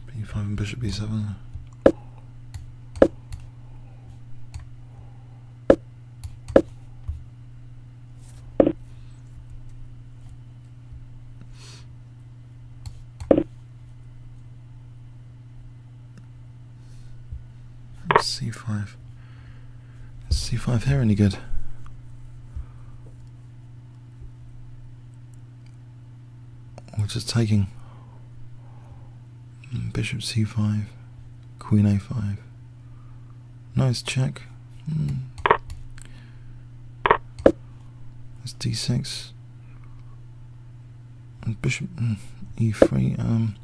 b5 and bishop b7. c5. Is c5 here any good? Or just taking bishop c5, queen a5. No, it's check. It's d6 and bishop e3.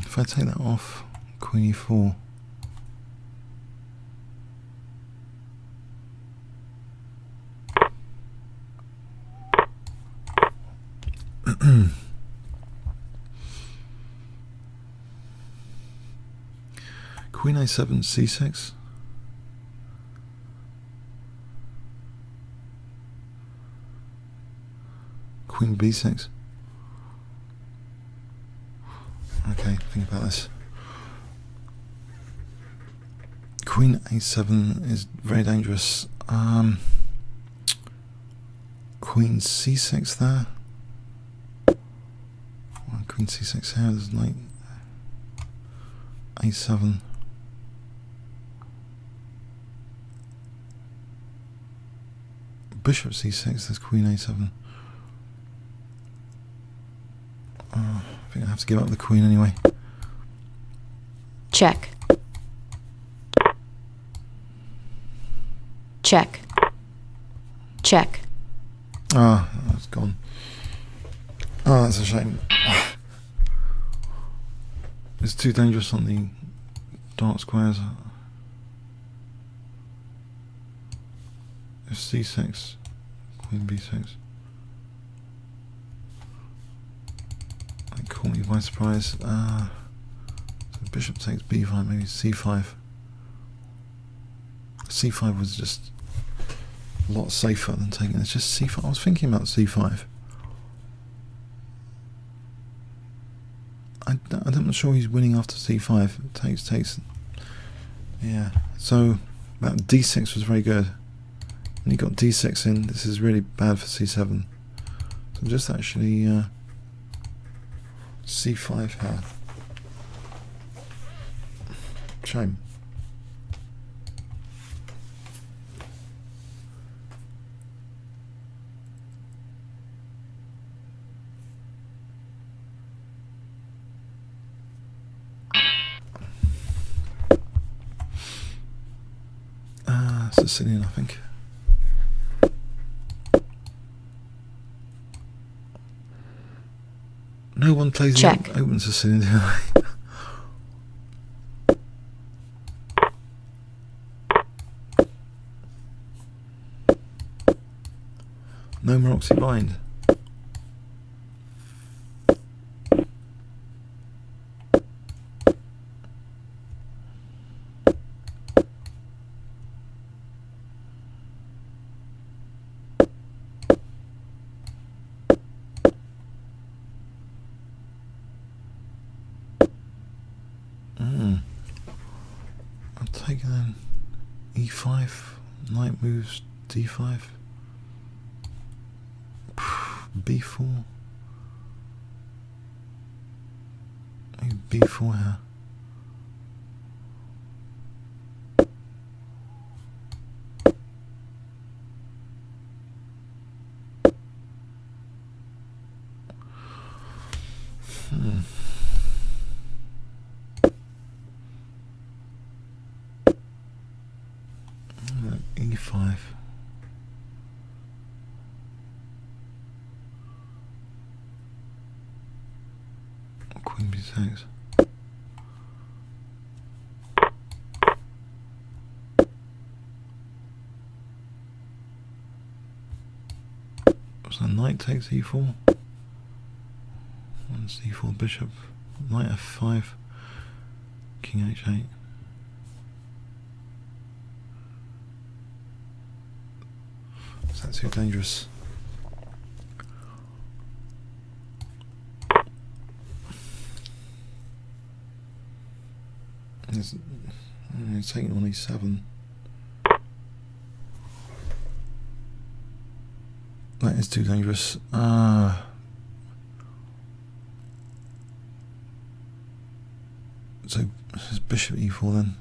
If I take that off, queen e4. Queen a7, c6. Queen b6. Okay, think about this. Queen a7 is very dangerous. Queen c6 there. Queen c6 here, there's knight a7. Bishop c6, there's queen a7. I think I have to give up the queen anyway. Check. Check. Check. Ah, it's gone. Oh, that's a shame. It's too dangerous on the dark squares. c6, queen b6. That caught me by surprise. So bishop takes b5, maybe c5. c5 was just a lot safer than taking. It's just c5. I was thinking about c5. I'm not sure he's winning after c5. Takes. Yeah. So that d6 was very good. And he got d6 in. This is really bad for c7. So just actually c5 here. Shame. Sicilian, I think. No one plays Check. the open Sicilian, do they? No Maroxy bind. I'll take then e5, knight moves d5, b4, maybe b4 here. e5. Queen b6. So knight takes e4. One c4 bishop. Knight f5. King h8. Is that too dangerous? It's taking on e7. That is too dangerous. So this is bishop e4 then.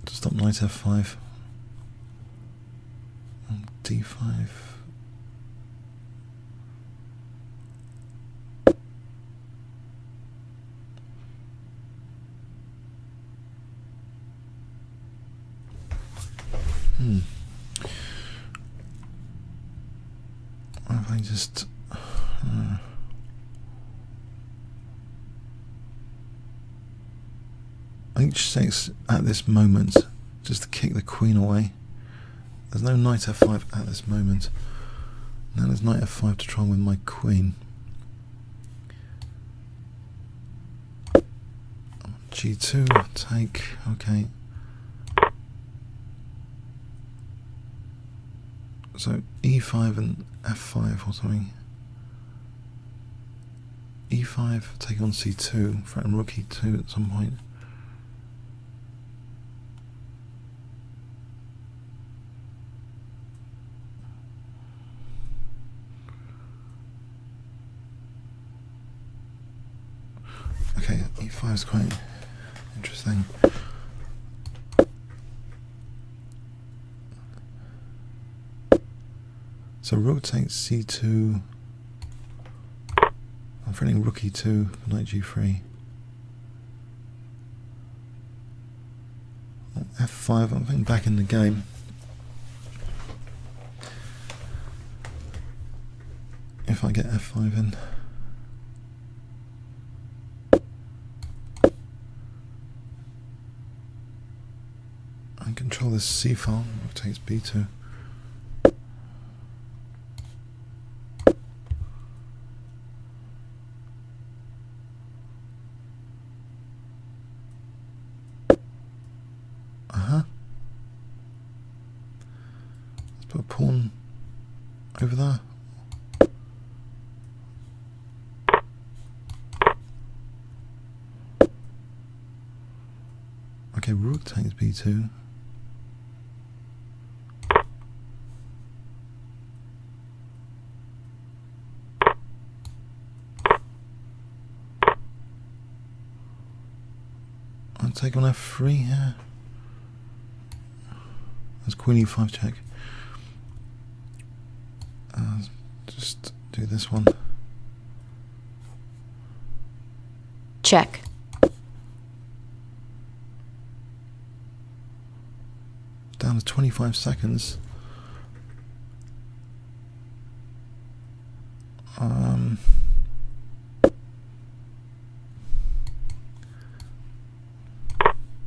To stop knight f5. And d5. What if I just h6 at this moment, just to kick the queen away. There's no knight f5 at this moment. Now there's knight f5 to try and win my queen. g2, take, okay. So e5 and f5 or something. e5, take on c2, threaten rook e2 at some point. Okay, e5 is quite interesting. So rook takes c2. I'm threatening rook e2 for knight g3. f5, I'm getting back in the game. If I get f5 in. I control this c file, rook takes b2. Let's put a pawn over there. Okay, rook takes b2. I'll take on f3 here. That's queen e5 check. Just do this one. Check. Down to 25 seconds.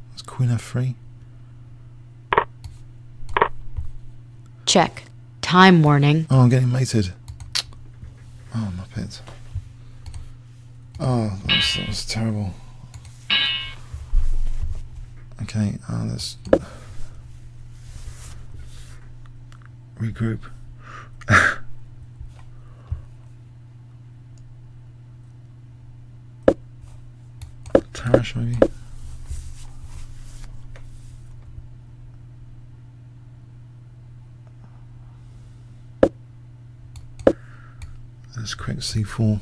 That's queen f3. Check. Time warning. Oh, I'm getting mated. Oh, my pit. Oh, that was terrible. Okay, let's regroup. Tarish maybe. Let's quick c4.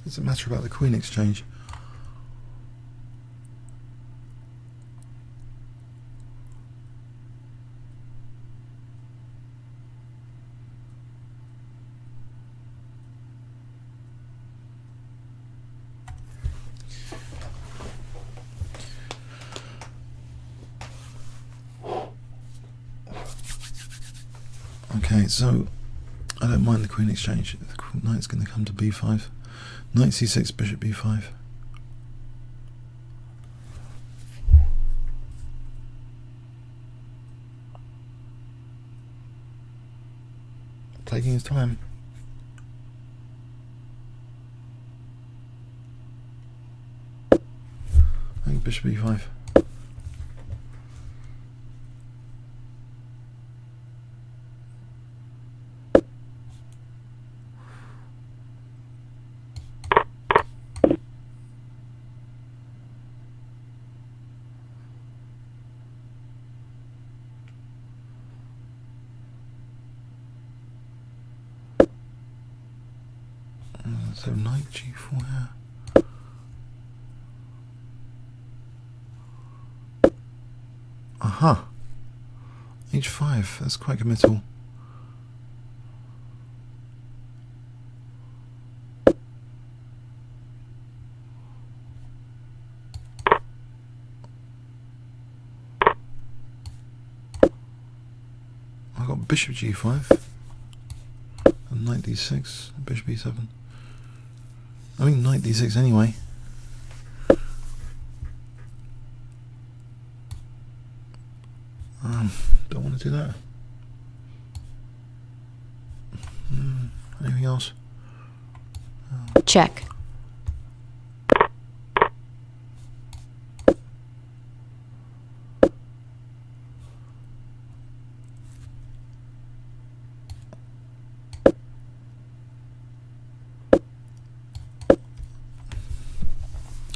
It's a matter about the queen exchange. Okay, so I don't mind the queen exchange. The knight's going to come to b5. Knight c6, bishop b5. Taking his time. I think bishop e5. So knight g4 here. Aha. h5. That's quite committal. I got bishop g5 and knight d6, bishop e7. I mean knight d6 anyway. Don't want to do that. Anything else? Check.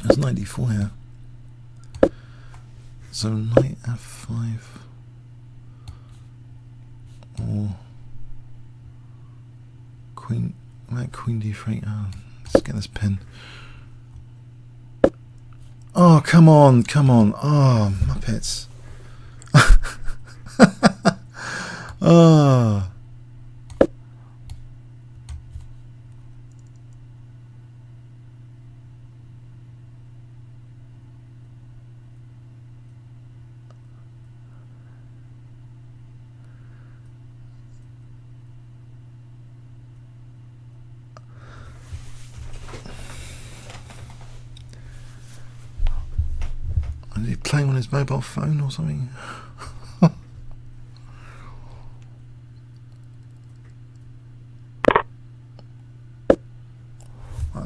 There's knight d4 here. So knight f5 or queen, like queen d3. Let's get this pin. Oh, come on, come on. Oh, Muppets. Oh. Is he playing on his mobile phone or something? I'm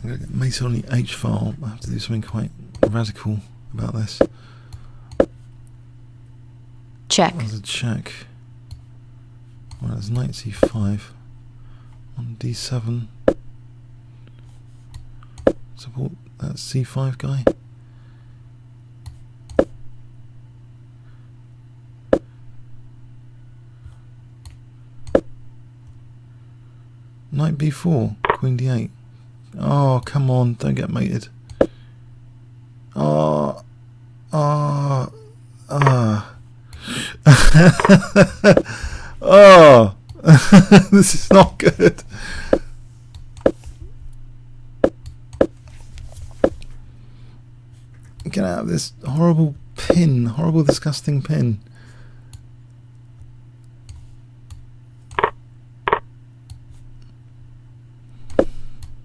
going to get mated on the H file. I have to do something quite radical about this. Check. There's a check. Well, there's knight c5 on d7. Support that c5 guy. Knight b4, queen d8. Oh, come on, don't get mated. Oh, oh, oh. Oh, this is not good. Get out of this horrible pin, horrible, disgusting pin.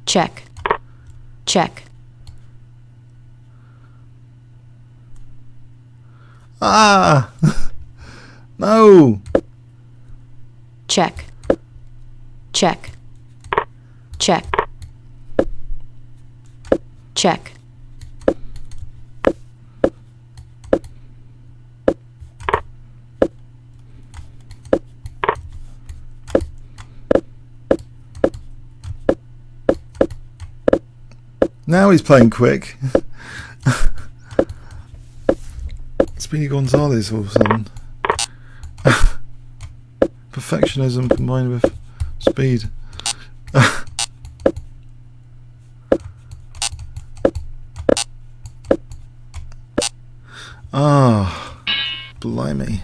Check. Check. Ah! No! Check. Check. Check. Check. Now he's playing quick. Speedy Gonzalez all of a sudden. Perfectionism combined with speed. Ah, blimey.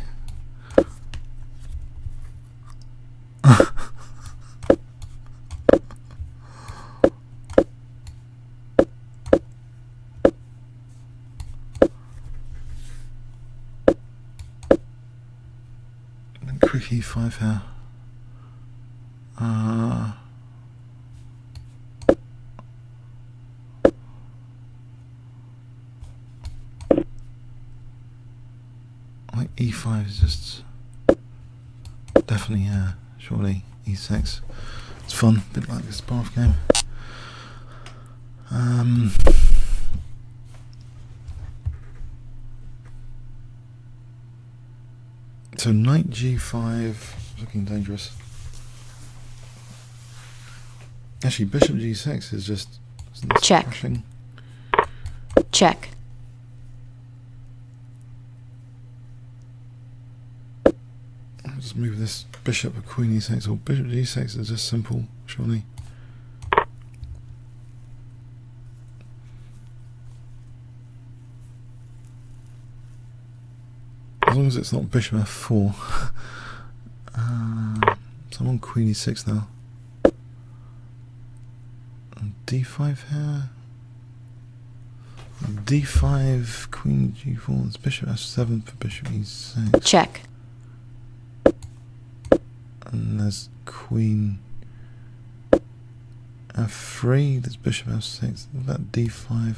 Quick e5 here. I think e5 is just definitely surely e6. It's fun, a bit like this Barth game. So knight g5, looking dangerous. Actually, bishop g6 is just check. Crashing. Check. I'll just move this bishop to queen e6, or bishop g6 is just simple, surely. long as it's not bishop f4. So I'm on queen e6 now. And d5 here. d5, queen g4. It's bishop f7 for bishop e6. Check. And there's queen f3. There's bishop f6. What about d5?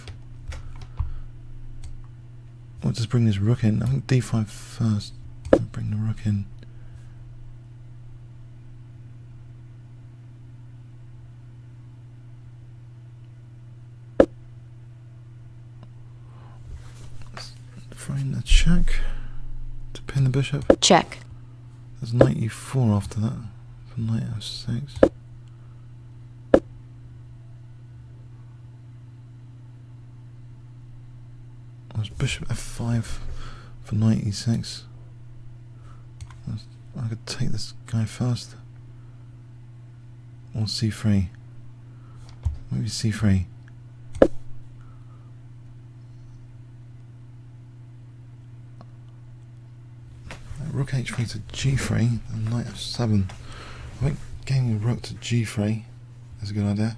We'll just bring this rook in. I think d5 first. Bring the rook in. Let's throw in the check to pin the bishop. Check. There's knight e4 after that for knight f6. There's bishop f5 for knight e6. I could take this guy first. Or c3. Maybe c3. Rook h3 to g3 and knight f7. I think getting the rook to g3 is a good idea.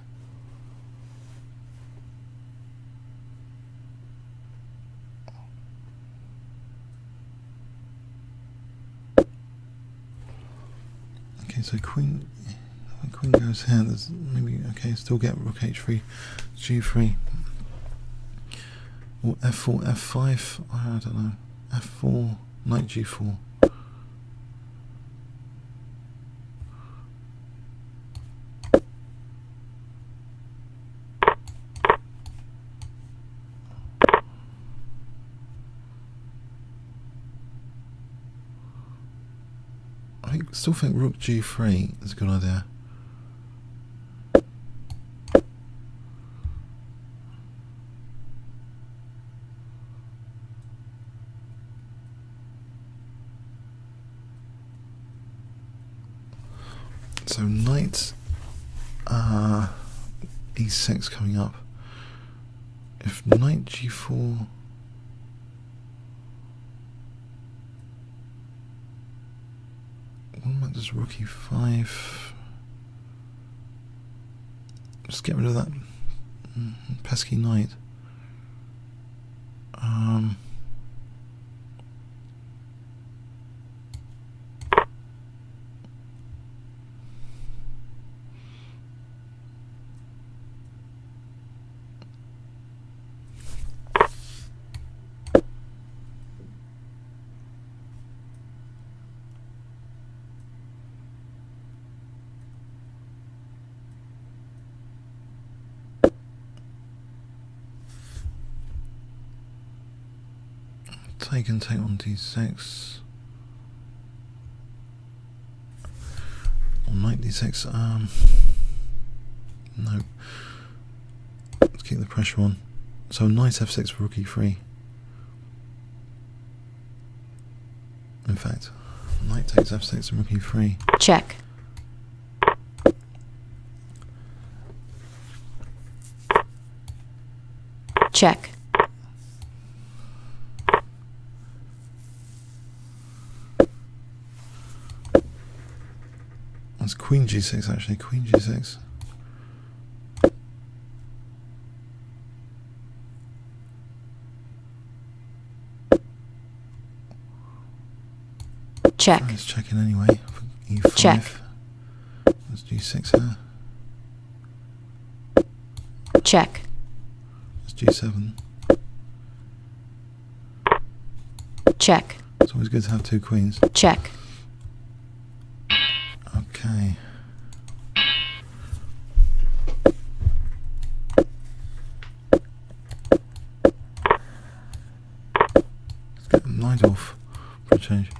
Okay, so queen goes here. There's maybe okay. Still get rook h3, g3, or f4, f5. I don't know. f4, knight g4. Still think rook g3 is a good idea. So knight e6 coming up. If knight g4, what about this rook e5? Just get rid of that pesky knight. Take and take on d6. Or knight d6. No. Let's keep the pressure on. So knight f6 for rook e3. In fact, knight takes f6 and rook e3. Check. Check. That's queen g6 actually, queen g6. Check. Let's check in anyway for e5. Check. Let's g6 here. Check. Let's g7. Check. It's always good to have two queens. Check. Okay. Let's get the knight off for a change.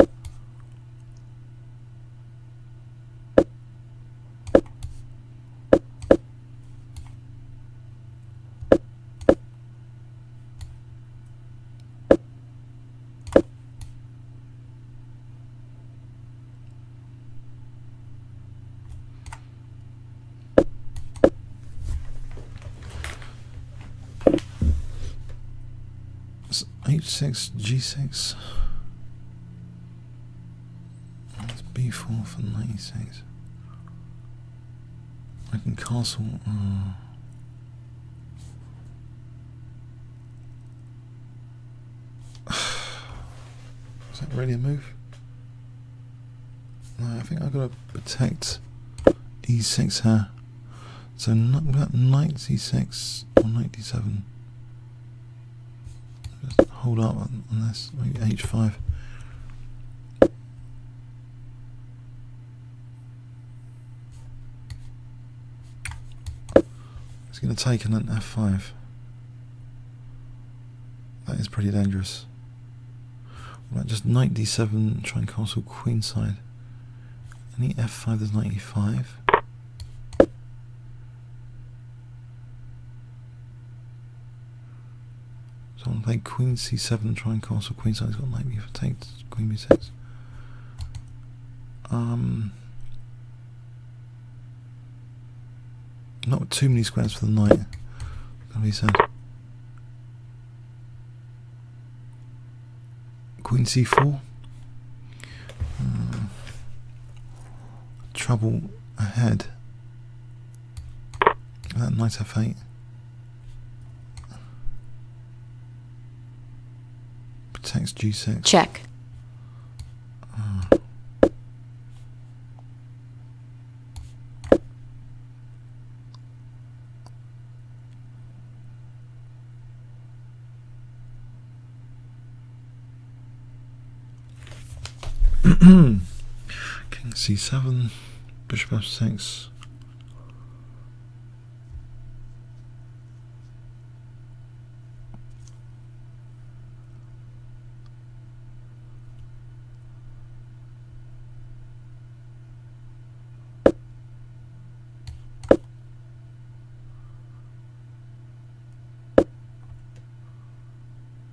h6, g6. g4 for knight e6. I can castle. Is that really a move? No, I think I've got to protect e6 here. So about knight c6 or knight d7. Just hold up on this. Maybe h5. It's going to take and then f5. That is pretty dangerous. What about just knight d7, try and castle queenside. Any f5, there's knight e5. So I want to play queen c7, try and castle queenside. He's got knight b4, takes queen b6. Not too many squares for the knight, gotta be said. Queen c4. Trouble ahead. That knight f8. Protects g6. Check. King c7, bishop f6.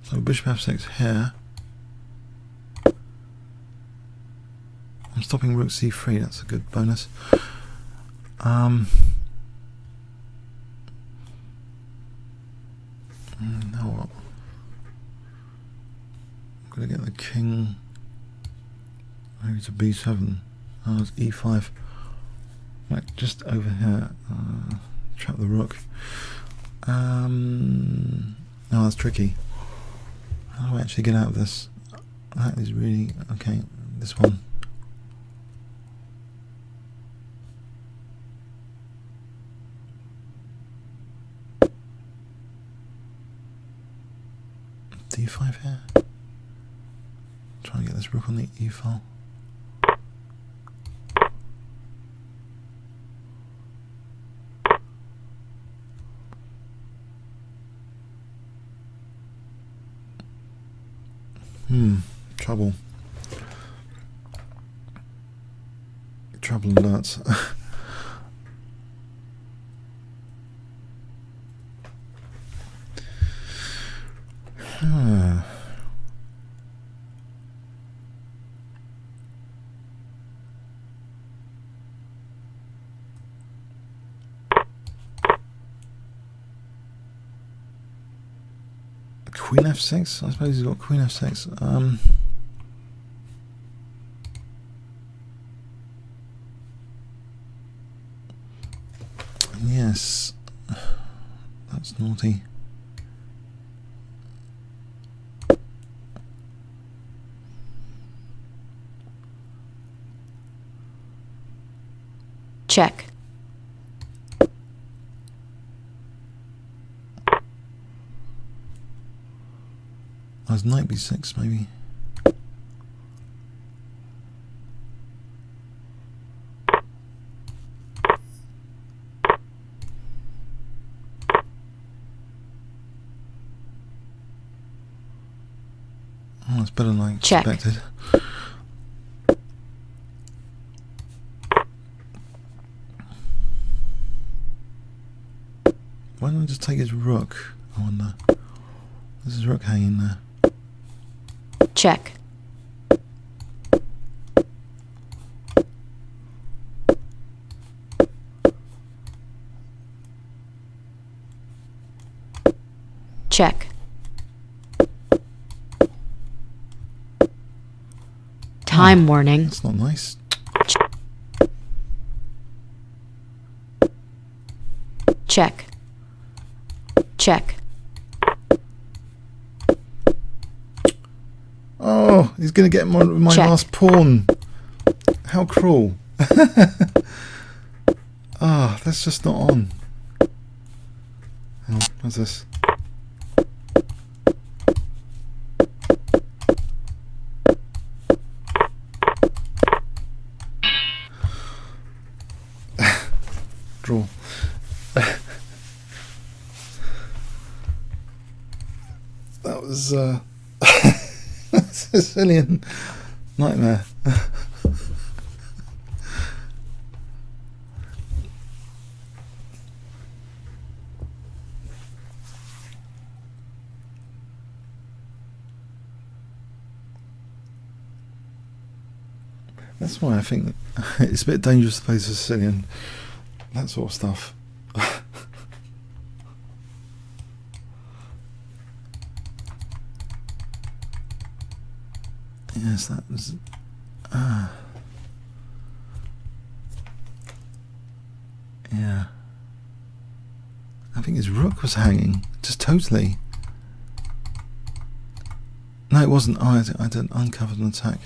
So bishop f6 here. I'm stopping rook c3, that's a good bonus. Now what? I'm going to get the king maybe to b7. It's e5. Like just over here. Trap the rook. No, that's tricky. How do I actually get out of this? That is really okay. This one. d5 here. Trying to get this rook on the e file. Trouble. Trouble alerts. Queen f6? I suppose he's got queen f6. Yes. That's naughty. Check. There's knight b6 maybe. Oh, it's better than I expected. Why don't I just take his rook? I wonder. There's his rook hanging there. Check. Check. Time warning. That's not nice. Check. Check. Oh, he's going to get my Check. last pawn. How cruel. Ah, that's just not on. Hang on, what's this? Draw. That was Sicilian nightmare. That's why I think that it's a bit dangerous to play Sicilian, that sort of stuff. Yes, that was. Yeah. I think his rook was hanging, just totally. No, it wasn't. Oh, I didn't uncover an attack.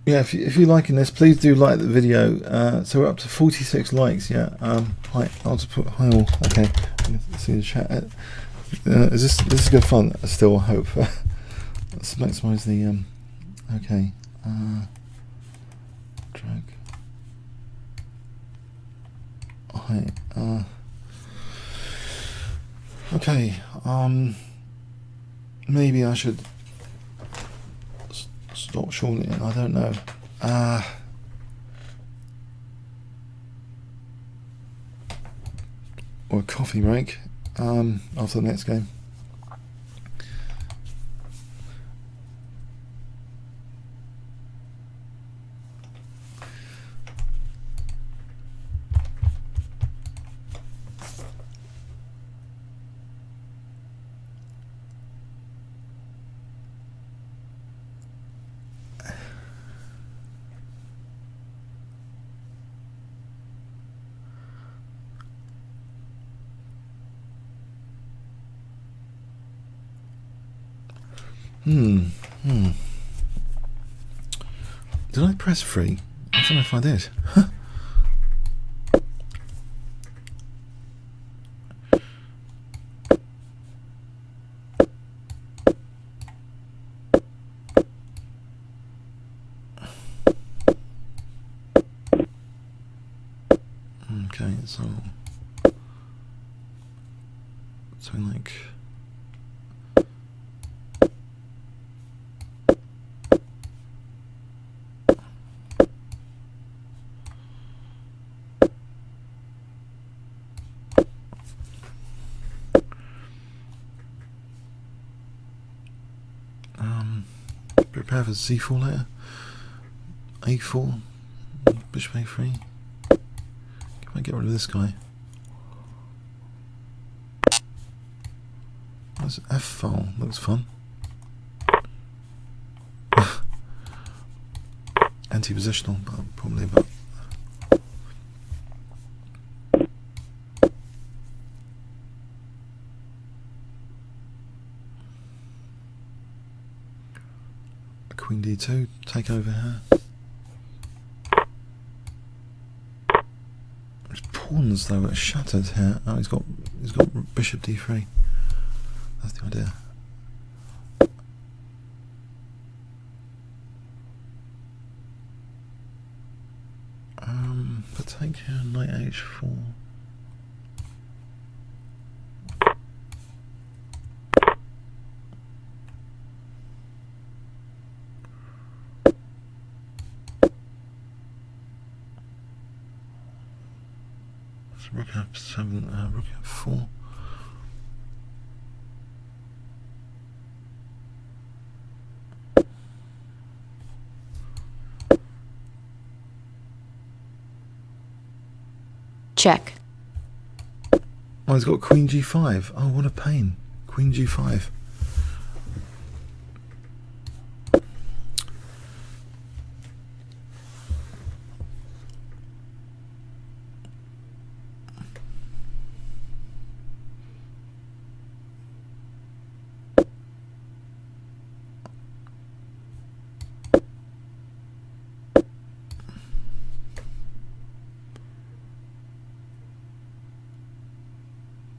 Yeah, if you're liking this, please do like the video. So we're up to 46 likes. Yeah. Hi. I'll just put hi all. Okay. Let's see the chat. This is good fun? Still, I hope. Let's maximise the. Okay. Drag. Hi. Okay. Maybe I should stop shortening. I don't know. Or a coffee break after the next game. Did I press free? I don't know if I did. Okay, so like. Prepare for c4 later. a4, bishop a3. Can I get rid of this guy? That's f file. Looks fun. Anti-positional, but probably about. Queen d2, take over here. His pawns though are shattered here. Oh, he's got bishop d3. That's the idea. But take here, knight h4. Rook f7, rook f4. Check. Oh, he's got queen g5. Oh, what a pain. Queen g5.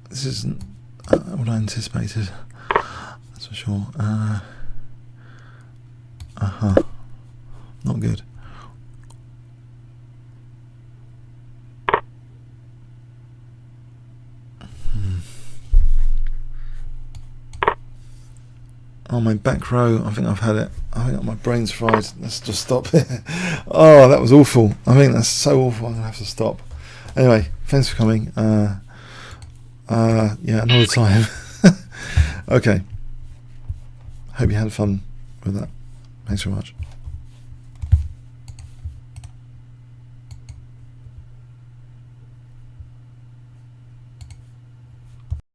This isn't what I anticipated, that's for sure. Not good. Oh, my back row, I think I've had it. I think my brain's fried. Let's just stop here. Oh, that was awful. I think that's so awful, I'm going to have to stop. Anyway, thanks for coming. Yeah, another time. Okay. Hope you had fun with that. Thanks very much.